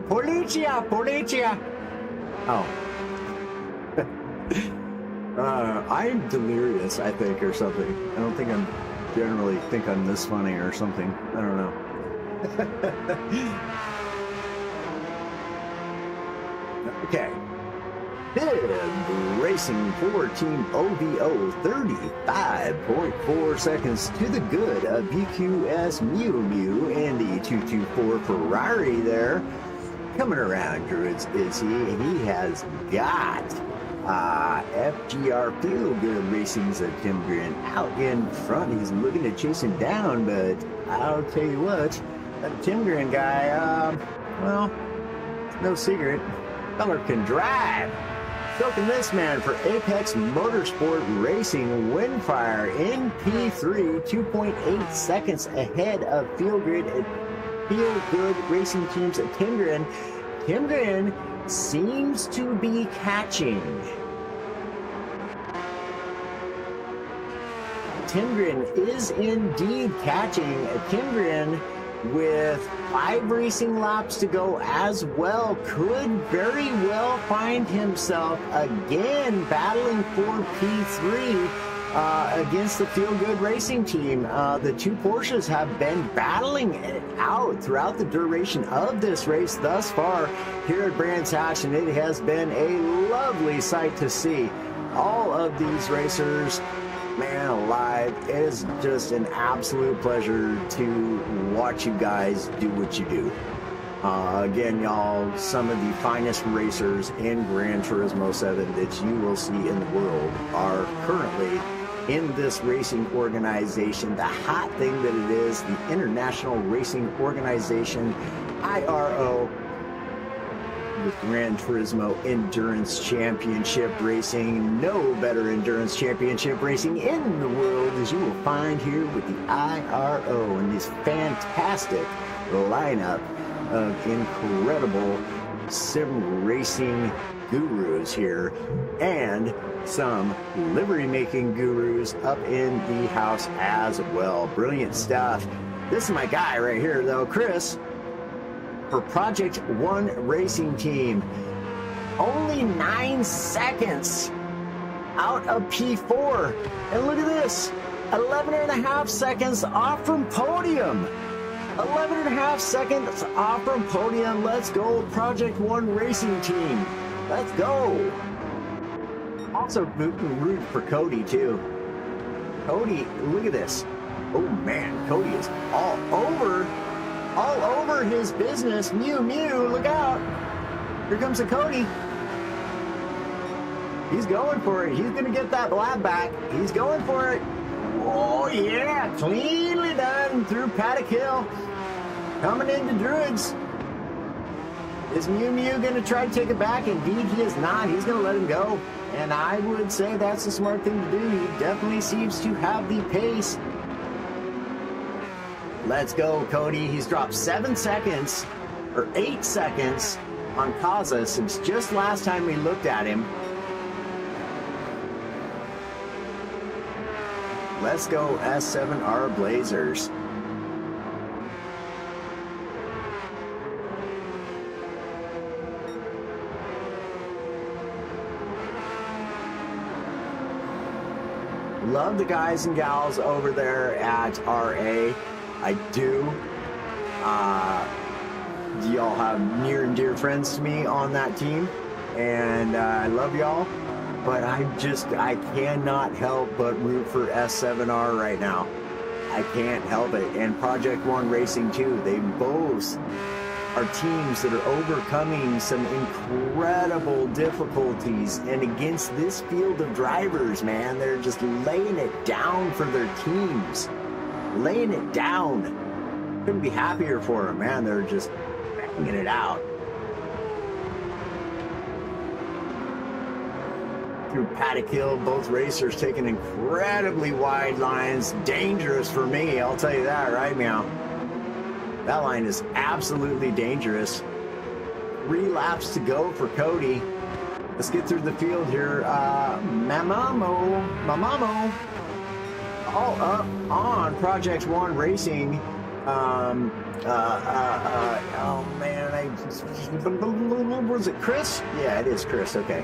Speaker 1: Policia. Oh. I'm delirious, I think, or something. I don't think I'm generally think I'm this funny or something. I don't know. Okay. Thib racing for Team OVO, 35.4 seconds to the good of BQS Mew Mew and the 224 Ferrari there. Coming around, Druids, is he? He has got FGR Feel Good Racing's Tim Green out in front. He's looking to chase him down, but I'll tell you what, that Tim Green guy, well, it's no secret, feller can drive. Soaking this man for Apex Motorsport Racing Windfire in P3, 2.8 seconds ahead of Feel Good Racing Team's Timgren. Timgren seems to be catching. Timgren is indeed catching. Timgren, with 5 racing laps to go as well, could very well find himself again battling for P3 against the Feel Good Racing Team. The two Porsches have been battling it out throughout the duration of this race thus far here at Brands Hatch, and it has been a lovely sight to see. All of these racers, man alive, it is just an absolute pleasure to watch you guys do what you do. Again, y'all, some of the finest racers in Gran Turismo 7 that you will see in the world are currently in this racing organization, the hot thing that it is, the International Racing Organization, IRO, with Gran Turismo Endurance Championship Racing. No better endurance championship racing in the world as you will find here with the IRO and this fantastic lineup of incredible sim racing gurus here, and some livery making gurus up in the house as well. Brilliant stuff. This is my guy right here though, Chris, for Project One Racing Team. Only 9 seconds out of P4. And look at this, 11.5 seconds off from podium. 11.5 seconds off from podium. Let's go, Project One Racing Team. Let's go. Also root for Cody too. Cody, look at this. Oh man, Cody is all over his business. Mew Mew, look out. Here comes the Cody. He's going for it. He's going to get that lap back. He's going for it. Oh yeah, cleanly done through Paddock Hill. Coming into Druids. Is Mew Mew going to try to take it back? Indeed, he is not. He's going to let him go. And I would say that's the smart thing to do. He definitely seems to have the pace. Let's go, Cody. He's dropped 7 seconds, or 8 seconds, on Kaza since just last time we looked at him. Let's go, S7R Blazers. Love the guys and gals over there at RA. I do. Y'all have near and dear friends to me on that team, and I love y'all. But I cannot help but root for S7R right now. I can't help it. And Project One Racing too. They both are teams that are overcoming some incredible difficulties, and against this field of drivers, man, they're just laying it down for their teams. Laying it down. Couldn't be happier for them, man. They're just banging it out. Through Paddock Hill, both racers taking incredibly wide lines. Dangerous for me, I'll tell you that right now. That line is absolutely dangerous. 3 laps to go for Cody. Let's get through the field here. Mamamo, all up on Project One Racing. Oh man, was it Chris? Yeah, it is Chris. Okay.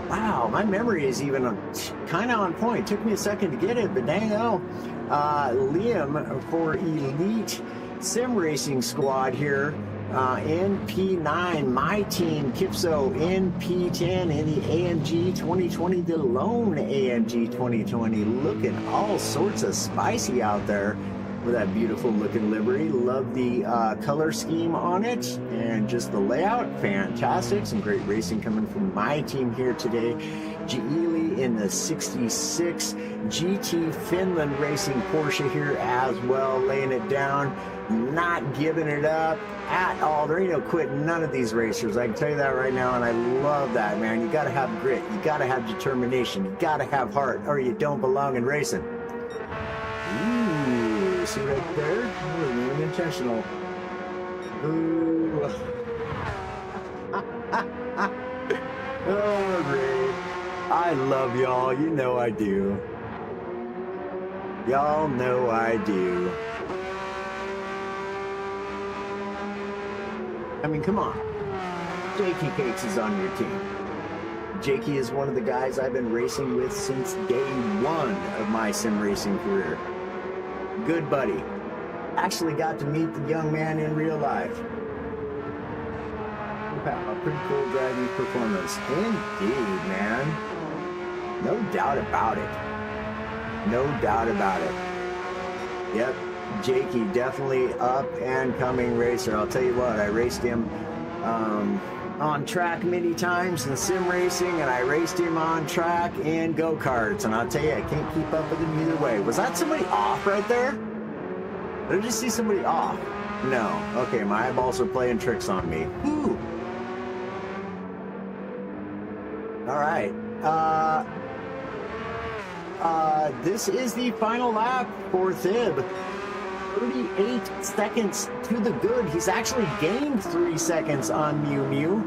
Speaker 1: Wow, my memory is even kind of on point. Took me a second to get it, but dang oh. Liam for Elite Sim Racing Squad here, NP9, my team, Kipso, NP10 in the AMG 2020, the lone AMG 2020, looking all sorts of spicy out there with that beautiful looking livery. Love the color scheme on it and just the layout, fantastic. Some great racing coming from my team here today. Geely in the 66, GT Finland Racing Porsche here as well, laying it down, not giving it up at all. There ain't no quitting none of these racers, I can tell you that right now, and I love that, man. You got to have grit, you got to have determination, you got to have heart, or you don't belong in racing. Ooh, see right there? Ooh, unintentional. Ooh. Oh, great. I love y'all. You know I do. Y'all know I do. I mean, come on. Jakey Cakes is on your team. Jakey is one of the guys I've been racing with since day one of my sim racing career. Good buddy. Actually got to meet the young man in real life. Wow, pretty cool driving performance. Indeed, man. No doubt about it. No doubt about it. Yep, Jakey, definitely up and coming racer. I'll tell you what, I raced him on track many times in sim racing, and I raced him on track in go-karts, and I'll tell you, I can't keep up with him either way. Was that somebody off right there? Did I just see somebody off? No. Okay, my eyeballs are playing tricks on me. Whew. All right. This is the final lap for Thib. 38 seconds to the good. He's actually gained 3 seconds on Mew Mew.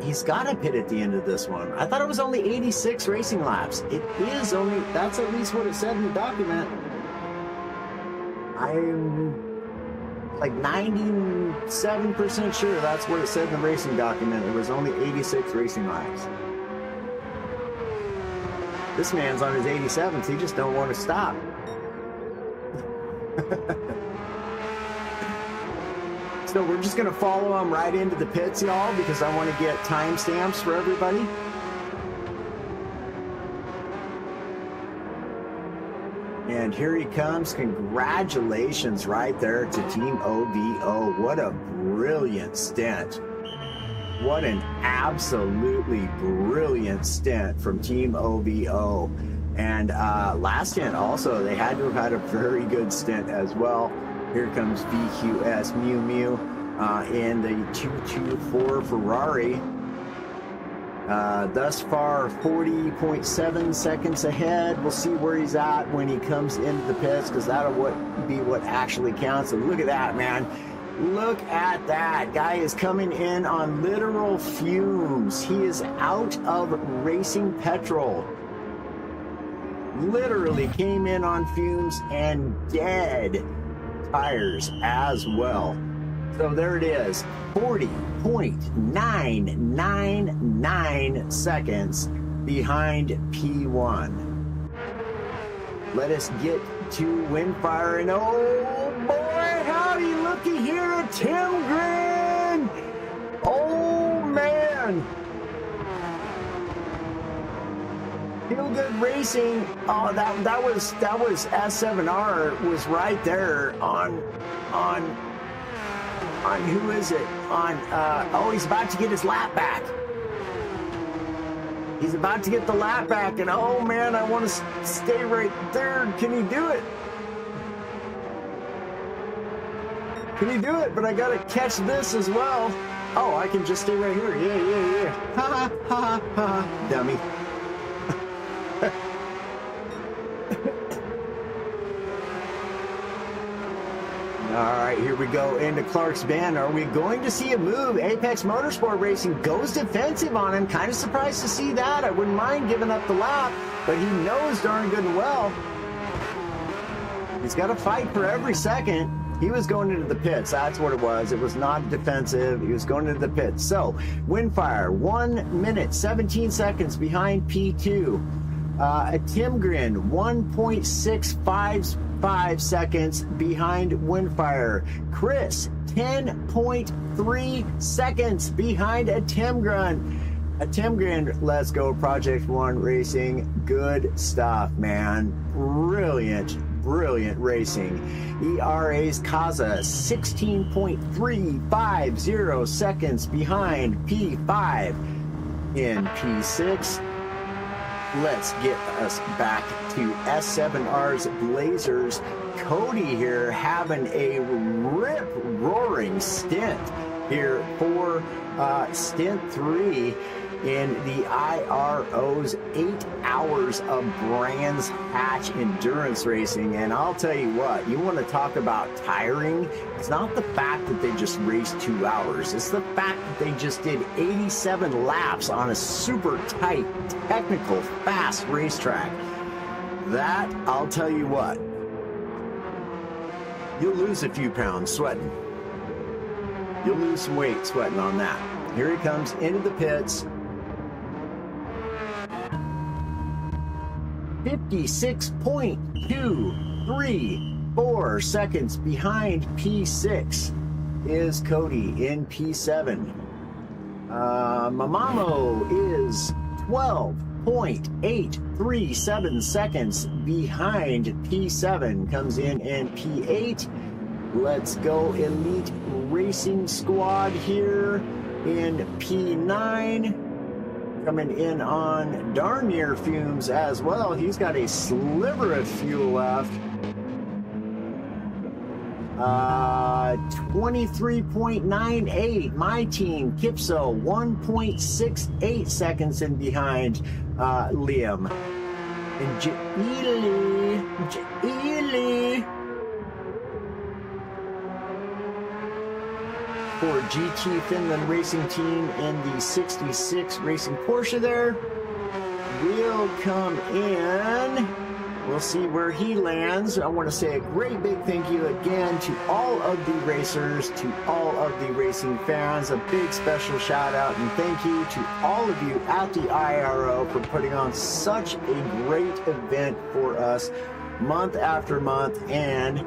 Speaker 1: He's got to pit at the end of this one. I thought it was only 86 racing laps. It is only, that's at least what it said in the document. I'm like 97% sure that's what it said in the racing document. It was only 86 racing laps. This man's on his 87th. He just don't want to stop. So we're just going to follow him right into the pits, y'all, because I want to get timestamps for everybody. And here he comes. Congratulations right there to Team OVO. What a brilliant stint. What an absolutely brilliant stint from Team OVO. And last stint also, they had to have had a very good stint as well. Here comes VQS Mew Mew in the 224 Ferrari. Thus far, 40.7 seconds ahead. We'll see where he's at when he comes into the pits, because that'll be what actually counts. So look at that, man. Look at that. Guy is coming in on literal fumes. He is out of racing petrol. Literally came in on fumes and dead tires as well. So there it is, 40.999 seconds behind P1. Let us get to Windfire, and oh boy, howdy looky here at Tim Grin. Oh man. Feel Good Racing. Oh, that was S7R was right there on who is it? On he's about to get his lap back. He's about to get the lap back, and oh man, I want to stay right there. Can he do it? Can he do it? But I gotta catch this as well. Oh, I can just stay right here. Yeah. Ha ha ha ha, dummy. All right, here we go into Clark's Bend. Are we going to see a move? Apex Motorsport Racing goes defensive on him. Kind of surprised to see that. I wouldn't mind giving up the lap, but he knows darn good and well he's got to fight for every second. He was going into the pits. That's what it was. It was not defensive. He was going into the pits. So, Windfire, 1 minute, 17 seconds behind P2. Timgren, 1.655 seconds behind Windfire. Chris, 10.3 seconds behind a Timgren. Let's go, Project One Racing. Good stuff, man. Brilliant racing. ERA's Kaza, 16.350 seconds behind P5 in P6. Let's get us back to S7R's Blazers. Cody here having a rip-roaring stint here for stint 3 in the IRO's 8 hours of Brands Hatch endurance racing. And I'll tell you what, you want to talk about tiring? It's not the fact that they just raced 2 hours. It's the fact that they just did 87 laps on a super tight, technical, fast racetrack. That, I'll tell you what, you'll lose a few pounds sweating. You'll lose some weight sweating on that. Here he comes into the pits. 56.234 seconds behind P6 is Cody in P7. Mamamo is 12.837 seconds behind P7, comes in P8. Let's go Elite Racing Squad here in P9. Coming in on darn near fumes as well. He's got a sliver of fuel left. 23.98. My team, Kipso, 1.68 seconds in behind Liam. And Jaili. For GT Finland Racing Team in the 66 Racing Porsche there. Will come in. We'll see where he lands. I want to say a great big thank you again to all of the racers, to all of the racing fans. A big special shout out and thank you to all of you at the IRO for putting on such a great event for us month after month and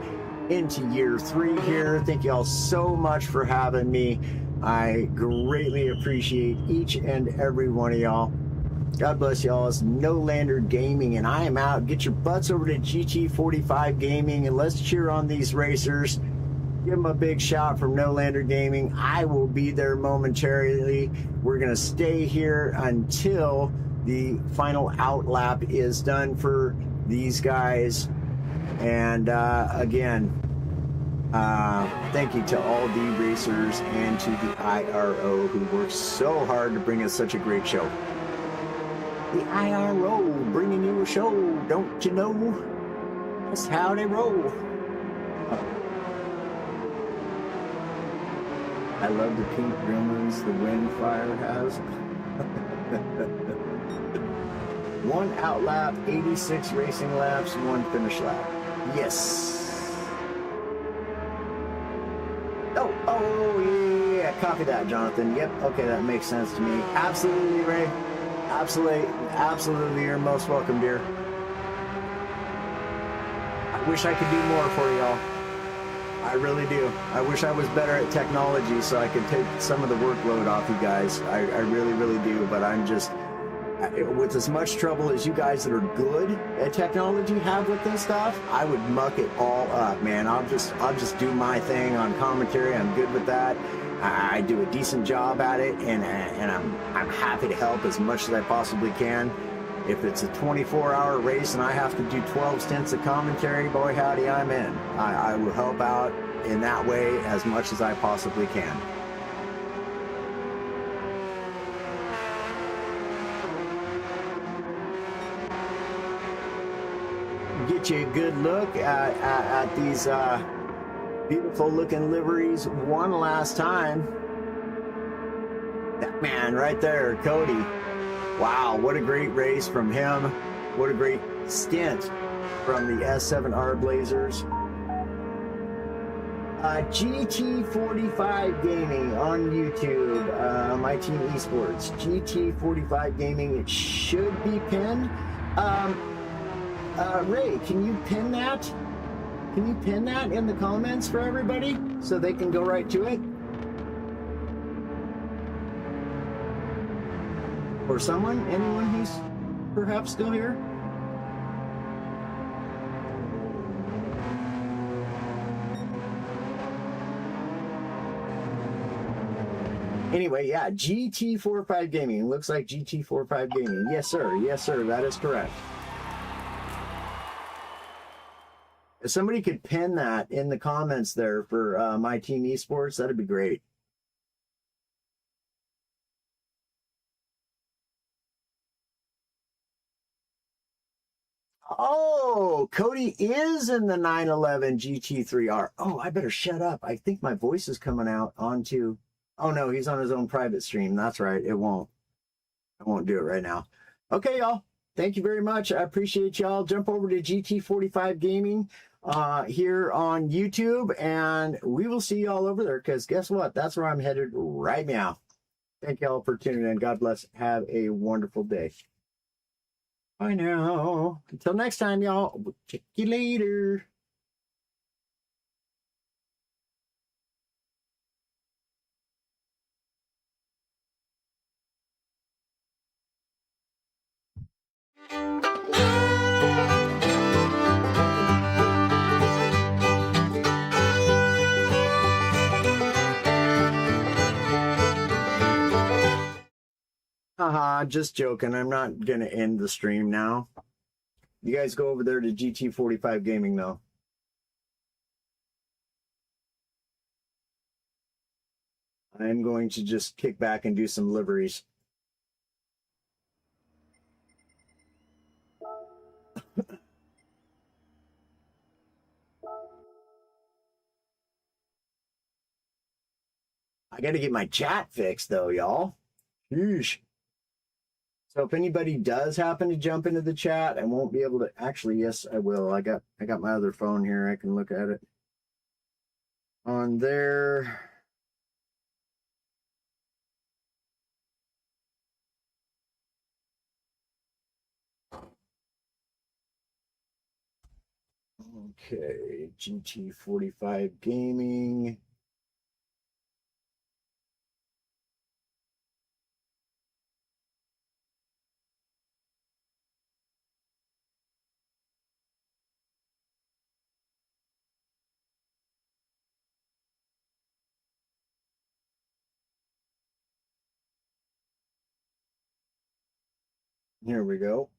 Speaker 1: into year 3 here. Thank you all so much for having me. I greatly appreciate each and every one of y'all. God bless y'all. It's No Lander Gaming, and I am out. Get your butts over to GT45 Gaming, and let's cheer on these racers. Give them a big shout from No Lander Gaming. I will be there momentarily. We're going to stay here until the final out lap is done for these guys. And again, thank you to all the racers and to the IRO who worked so hard to bring us such a great show. The IRO bringing you a show, don't you know? That's how they roll. I love the pink rims the Windfire has. 1 out lap, 86 racing laps, 1 finish lap. Yes. Oh yeah, copy that, Jonathan. Yep, okay, that makes sense to me. Absolutely, Ray. Absolutely, you're most welcome, dear. I wish I could do more for y'all. I really do. I wish I was better at technology so I could take some of the workload off you guys. I really do, but I'm just, with as much trouble as you guys that are good at technology have with this stuff, I would muck it all up, man. I'll just do my thing on commentary. I'm good with that. I do a decent job at it, and I'm happy to help as much as I possibly can. If it's a 24-hour race and I have to do 12 stints of commentary, boy howdy, I'm in. I will help out in that way as much as I possibly can. Get you a good look at these beautiful looking liveries one last time. That man right there, Cody. Wow, what a great race from him. What a great stint from the S7R Blazers. GT45 Gaming on YouTube, my team esports. GT45 Gaming, it should be pinned. Ray, can you pin that? Can you pin that in the comments for everybody so they can go right to it? Or someone, anyone who's perhaps still here? Anyway, yeah, GT45 Gaming. Looks like GT45 Gaming. Yes, sir. Yes, sir. That is correct. If somebody could pin that in the comments there for my team esports, that'd be great. Oh, Cody is in the 911 GT3R. Oh, I better shut up. I think my voice is coming out onto... Oh, no, he's on his own private stream. That's right. It won't. I won't do it right now. Okay, y'all. Thank you very much. I appreciate y'all. Jump over to GT45 Gaming here on YouTube, and we will see y'all over there, because guess what? That's where I'm headed right now. Thank y'all for tuning in. God bless. Have a wonderful day. Bye now. Until next time, y'all. We'll check you later. Haha, just joking. I'm not going to end the stream now. You guys go over there to GT45 Gaming, though. I'm going to just kick back and do some liveries. I got to get my chat fixed, though, y'all. Sheesh. So if anybody does happen to jump into the chat, I won't be able to. Actually, yes, I will. I got my other phone here. I can look at it on there. Okay, GT45 Gaming. Here we go.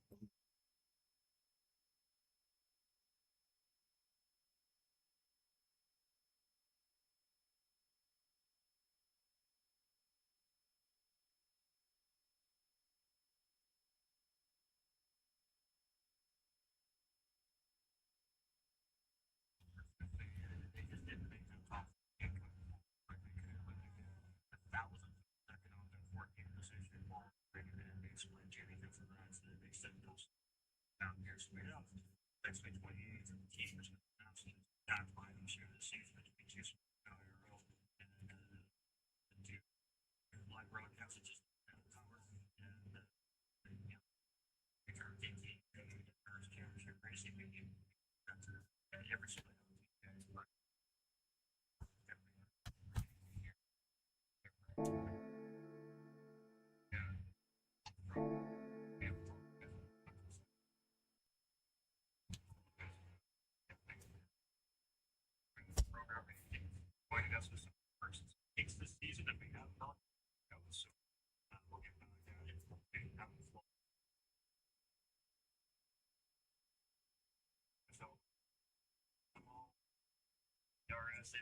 Speaker 2: Right,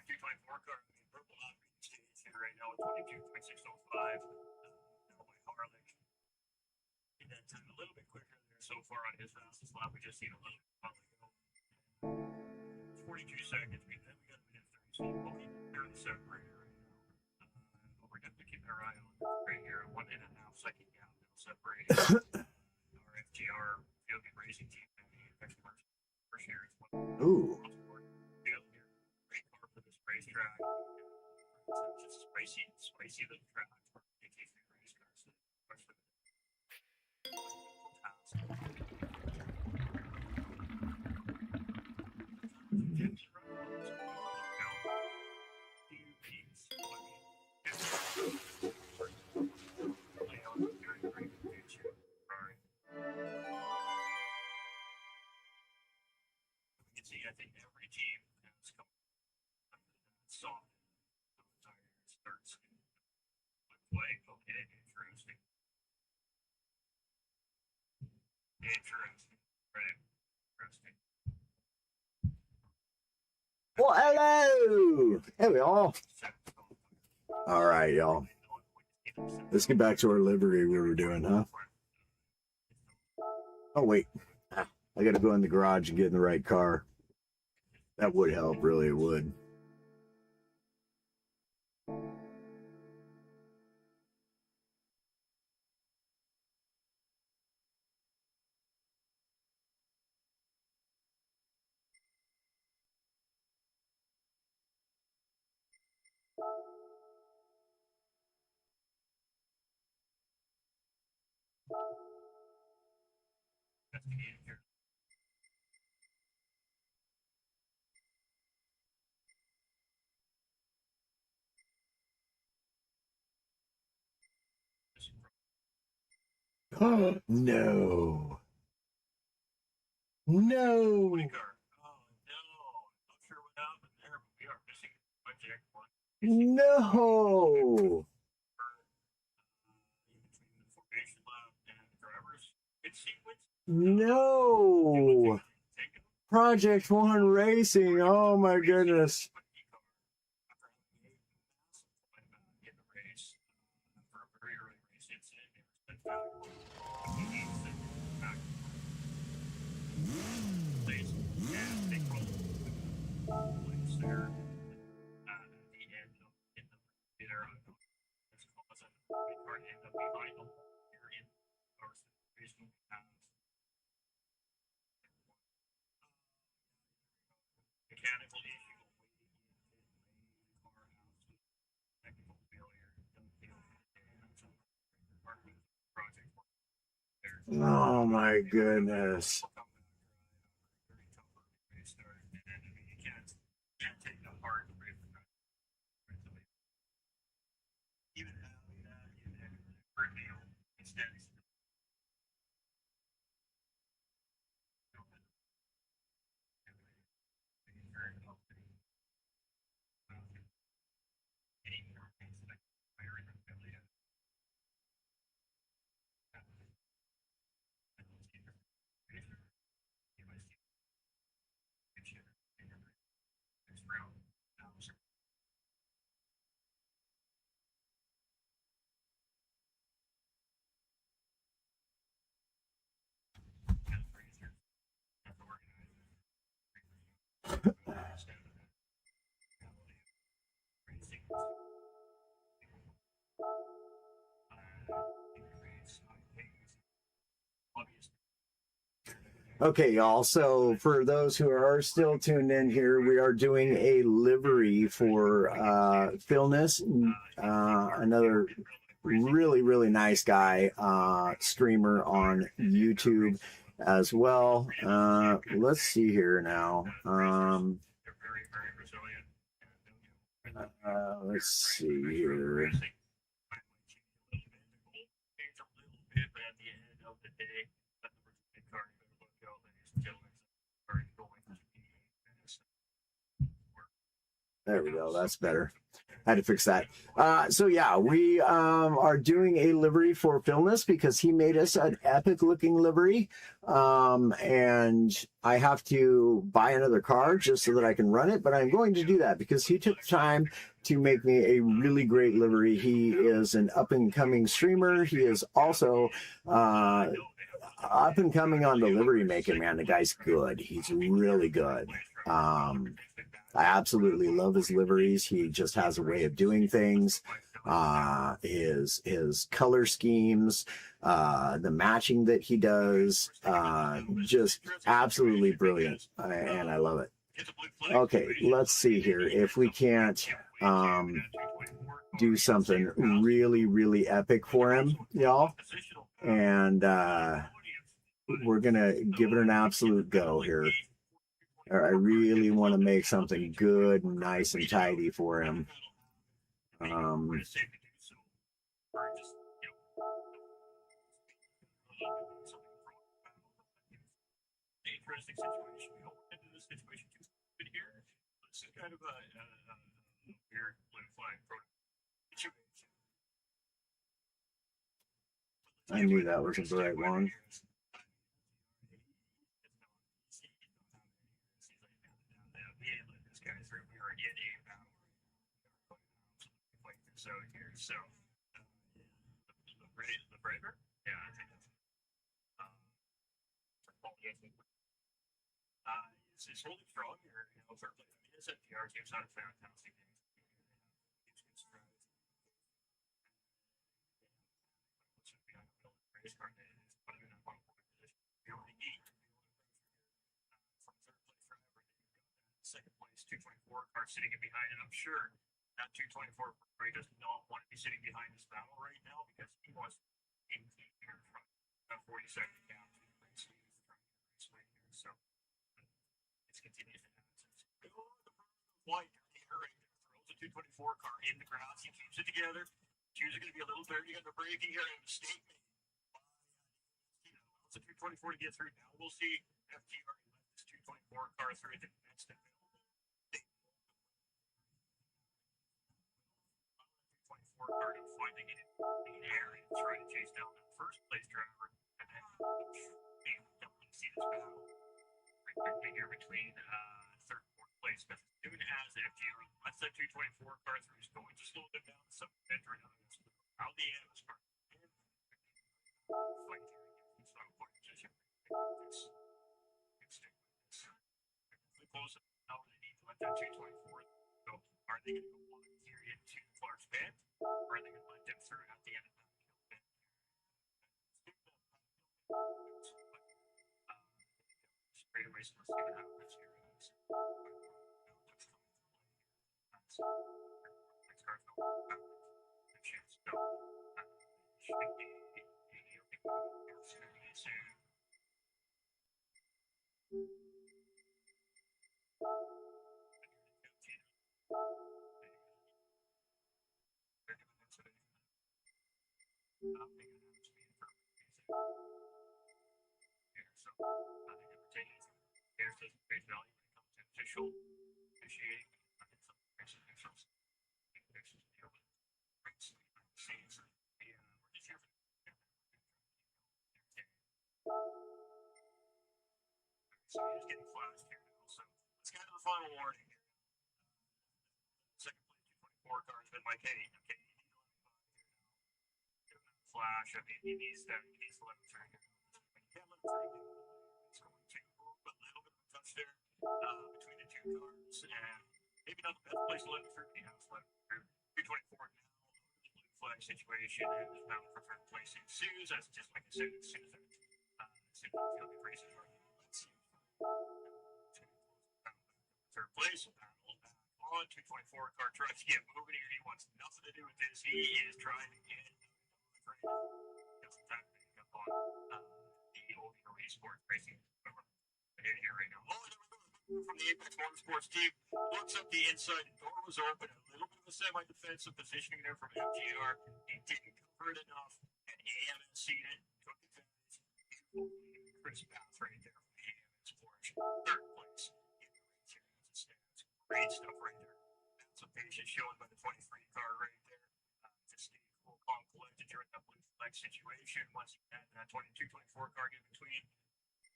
Speaker 2: 224 car, purple station right now at 22.605. By Harlech. In that time, a little bit quicker there so far on his fastest lap. We just seen a little while ago. 42 seconds. Then we got a minute 30. So we're in the separator right now. But we're definitely keeping our eye on this right here. A 1.5 second gap that'll separate our FGR Fielding Racing Team and the experts for sure.
Speaker 1: Ooh.
Speaker 2: Great car for this racetrack. Just spicy little track for AKC race cars. See, I think every team has come up with that soft tire starts with play. Okay, interesting. Right. Interesting.
Speaker 1: Well, hello. Hey, y'all. All right, y'all. Let's get back to our livery we were doing, huh? Oh, wait. I got to go in the garage and get in the right car. That would help, really, it would. Oh, no. No.
Speaker 2: Oh, no. Not sure what happened there, but we are missing project one.
Speaker 1: No.
Speaker 2: Between the formation lab and the drivers. It's sequence.
Speaker 1: No. Project One Racing. Oh, my goodness.
Speaker 2: Mechanical issue. Technical failure.
Speaker 1: Oh, my goodness. Okay, y'all. So for those who are still tuned in here, we are doing a livery for Philness, another really, really nice guy, streamer on YouTube as well. Let's see here now. Let's see here. There we go. That's better. had to fix that. So yeah, we are doing a livery for Philness because he made us an epic looking livery. And I have to buy another car just so that I can run it, but I'm going to do that because he took time to make me a really great livery. He is an up and coming streamer. He is also up and coming on the livery making, man. The guy's good. He's really good. I absolutely love his liveries. He just has a way of doing things. His color schemes, the matching that he does, just absolutely brilliant, and I love it. Okay, let's see here if we can't do something really, really epic for him, y'all, and we're gonna give it an absolute go here. I really want to make something good and nice and tidy for him.
Speaker 2: Interesting situation. We don't get into this situation too good here. This is kind of a weird blue flag situation.
Speaker 1: I knew that wasn't the right one.
Speaker 2: So here, so the breaker, yeah, I think that's it's holding strong here. You know, certainly, I mean, this FTR team's not a fantastic game. Race car day is putting in a one point position. We only need from third place forever. Second place, 224 car sitting in behind, and I'm sure that 224 Ray does not want to be sitting behind this battle right now because he wants to be here in front. 40-second gap to the race lead right here. So it's continued to happen. White right there throws a 224 car in the grass. He keeps it together. Shoes are going to be a little dirty on the braking here. And a mistake made. It's a 224 to get through. Now we'll see FTR let this 224 car through at the next available. 224 car to finally get it in air and try to chase down that first place driver. And then don't see this battle right quickly here between third and fourth place. But as soon as FTR lets that 224 car through, is going to slow them down some entering on this. How the end was part fight here. It's not a point position. It's close now. They need to let that 224 go. Are they going to go one here into Clark's bend? Or are they going to let them through at the end of that bend? Straight away, so let's see what happens here. Official officiating so he's getting flashed here now. So let's get to the final warning here. Second place 224 car has been like, hey, okay, you need to let me by here now. Give him that flash. I mean, he needs to let him through here. But you can't let him through. He's going to move a little bit of a touch there between the two cars, and maybe not the best place to let him through. He has let him through. 224 now. Blue flag situation, and this battle for third place ensues. As just like I said, as soon as the field races are, let's see. Third place battle back on 224 car tries to get moving here. He wants nothing to do with this. He is trying to get right now. Just time to pick up on the OVO Esports Racing here right now. Oh, from the Apex Motorsports team looks up the inside. The door was open. A little bit of a semi-defensive positioning there from MGR. He didn't cover it enough, and AMS seen it. Took advantage. Crisp path right there from AMS Porsche. Third place in the race here as it stands. Great stuff right there. That's a rotation shown by the 23 car right there. Just stay cool, calm, collected during that blue flag situation. Once again, that 22, 24 car in between,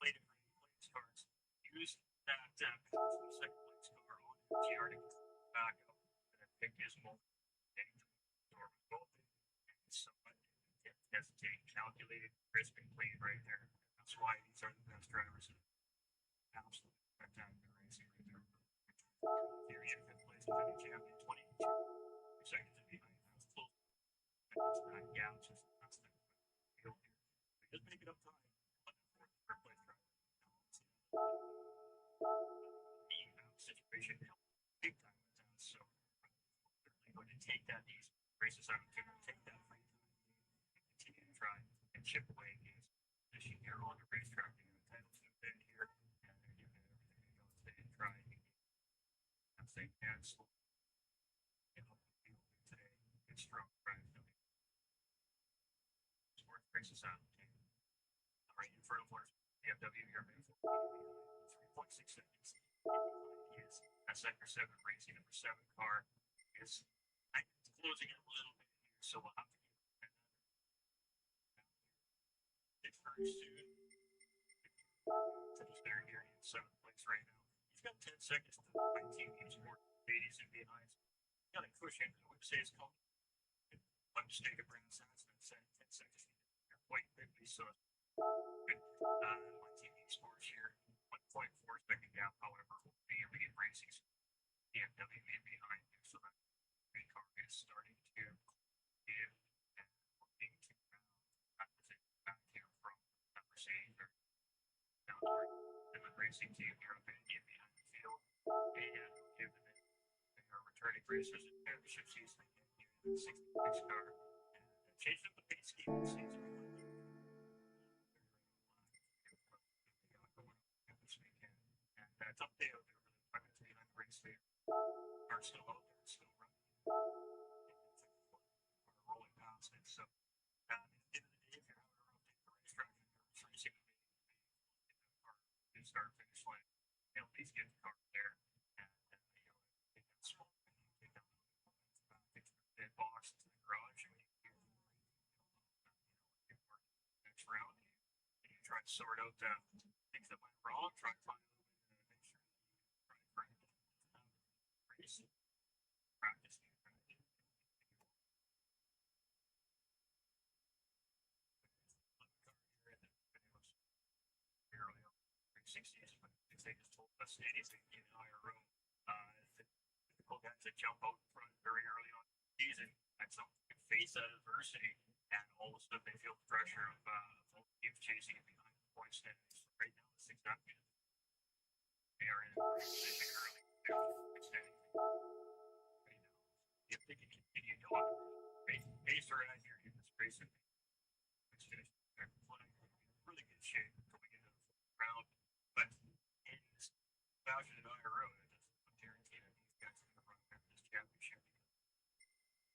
Speaker 2: late and green place cars. Use that second place car on MTR to get back up and pick his moment. So hesitate, calculated, crisp and clean right there. That's why these are the best drivers. Absolutely spectacular racing right there. Here, in fifth place, defending champion, 22 seconds in behind. That was close. That gap just that's the field here. Just make it up time. Third place driver. The situation big time with that. So certainly going to take that these races out to take that free time and continue to try and chip away against position here on the racetrack. They have a title to defend here, and they're doing everything they go today to try and I'm saying that's in the field today. It's strong drive. Sports races out. Right in front of Florida BMW here, 3.6 seconds. He is at sector 7 racing. Number 7 car is closing it a little bit here, so we'll have to get it very soon. They're here in 7th place right now. He's got 10 seconds to 19 games more. 80s and behind. He's got a cushion. I would say it's called one mistake of Brandon Sanson and 10 seconds quite quickly, so good. My TV scores here 1.4 second gap, however, will be lead racing. BMW made behind you, so that the car is starting to give and looking to back here from Mercedes or down toward the racing team here up in behind the field and give them they are returning racers in championship season again here in the 66 car and changed up the pace scheme this season. This weekend, and that's up there. They're really trying to be on the race there. Are still out there, still running. Are rolling past it. So, at the end of the day, if you're having to rotate the racetrack and you're racing the car to start finish line, at least get the car there. And take that spot and take that back into the pit box to the garage. And next round, and you try to sort out things that went wrong, try to find a little bit and make sure that you try to correct it. Race, practice, early on, 60s, but they just told us anything in IRO. The typical guys that jump out in front very early on the season and some face that adversity, and all of a sudden they feel the pressure of both teams chasing it behind the point standings. So right now, it's exactly they are in a position early. They're standing right now. If they can continue to pace are at here in this race, and it's finished. They're in really good shape going into the round. But in this fashion in IRO, it doesn't guarantee that these guys are going to run this championship.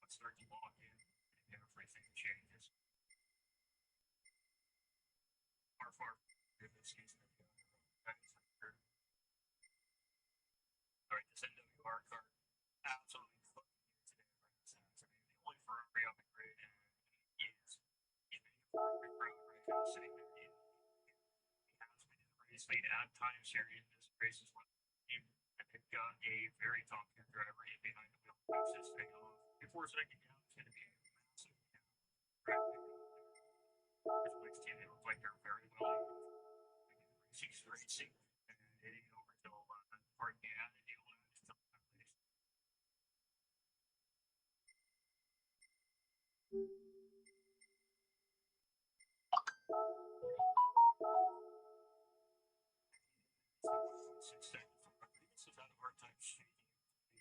Speaker 2: Let's start to lock in and everything changes. Far in this season of the IRO. That is for sure. All right, this NWR car absolutely fucking here today. The only Ferrari on the grid, and he is in a Ferrari crowd right now, sitting there. He has been in the race late at times here in this race as well. And they've got a very top tier driver in behind the wheel. This thing off. Before second down, it's going to be a massive gap. This Blake's team, they look like they're very well racing and hitting over till pardon me, and the still not racing. Rodriguez has had a hard time shaking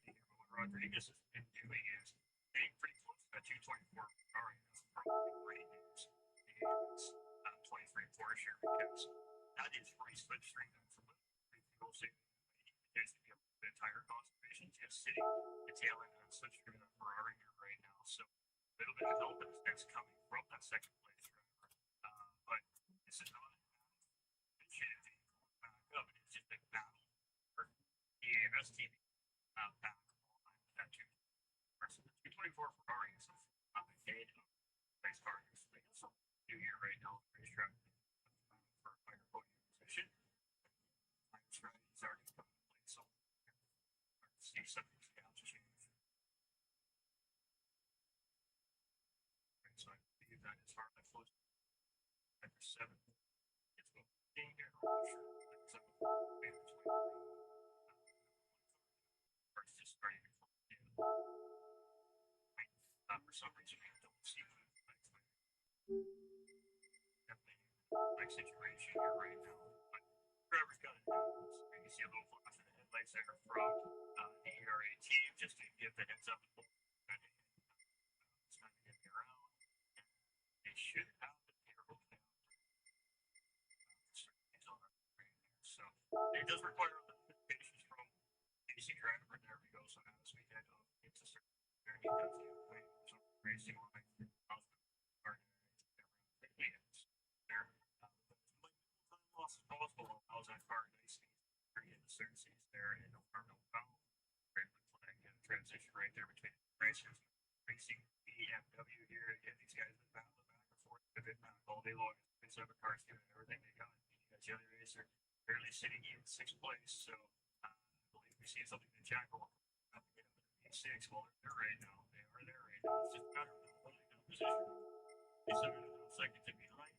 Speaker 2: here, but what Rodriguez has been doing is getting pretty close to that 224 Ferrari. That's probably great news. It's 23 Porsche here because that is free slipstream. That's a little fuel saving. It tends to be a little bit of tire conservation just sitting the tail end on slipstream of Ferrari here right now. So a little bit of help that's coming from that second place driver. But this is not anything back up. It's just a battle for the AMS team back on that 224 see some of these counts change. So I believe that is hard. I close after 7. It's what we're seeing here. So it's just starting to close in. For some reason, I don't see what definitely like situation here right now. But driver's got to do this. You see a little flash in the headlights there from the ERA team just to give the heads up. It's not going to get around. They should have the payroll down. So it does require patience from AC driver. There we go. So as we head up into certain there, he does get away from some racing line. There, time loss as possible allows that car nicely to get the certainties there and no harm, no foul. Great flag and transition right there between racers. Racing BMW here. Again, these guys have been battling back and forth a bit all day long. It's seven cars doing everything they got. You got the other racer barely sitting in 6th place. So I believe we see something to jackal up to get up to P6. Well, they're there right now. They are there right now. It's just a matter of holding the position. It's a second to behind.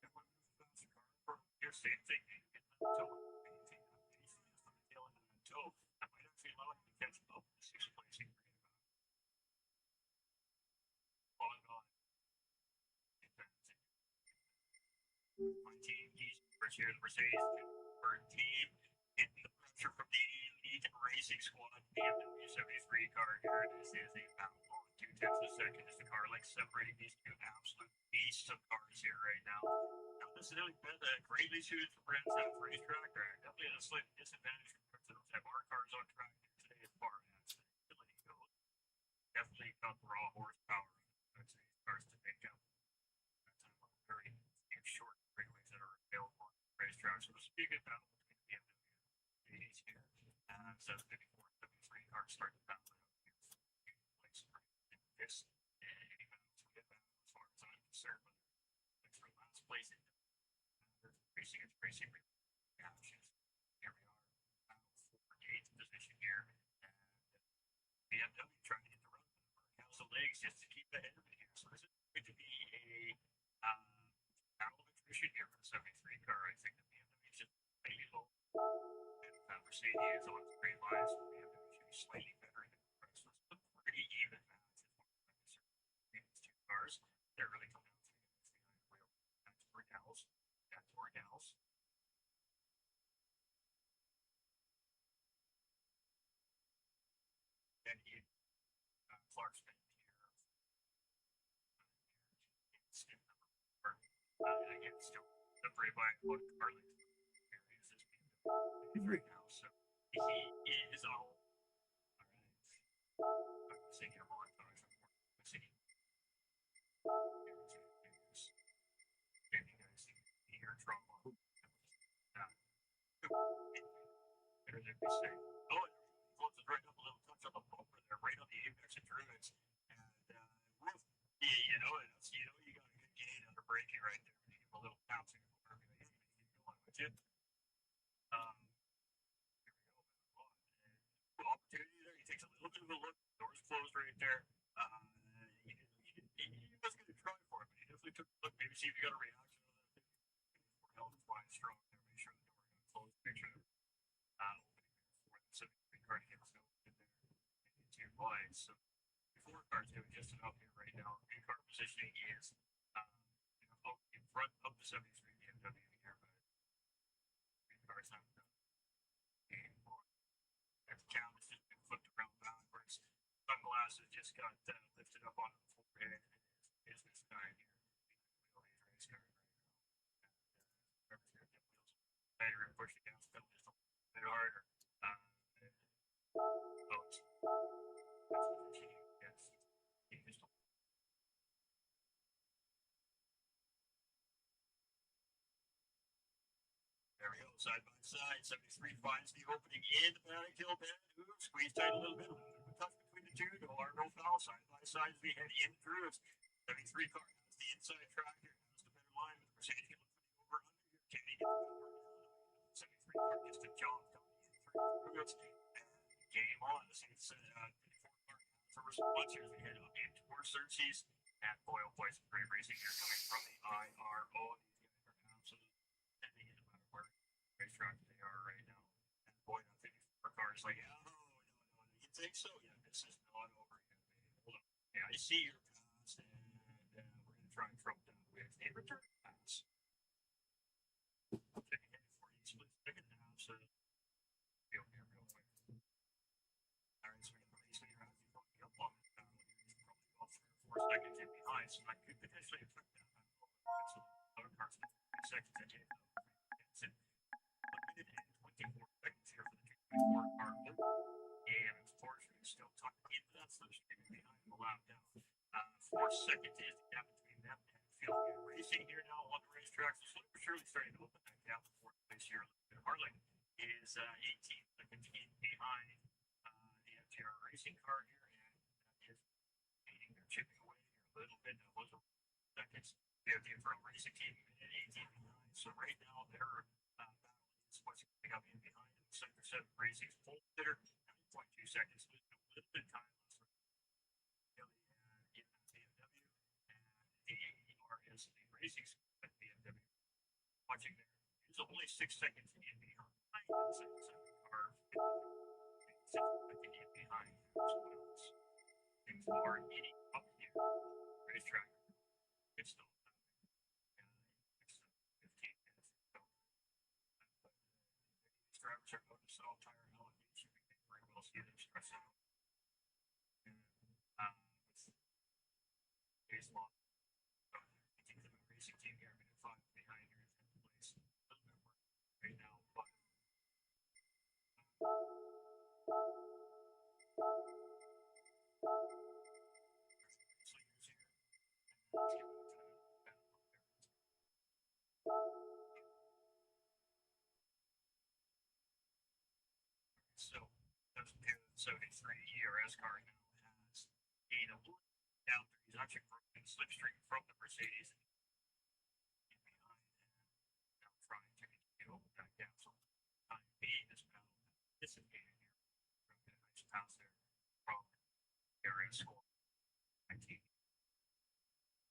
Speaker 2: And one of the faster car from here, same thing. They get the toe. Maintain that pace just on the tail end of that toe. That might actually allow him to catch up to 6th place and bring it back. Falling on. My team, he's first year the Mercedes team, getting the pressure from the Elite Racing Squad, BMW 73 car here. This is a battle on 2/10 of a second as the car like separating these two absolute beasts of cars here right now. Not necessarily greatly suited for Brand's half racetrack, or definitely at a slight disadvantage compared to those MR cars on track here today as far as agility goes. Definitely got the raw horsepower of these cars to make up that time on very short straightways that are available on the racetrack. So this will be a good battle between the BMW and the here. So the 54 73 cars start to battle out here. Place in this any battles we get battle as far as I'm concerned, but for last place in racing its racing reactions. Here we are, battle for 8th position here, and BMW trying to get the run over House of Legs just to keep ahead of it here. So this is going to be a battle of attrition here for the 73 car. I think the BMW is just slightly low. And Mercedes on straight lines. The BMW should be slightly better than the rest. So it's a pretty even match as far as I'm concerned. These two cars, they're really coming out to the wheel. That's for gals. That's for gals. And in Clarkston here, it's in number 4. Again, still separated by one car length. Here is this BMW right now. So he is all right. I'm seeing a montage of more. I'm seeing you guys see here trauma. Better than we say. Oh, it floats right up a little touch on the bumper there, right on the apex of Druids. And you know it. You know you got a good gain under braking right there. You give a little bounce in your corner. You're going to keep going with it. Here we go. Opportunity there. He takes a little bit of a look. Doors closed right there. He was going to try for it, but he definitely took a look. Maybe see if he got a reaction on that. Held his line strong there. Make sure the door got closed. Make sure opening there for the 73 car hits go in there into lines. So 4 cars doing just enough here right now. Green car positioning is in front of the 73 BMW here, but green cars haven't done anymore. That cam has just been flipped around backwards. Sunglasses just got lifted up onto the forehead. Is this guy here? These race cars right now. And here, get wheels later and push the gas pedal just a little bit harder. There we go, side by side. 73 finds the opening in the paddock hill bend. Ooh, squeeze tight a little bit. A little bit of a touch between the two. No harm, no foul. Side by side as we head in through it. 73 car has the inside track here. Has the better line. With Mercedes can look for the over under here. Can he get the power down? 73 car gets the job coming in through it. And game on. see it's 4-car first bunch here as we head up in towards third seas. And boy, oh boy, some great racing here coming from the IRO. These guys are absolutely sending it no matter where racetrack they are right now. And boy, that 54 car is like, oh, no. You think so? Yeah, this is not over yet, baby. Hold on. Yeah, I see your pass, and we're going to try and trump that with a return pass. Checking in for you, split second and a half, so real here, real quick. All right, so we got the race leader out here going up on this battle here. He's probably about 3 or 4 seconds in behind, so that could potentially affect that battle. So the other car's 3 seconds ahead of it's in 1 minute and 24 seconds here for the 224 car. And unfortunately, still tucked into that slipstream behind the lap down. 4 seconds is the gap between them and Field Racing here now on the racetrack. So slowly but surely starting to open that gap. The fourth place here, Harlan is 18 seconds in behind the FTR Racing car here, and that is meaning they're chipping away here a little bit. That was a seconds. We have the Infernal Racing team at 18 behind. So right now their battle is what's coming up in behind. Sector 7 Racing's full sitter. 0.2 seconds, losing a little bit of time last round. Billy in BMW and the AERS Racing at BMW. Watching there, it's only 6 seconds in behind the second car. 6 seconds in behind as well. Things are eating up here. Racetrack. It's still happening. Next 15 minutes or so. But these drivers are going to sell tire allocation. Very well see them stress out. And with long. So I think the racing team here are going to find behind here in 10th place. A little bit more right now, but leaders here. And let's get back to that battle there. So those 73 ERS car now has gained a little down there. He's actually broken slipstream from the Mercedes in behind and now trying to continue open that gap. So time being, this battle dissipated here. From a nice pass there from area score 19.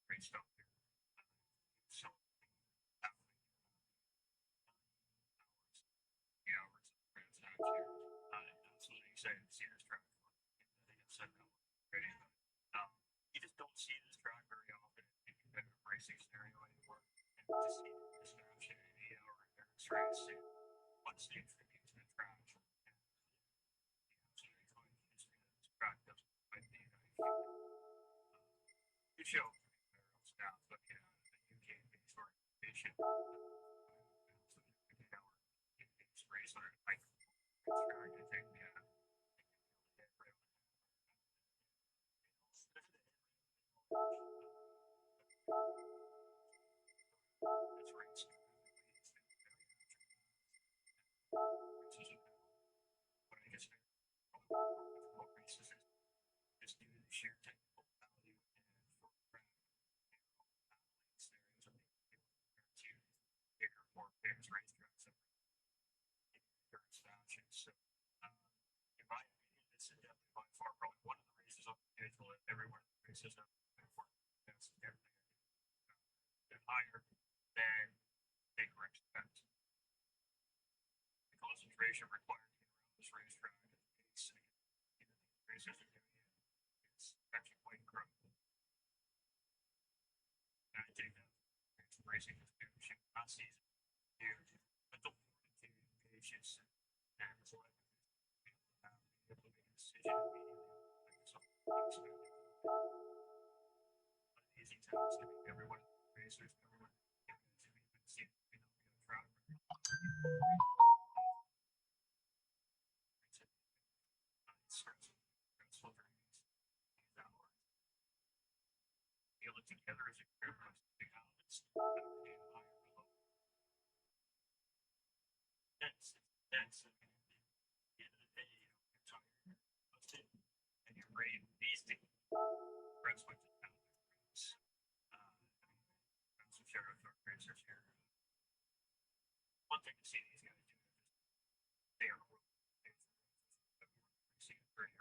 Speaker 2: Great stuff here. So happening 9 hours, 3 hours of transaction here. Absolutely excited to see this track. I think I've said that already. You just don't see this track very often in competitive racing scenario anymore. And to see this match in an 8-hour endurance race, what's the tribute to the track? And the absolute iconic history that this track does quite the good show for the American staff, but yeah, the UK-based organization. Absolutely 8-hour race on a bike track, I think, yeah. That's right. But I guess difficult races is due to the sheer technical value and for athletes there is a big deal compared to bigger, more famous racetracks in endurance fashion. So, in my opinion, this is definitely by far probably one of the races on the schedule everywhere. The races are definitely higher than they could expect. The concentration required to get around this racetrack and the pace these races are doing it's actually quite incredible. And I think that racing is leadership not season huge, but the fortitude, patience, and selectiveness to be able to make a decision immediately like something unexpected. Not an easy task to make everyone racers, everyone to be seen to be a track. Stressful during these hours. Feel it together as a group of big outlets, and higher below. That's I mean, at the end of the day, you're tired, you're busted, and you're ready to beasting. Press went to town there. Some shout out to our racers here. One thing to see these guys do is they are racing 30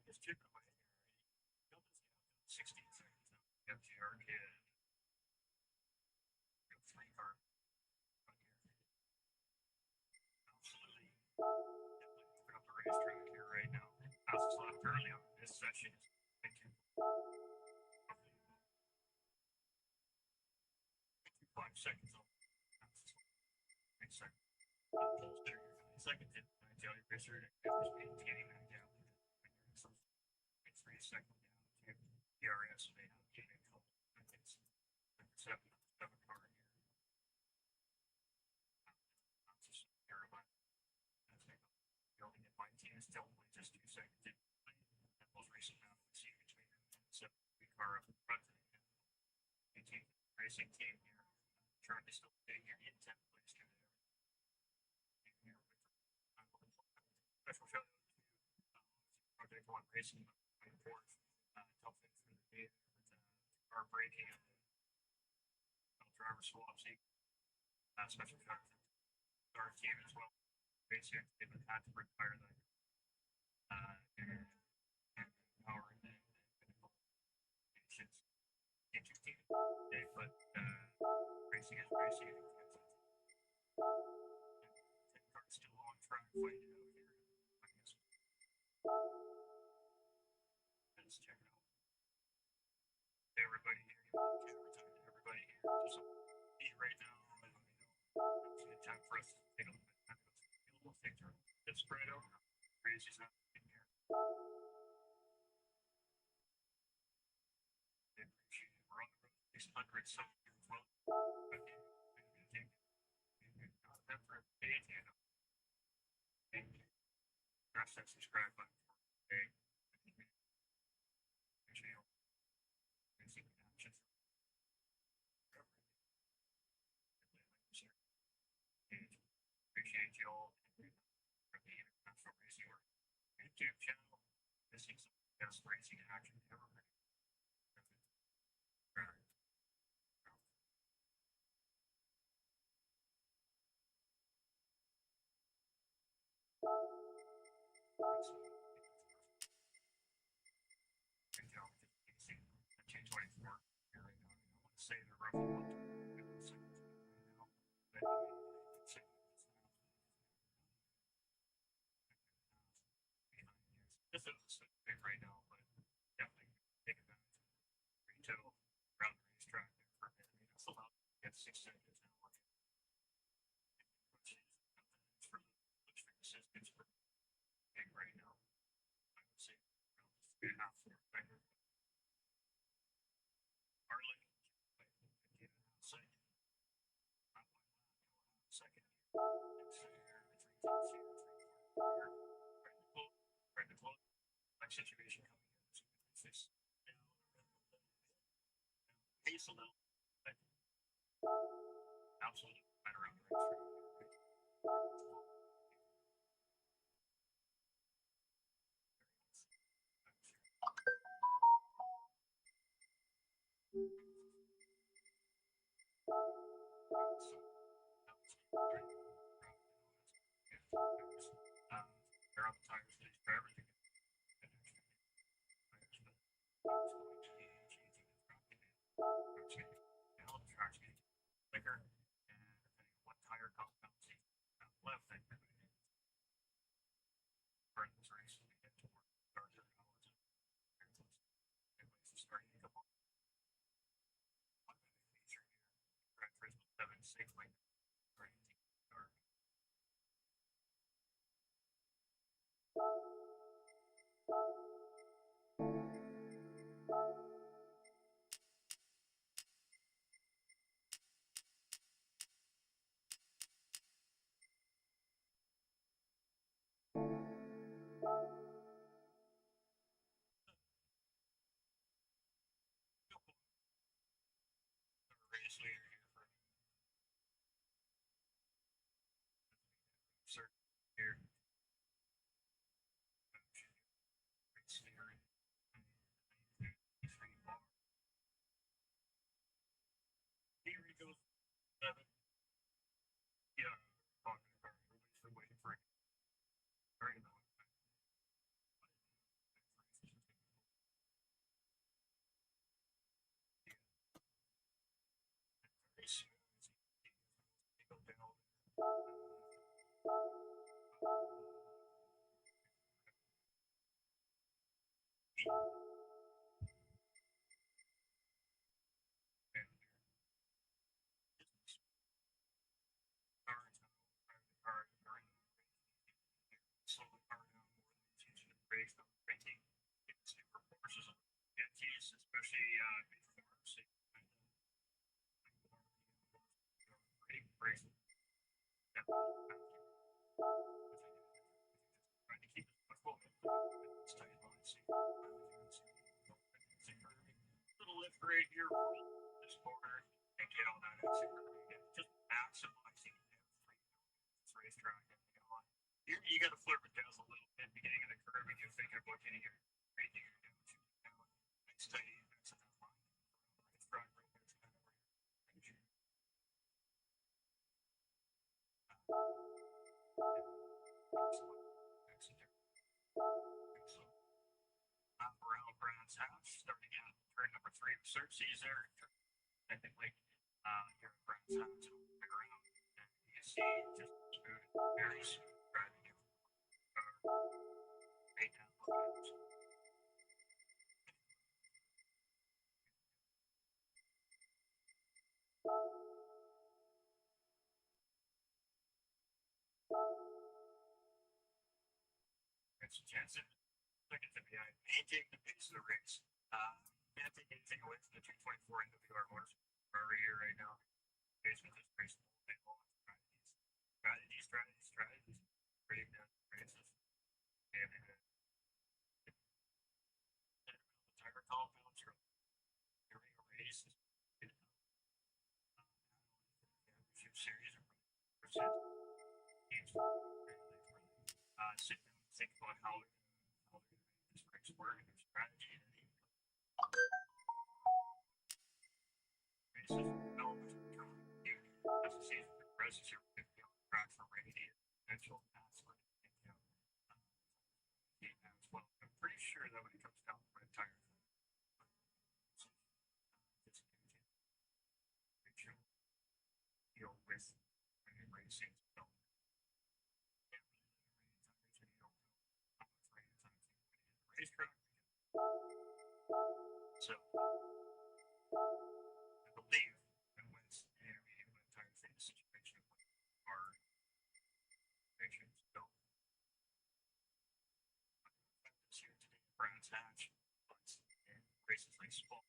Speaker 2: Just chipping away here. Built this gap down 16 seconds now. FGR kid. Got 3 car on here. Absolutely. Definitely moving up the racetrack here right now. Fastest lap early on this session is thinking. 5 seconds on fastest lap. Next second. Pulls there. You're 9 seconds in. I tell you, racer, just maintaining that gap. It's 3 seconds down to DRS. They have gained a couple seconds. 7 car here. Not just terrible. That's like building at my team is still just 2 seconds in. That most recent round we see between them and 7 car up in front of them. Racing team here. Currently still sitting here in 10th place. Here with special shout out to Project One Racing. Tough thing for the day with car braking and driver swaps. Special shout out to our team as well. Racing they've had to retire that. Power and patience. Team today, but racing is racing. 10 cars still on track, fighting out here. I guess. Let's check it out. Everybody here, everybody here. Just be right now. It's time for us to take a look at that. We'll take our bit spread over. Crazy's not in here. I appreciate it. We're on the road 600 something as well. That for a page and press that subscribe button for today. Channel. Racing actions. Appreciate you all from the International Racing Work YouTube channel. Missing some of the best racing action ever. Great job with the 224 here right now. I want to say they're roughly 1 seconds right now. But this is big right now, but definitely take advantage of retail around the racetrack there for a minute. I mean, it's allowed to get 6 seconds now. For assistance for big right now. I would say around 3.5, 4 seconds. Harley, at the end of the second. Not by lap, second. It's there, it's 3 seconds here, 3, 4 here. Right to close. Like situation coming in. So it's down a little bit. Pace a little, but absolutely right around the racetrack. They're on the tires stage for everything. Now the track's getting quicker, and depending on what tire compound left, then you're going to burn this race and get toward darker hours. Everybody's starting to come on. One feature here. Track Frisbee 7 safely. Starting to get dark. Race leader here for slow the car down more than it's using the brakes, but braking in super forces on GTEs, especially big farms. So brake brakes. Trying to keep as much momentum as tight lines. Little lift right here, this corner, and get on that exit curve again. Just maximizing every racetrack. You got to flirt with gas a little bit beginning of the curve, and you're thinking about getting your braking down to nice tight apex of that line. Racetrack right there, kind of where you're so lap around Brands Hatch, starting at turn number 3 of Cersei's there. Technically, you're at Brands Hatch, around, and you can see just smooth, very smooth driving it right down. It's a chance at second to behind, maintain the pace of the race. Can't take anything away from the 224 NWR horse right here, right now. Basically, just race the whole day long. Strategies. Pretty good races. And the tire compounds are during a race. Championship series or percent. Sit down and think about how they're going to make this race work and their strategy and races. As the season progresses, you're going to be on track for rating potential paths for as well. I'm pretty sure that when it comes down to red tires, it's deal with racing. So, racetrack. So, I believe that when it's intermediate with tire fitness situation are situations. So, this year today, Brands Hatch, and races like Spa,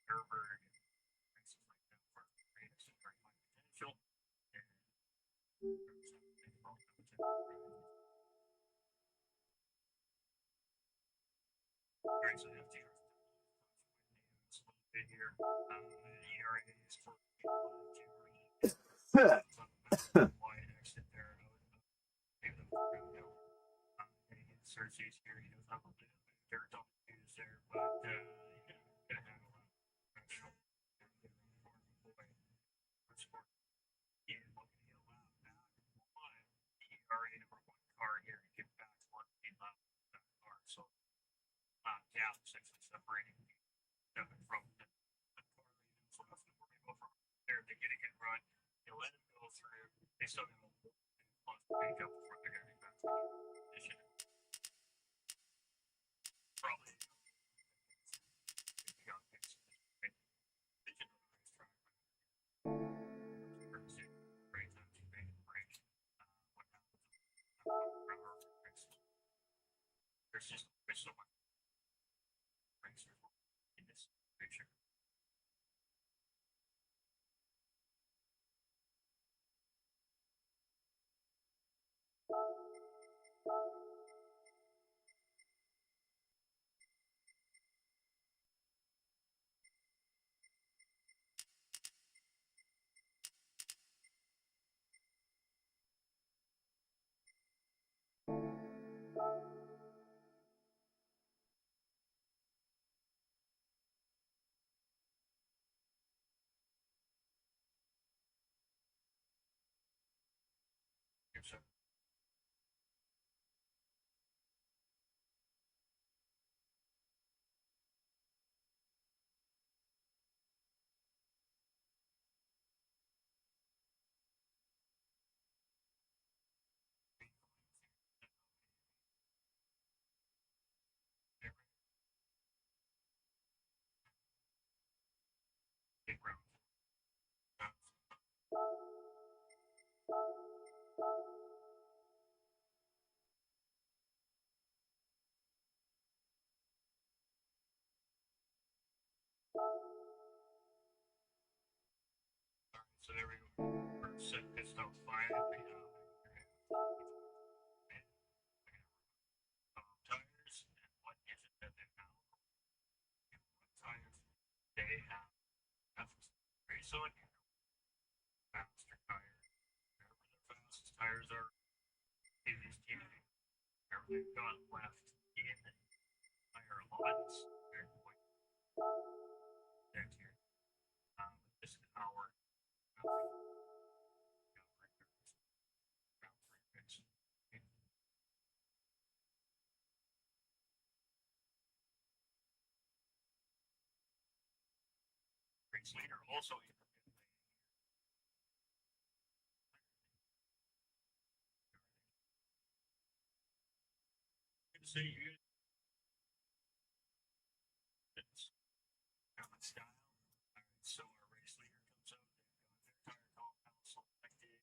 Speaker 2: Nürburgring, and races like that for races with very high potential. And Alright, so FTR bit here. ERA is for wide exit there. Cersei's here, he does have a bit of dirt on the news there, but gonna handle that. Sport. Yeah, looking to get a lap back. One, ERA number 1 car here and get back 14 laps that car. So gap essentially separating them from the car lead and so nothing to worry about from there. They get a good run. You let them go through. They still have a plus make up before they're going to be back to the position. Probably young picks. Vision of the racetrack. Great time to make a break. What happens? There's just so much race in this picture. round. So there we go. First set pit stop 5. Tires, and what is it that they now? Tires. They have race on here. Faster tires. Wherever the fastest tires are, these teams wherever they've got left in tire lots, they're going next year. This is our race leader also say you it's style. Alright, so our race leader comes up, they've got their tire compound selected.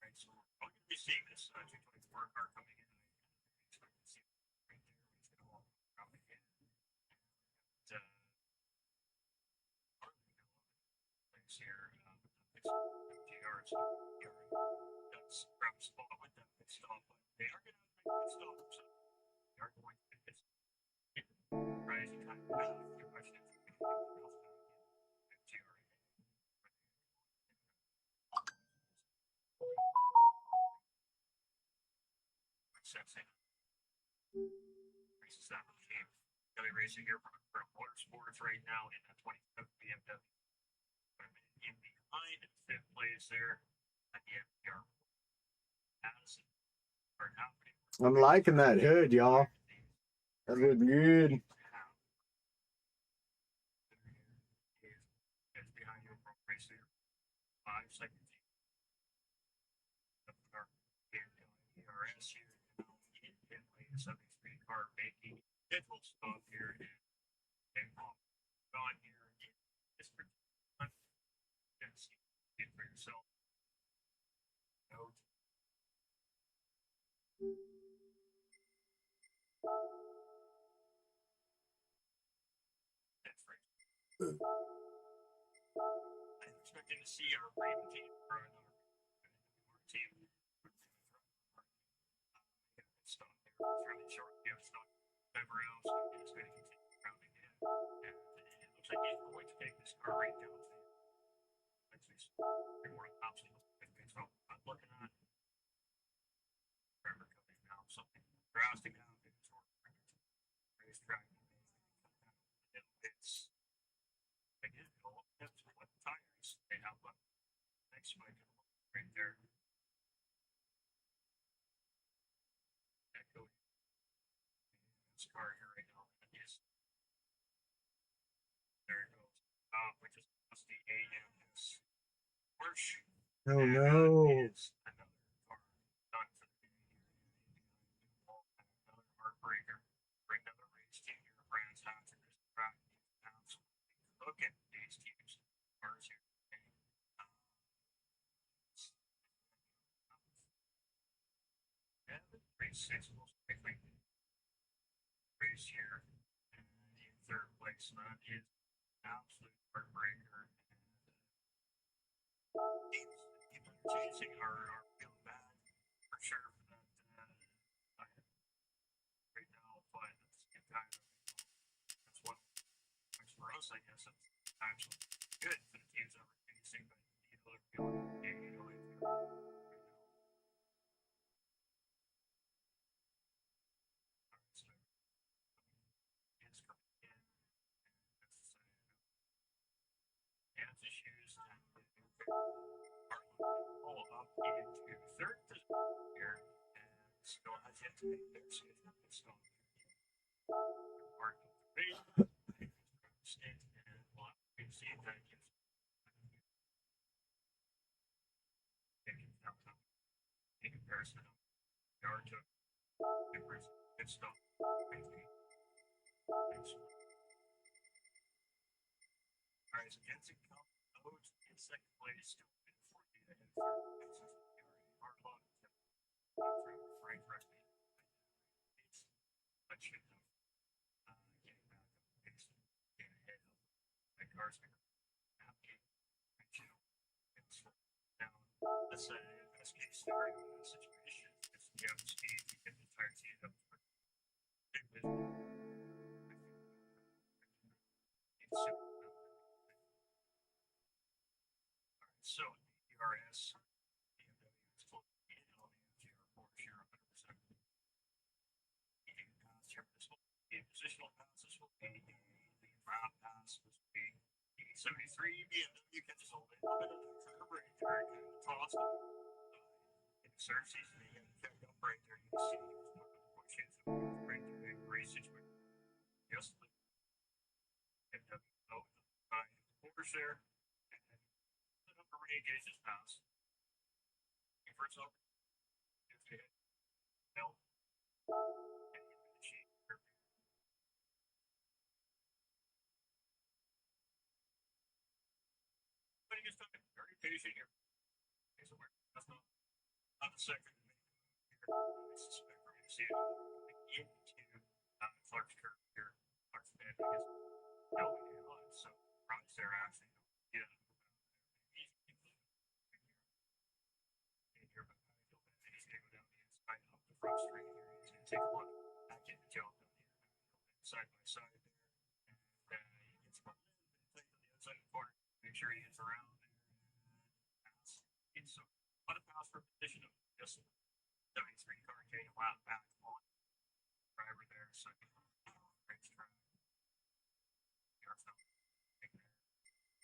Speaker 2: Right, so we're going to be seeing this 224 car coming in. I expect to see it right there. We're just going to walk around again. Place here, it's GR, so that's grab a spot with that pit stop, but they are going to make a pit stop, so they are going to pit stop. Right, as you kind of ask your question, if you can get else back in GR. Sensing races that team. Kelly Racing here from Motorsports right now in that 27 BMW. In behind fifth place there at the FPR.
Speaker 1: I'm liking that hood, y'all. That looks good.
Speaker 2: It's behind you from racer. 5 seconds. ERS here. In pit lane, 73 car making scheduled stop here and on here in this particular one. And see it for yourself. Note. That's right. I'm expecting to see our Raven team or another team. Stop there. It's really short. You have stock everywhere else. It's going to continue around again. And it looks like he's going to take this car right down to the next more options. So I'm looking at forever coming now. Something drastic happens or racetrack. It's again, it all depends on what tires they have left. Next spike right there. Echo. This car here right now. Yes. There it goes. Which is the AMS Porsche.
Speaker 1: Oh no.
Speaker 2: Another car done for the another heartbreaker. Bring another race team here. Brands after this track. Look at these teams. Cars here. Race 6 most likely. Race here. And in third place, that is absolute heartbreaker. People are chasing are feeling bad for sure for that right now, but at the same time, that's what works for us, I guess. Sometimes good for the teams that we're chasing, but you know, they're feeling issues all up into third position here and still has yet to make their schedule. Still part of the race, state, and we'll see if that gives in comparison to yard to difference. Good stuff. Thanks. All Right, so Jensen comes out in second place, still in 48 ahead of third place. Harlow from Frank Rugby. It's a chip of getting back up the pace, getting ahead of my cars. Down. Let's say best case scenario in that situation is you have the speed to get the entire team up to big visual. So ERS, BMW is full in on the FGR Porsche 100%. Pass here. This will be a positional pass. This will be the round pass. This will be 73 BMW catches hold in a bit of the curve right there and kind of toss it. In the surf season, they kept up right there. You can see he was one of the pushes right there in race situation. Just like BMW out by Porsche there. And then the number re-engages pass. First over, if you hit L, and you finish here. But he gets time, very patient here. He's aware. That's not the second to make the move here. I suspect we're going to see it coming into Clark's curve here. Clark's bed, I guess, going in on. So, probably there actually, get a move out there. He's going to here, but I feel bad that he's going to go down the inside up the front straight here. He's going to take a look back in the jump down here. Side by side there. And he gets a little bit tight on the outside of the corner. Make sure he gets around there and pass. It's a lot of pass for position of just 73 car K wow back on driver there. So great track.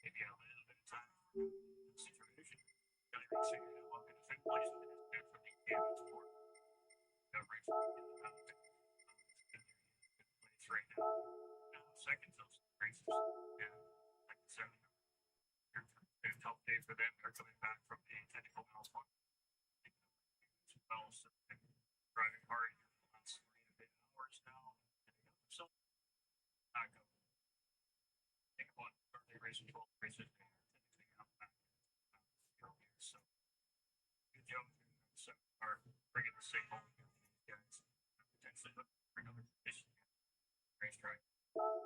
Speaker 2: Maybe a little bit of time situation. Got to reach here now. I'm going to fit place with this bit from the damage port. No race in the mountain. Place right now. Seconds of races. Yeah, like I said, it's a tough day for them. They're coming back from the technical malfunction as well. So they're driving hard in the last 3.5 hours now. And they got themselves back up. Think about are they racing 12 races? They are technically out back here. So good job. So are bringing the signal here for these guys. Potentially looking for another position racetrack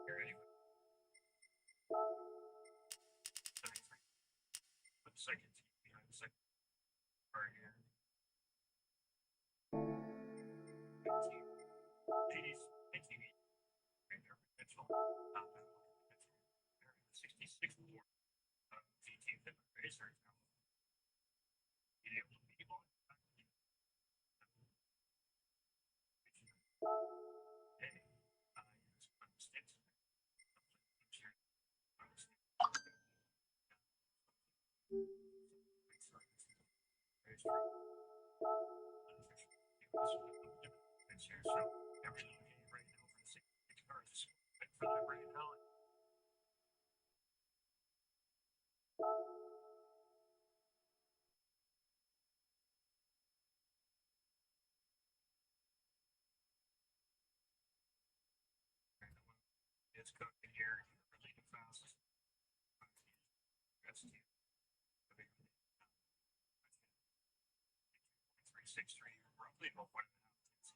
Speaker 2: here anyway. Put the second team behind the second car here. Ladies, 1980. Their potential. Not bad looking potential. They're in the 66 Ford GT Fitment Racers now. Being able to be on so everything right now for the 66 cars for them right now. It's cooking here, really the fastest. That's the 363, roughly about 1.5 tenths.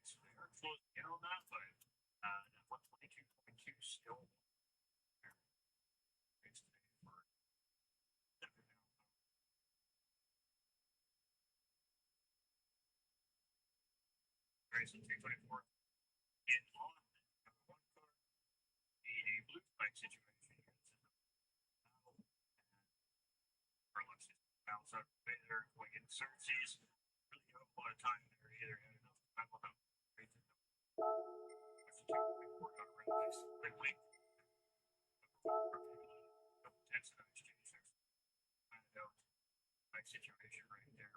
Speaker 2: So they are closing in on that, but that 122.2 still there. It's today for Racing 224 in on number one car. A blue flag situation here. Carlos just bounce out of the there, going in Cersei's. Really have a lot of time there either. Had enough time without racing. What's the 224 got around this quickly? Couple tenths of exchange there. Find out flag situation right there.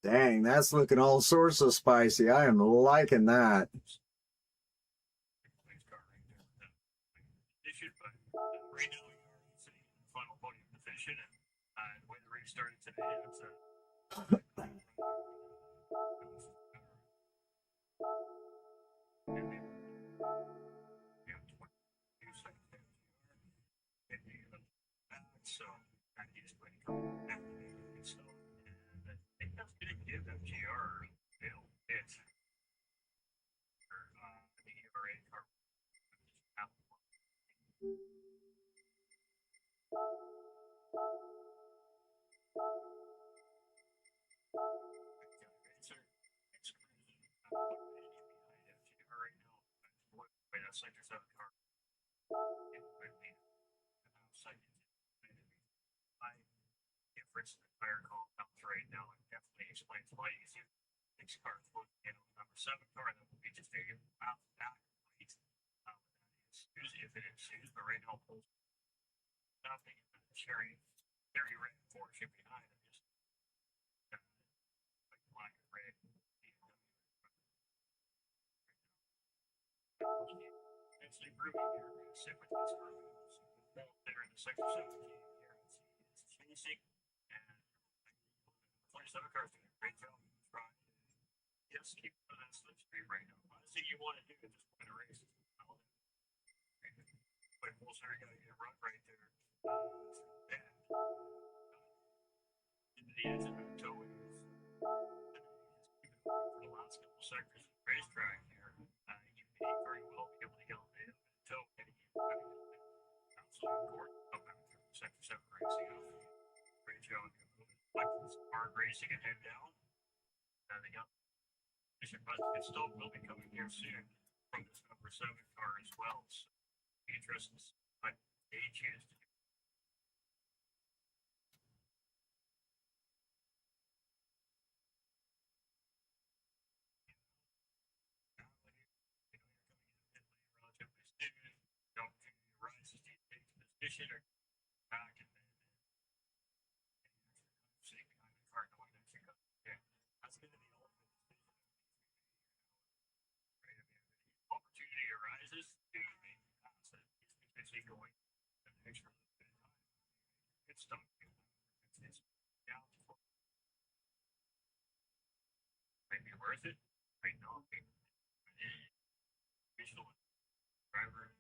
Speaker 1: Dang, that's looking all sorts of spicy. I am liking that.
Speaker 2: Right now, we are sitting in the final podium position, and the way the race started today, it's a and so kind of used to it coming back and stuff. And I think that's going to give FGR a little bit for the ERA car. It's crazy. Behind FGR right now. Wait, that's like there's a car. It would be outside high difference in the tire compounds right now. It definitely explains why you see 6 cars looking at number 7 car that will be just taking out back late. That is usually if it ensues, but right now pulls nothing in the cherry very red portion behind it. Just like black and red. Actually proving here, we're going to sit with this car. There in the sector 17 here. It's chasing and 27 cars doing a great job. Trying to just keep on that slipstream right now. Honestly, you want to do at this point of race is but Bullshit got to get a run right there. And into the edge of the toe is for the last couple sectors of the racetrack here. You may very well be able to get on the toe getting in. Absolutely gorgeous up after sector 7 racing off. Great job. Like smart racing and head down. They got mission button installed will be coming here soon from this number 7 car as well. So be interesting to see what they choose to do. Relatively soon. The opportunity arises to take the position or back and then sitting behind the car knowing that you're going to that's going to be the ultimate decision of these right? I mean, if the opportunity arises to make the pass that is potentially going an extra little bit of time. It's stuck. It's down to might be worth it. Might not be. Visual driver.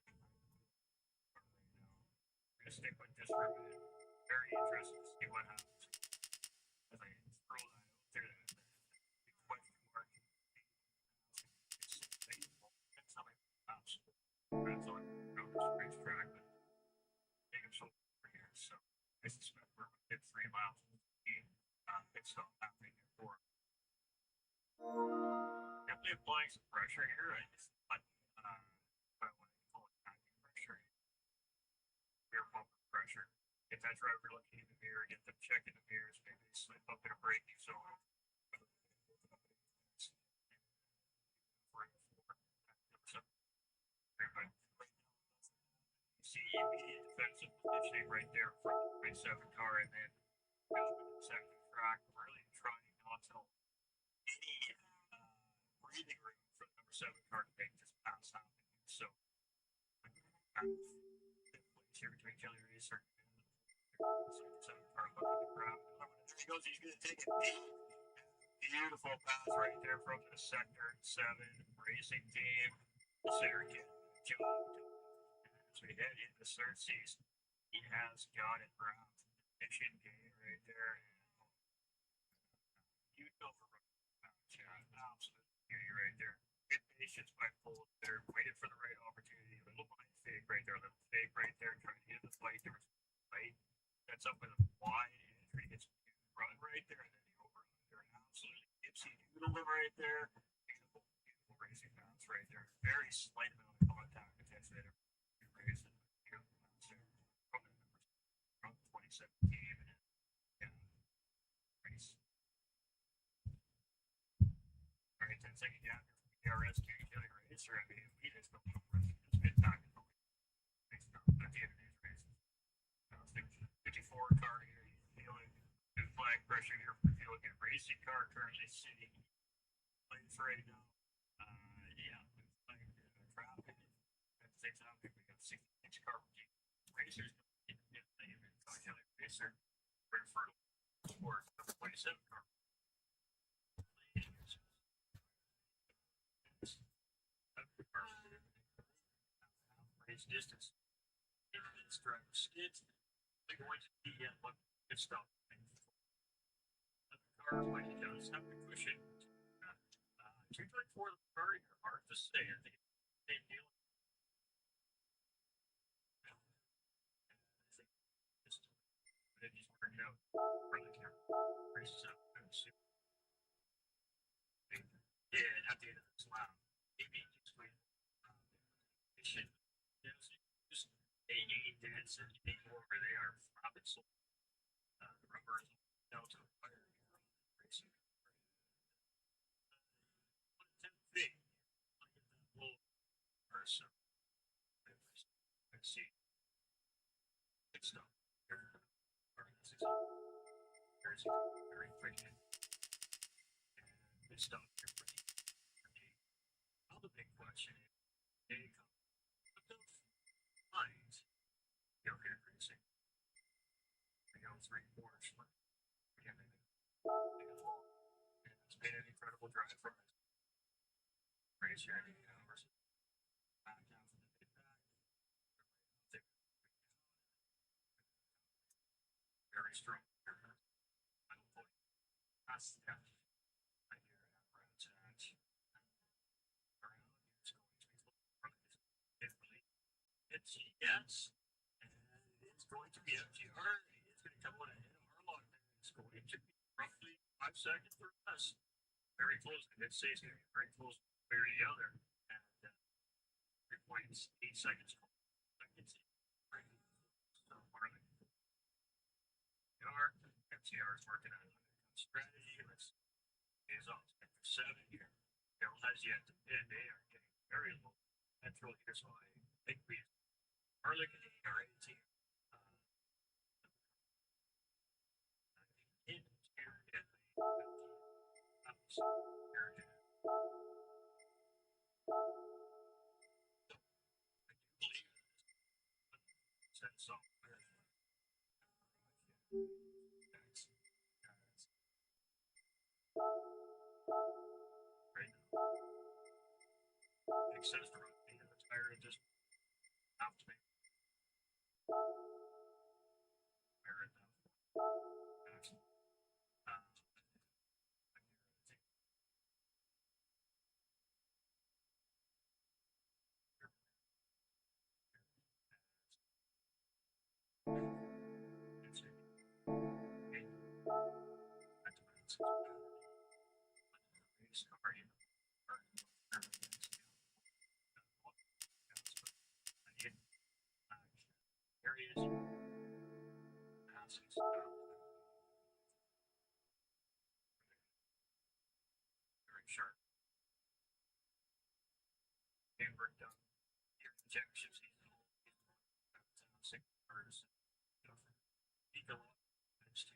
Speaker 2: We're gonna stick with this for a minute. Very interested to see what happens. As I throw that out there, big question mark. It's debatable. Depends how many laps. Depends on this racetrack, but taking so over here. So I suspect we're gonna hit 3 laps. Pit stop happening here for him. Definitely applying some pressure here. I just thought what I want to call it active pressure. Rear bumper pressure. Get that driver looking in the mirror, get them checking the mirrors, maybe they slip up in a braking zone. You see immediate defensive positioning right there in front of the 7 car, and then open the second track, really trying not to any breathing room for the number 7 car to make this pass happen. So, here between Kelly Racer and 7 car looking to grab another one. There he goes. He's going to take a deep, beautiful pass right there from the sector 7 racing team. Sarah Kid, as we head into third season, he has got it grabbed. Mission game right there. You know for Chad, absolute beauty right there. Good patience by Paul there. Waited for the right opportunity. A little mind fake right there. A little fake right there. Trying to get in the fight. There was fight. That's up with a wide entry. Gets a run right there. And then the over under. Absolutely gypsy doodle right there. Beautiful, beautiful racing bounce right there. Very slight amount of contact potentially there. Racing. Beautiful bounce there. From the 2017 race. All right, 10 second gap here from ERS to Kelly Racer. I mean, we just don't know where it's been back at the end of these races. 54 car here, feeling good flag pressure here from the field. Good racing car currently sitting place right now. Yeah, flag traffic. At the same time, we got 66 car racers. Kelly Racer for fertile sport number 27 car. Race distance. This driver skids. probably going to be what good stuff. The cars might just have the cushion. 224 the Ferrari are hard to say. I think it's the same deal. I think it's but it just worked out. Really can't races up. Yeah, at the end of this lap, maybe just wait. It should just they need dance and they go over they are flopping so the rubber is down to the fire here on the racing. 110 feet. I get that low or so. I see. Good stuff. There's very efficient. And good stuff here for me. Now the big question is, they come with the lines. Go here racing. We go 3/4. Yeah, it's been an incredible drive for us. Race here in 8 hours. Back down from the mid back. Very strong. I don't think that's the I hear around that. Around it's going to be definitely it's yes. And it's going to be FGR. It's going to come on ahead of Harlock. It's going to be roughly 5 seconds or less. Very close. I did say it's going to be very close one way or the other. And 3.8 seconds. So Harlock. FCR is working on strategy. Let's is on sector 7 here. Carroll has yet to bid. They are getting very low petrol here, so I think we are looking at our 18. Into here, somewhere. Right now. Makes sense to run the tire and just have to make tire at that point. Areas. Very sharp. Hamburg done. Your injection season. 6 hours. Peak a lot. It's to.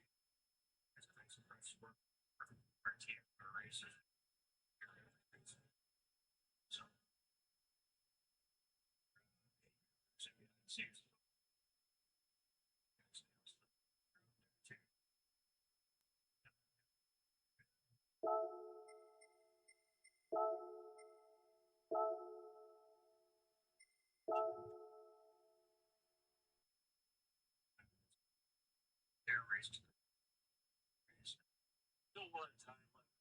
Speaker 2: It's a nice price for our team, our racers. So. Seems. They're raced. Still a lot of time left.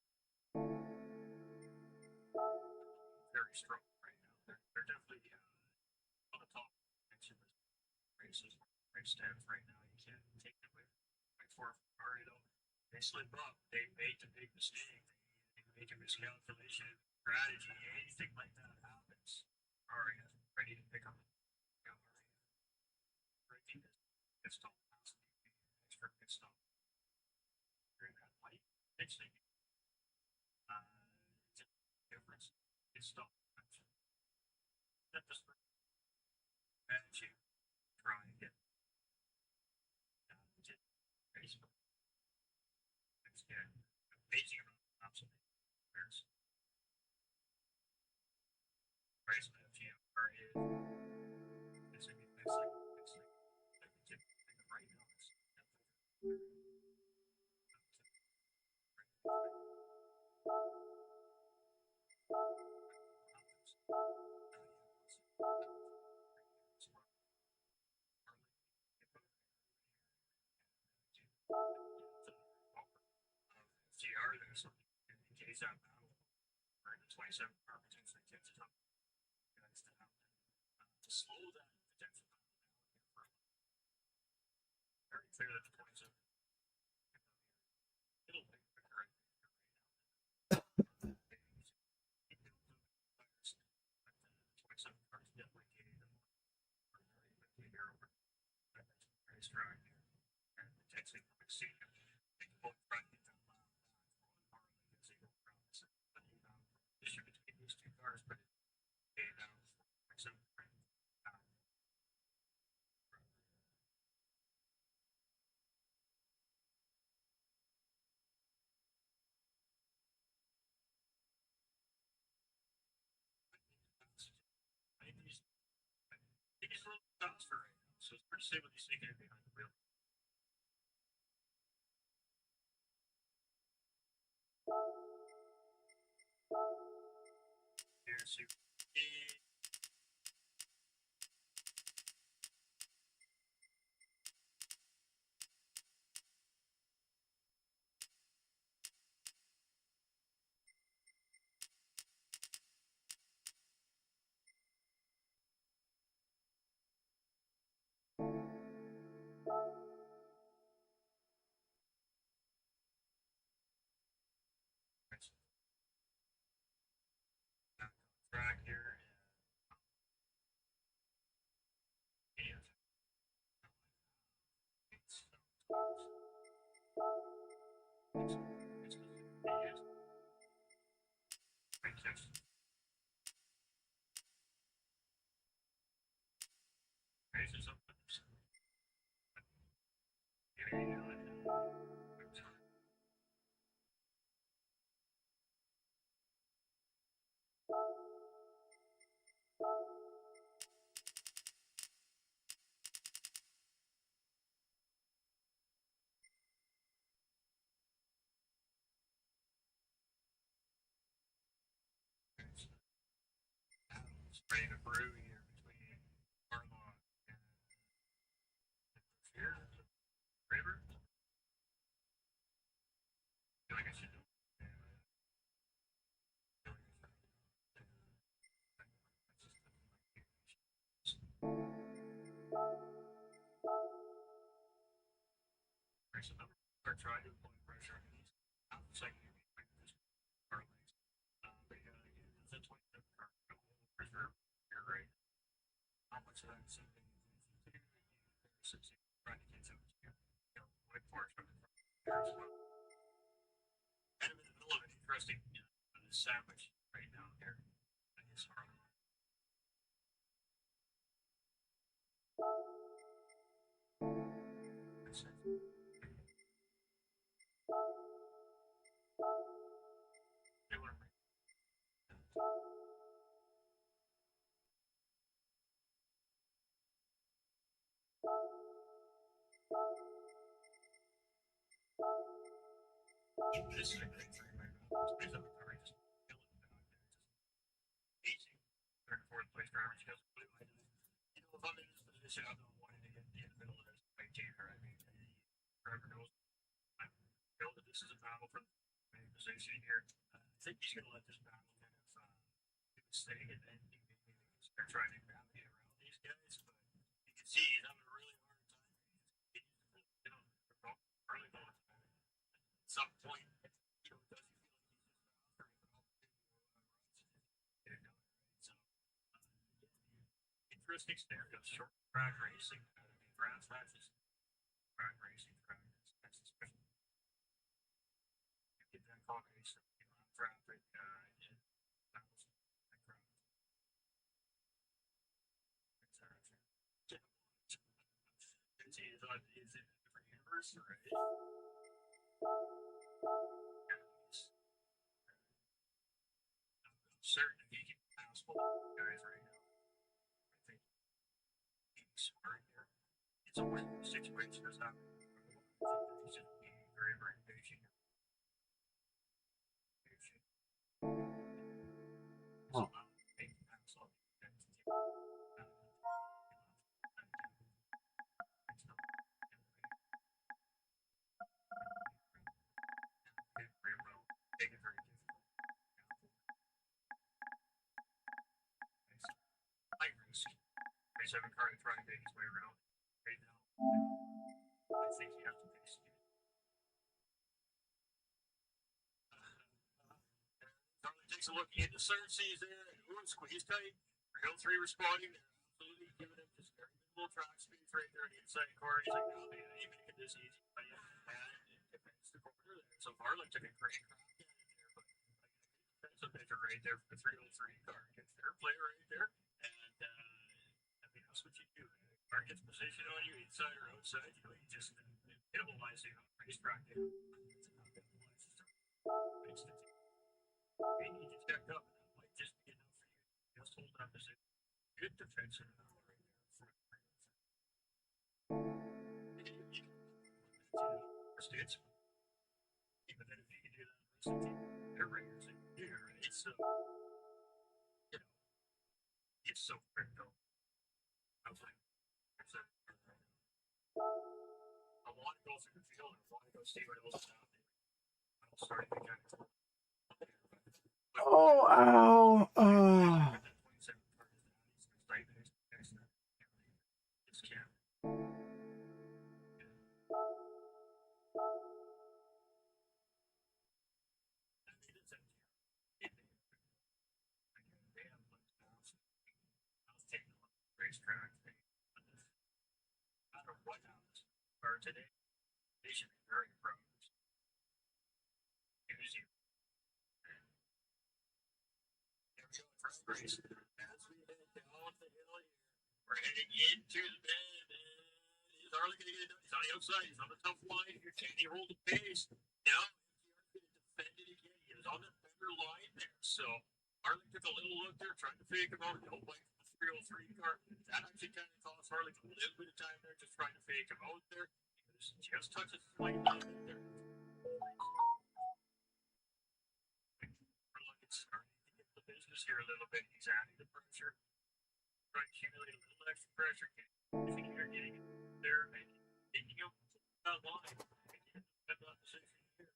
Speaker 2: Very strong right now. They're definitely on the top section of races. Race stands right now. You can't take it with for Ferrari though. They slip up. They made the big mistake. They make a miscalculation, strategy, anything like that happens. Ferrari is ready to pick up. Breaking this pit stop. Extra pit stop. During that light, it's the difference. Pit stop. That just and you try and get race. It's amazing amount of laps of there's race with FGR is it's like right now it's 27 car potentially catches up guys down to slow that potential battle down here for a little. Very clear that the 27 a little bit quicker right now. Keep it moving tires, but the 27 cars definitely gaining them very quickly here over very strong here. And potentially we've seen him make a both front get that loud back on Harley as they go around this issue between these two cars, but it now 27 he's a little faster right now, so it's hard to say what he's thinking behind the wheel. Here's Super. Back on track here. And it's great catch. Raises up. Ready to brew here between Armagh and here. River. I feel like I should do it. There's a number of trying to apply pressure on these. Not saying you can make this car legs. But yeah, it's a 27 car reserve here, right? How much of that is something you can do? Since you're trying to catch up to you know, white parts from the front here as well. Kind of in the middle of an interesting sandwich right now here in his Harley. They want to bring this is a great thing right now. These other cars just killing it out there. Just easy. Third and fourth place drivers, you guys really like it. You know, if I'm in this position, I'm not wanting to get in the middle of this fight here. I mean, driver knows I feel that this is a battle for the main position here. I think he's going to let this battle kind of do its thing, and then maybe start trying to navigate around these guys. But you can see he's having a really hard time. He's you know, early going at some point. You know, does he feel like he's just faster? He can opportunity runs and get it done, right? So, interesting scenario. Short track racing. I mean, grass that's just track racing. That's especially get that combination of traffic and battles that crowd. Is it a different universe or right? I'm certain if he can pass both guys right now, I think he's smart here. It's a win situation. There's not. He's just being very, very patient.
Speaker 1: Oh.
Speaker 2: 27 car to try and make his way around right now. I think you have to pay Steve. Charlie takes a look into third, sees there, and squeeze tight. Hill 3 responding. They're absolutely giving him just very minimal track speeds right there on the inside corner. He's like, no, man, I ain't making this easy. And it defends the corner there. So Harlan took a great crack at it there, but that's a measure right there for the 303 car. Gets their play right there. And I mean, that's what you do. The car gets position on you, inside or outside. You know, you just minimize the racetrack there. You need to check up, and that might just be enough for you. Just hold that position. Good defensive right there. States. But then if you can do that, they're ringers and you do, right? So, you know, it's so critical. I was like, I want to go through the field and I want to go see what else is happening. I'm starting to kind of.
Speaker 1: Oh, ow. Oh.
Speaker 2: Racetrack. No matter what happens for today, they should be very proud of this. There we go, first race. As we head down the hill here, we're heading into the bend. Is Harley going to get it done? He's on the outside. He's on the tough line here. Can he hold the pace? Now, he's going to defend it again. He is on the better line there. So, Harley took a little look there, trying to fake him out. No bite from the 303 car. That actually kind of cost Harley a little bit of time there, just trying to fake him out there. He just touches the line down there. We're looking starting to get the business here a little bit. He's adding the pressure. Trying to accumulate a little extra pressure. Getting it there and taking up that line. That position here.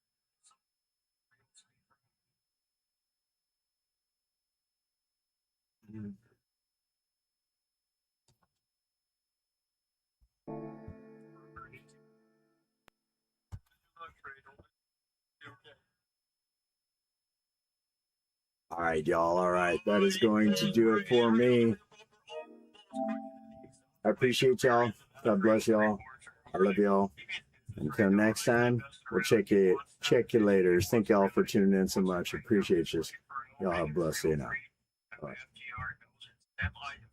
Speaker 1: Mm. All right, y'all. All right. That is going to do it for me. I appreciate y'all. God bless y'all. I love y'all. Until next time, we'll check you later. Thank y'all for tuning in so much. Appreciate you. Y'all have a blessed day now. Bye.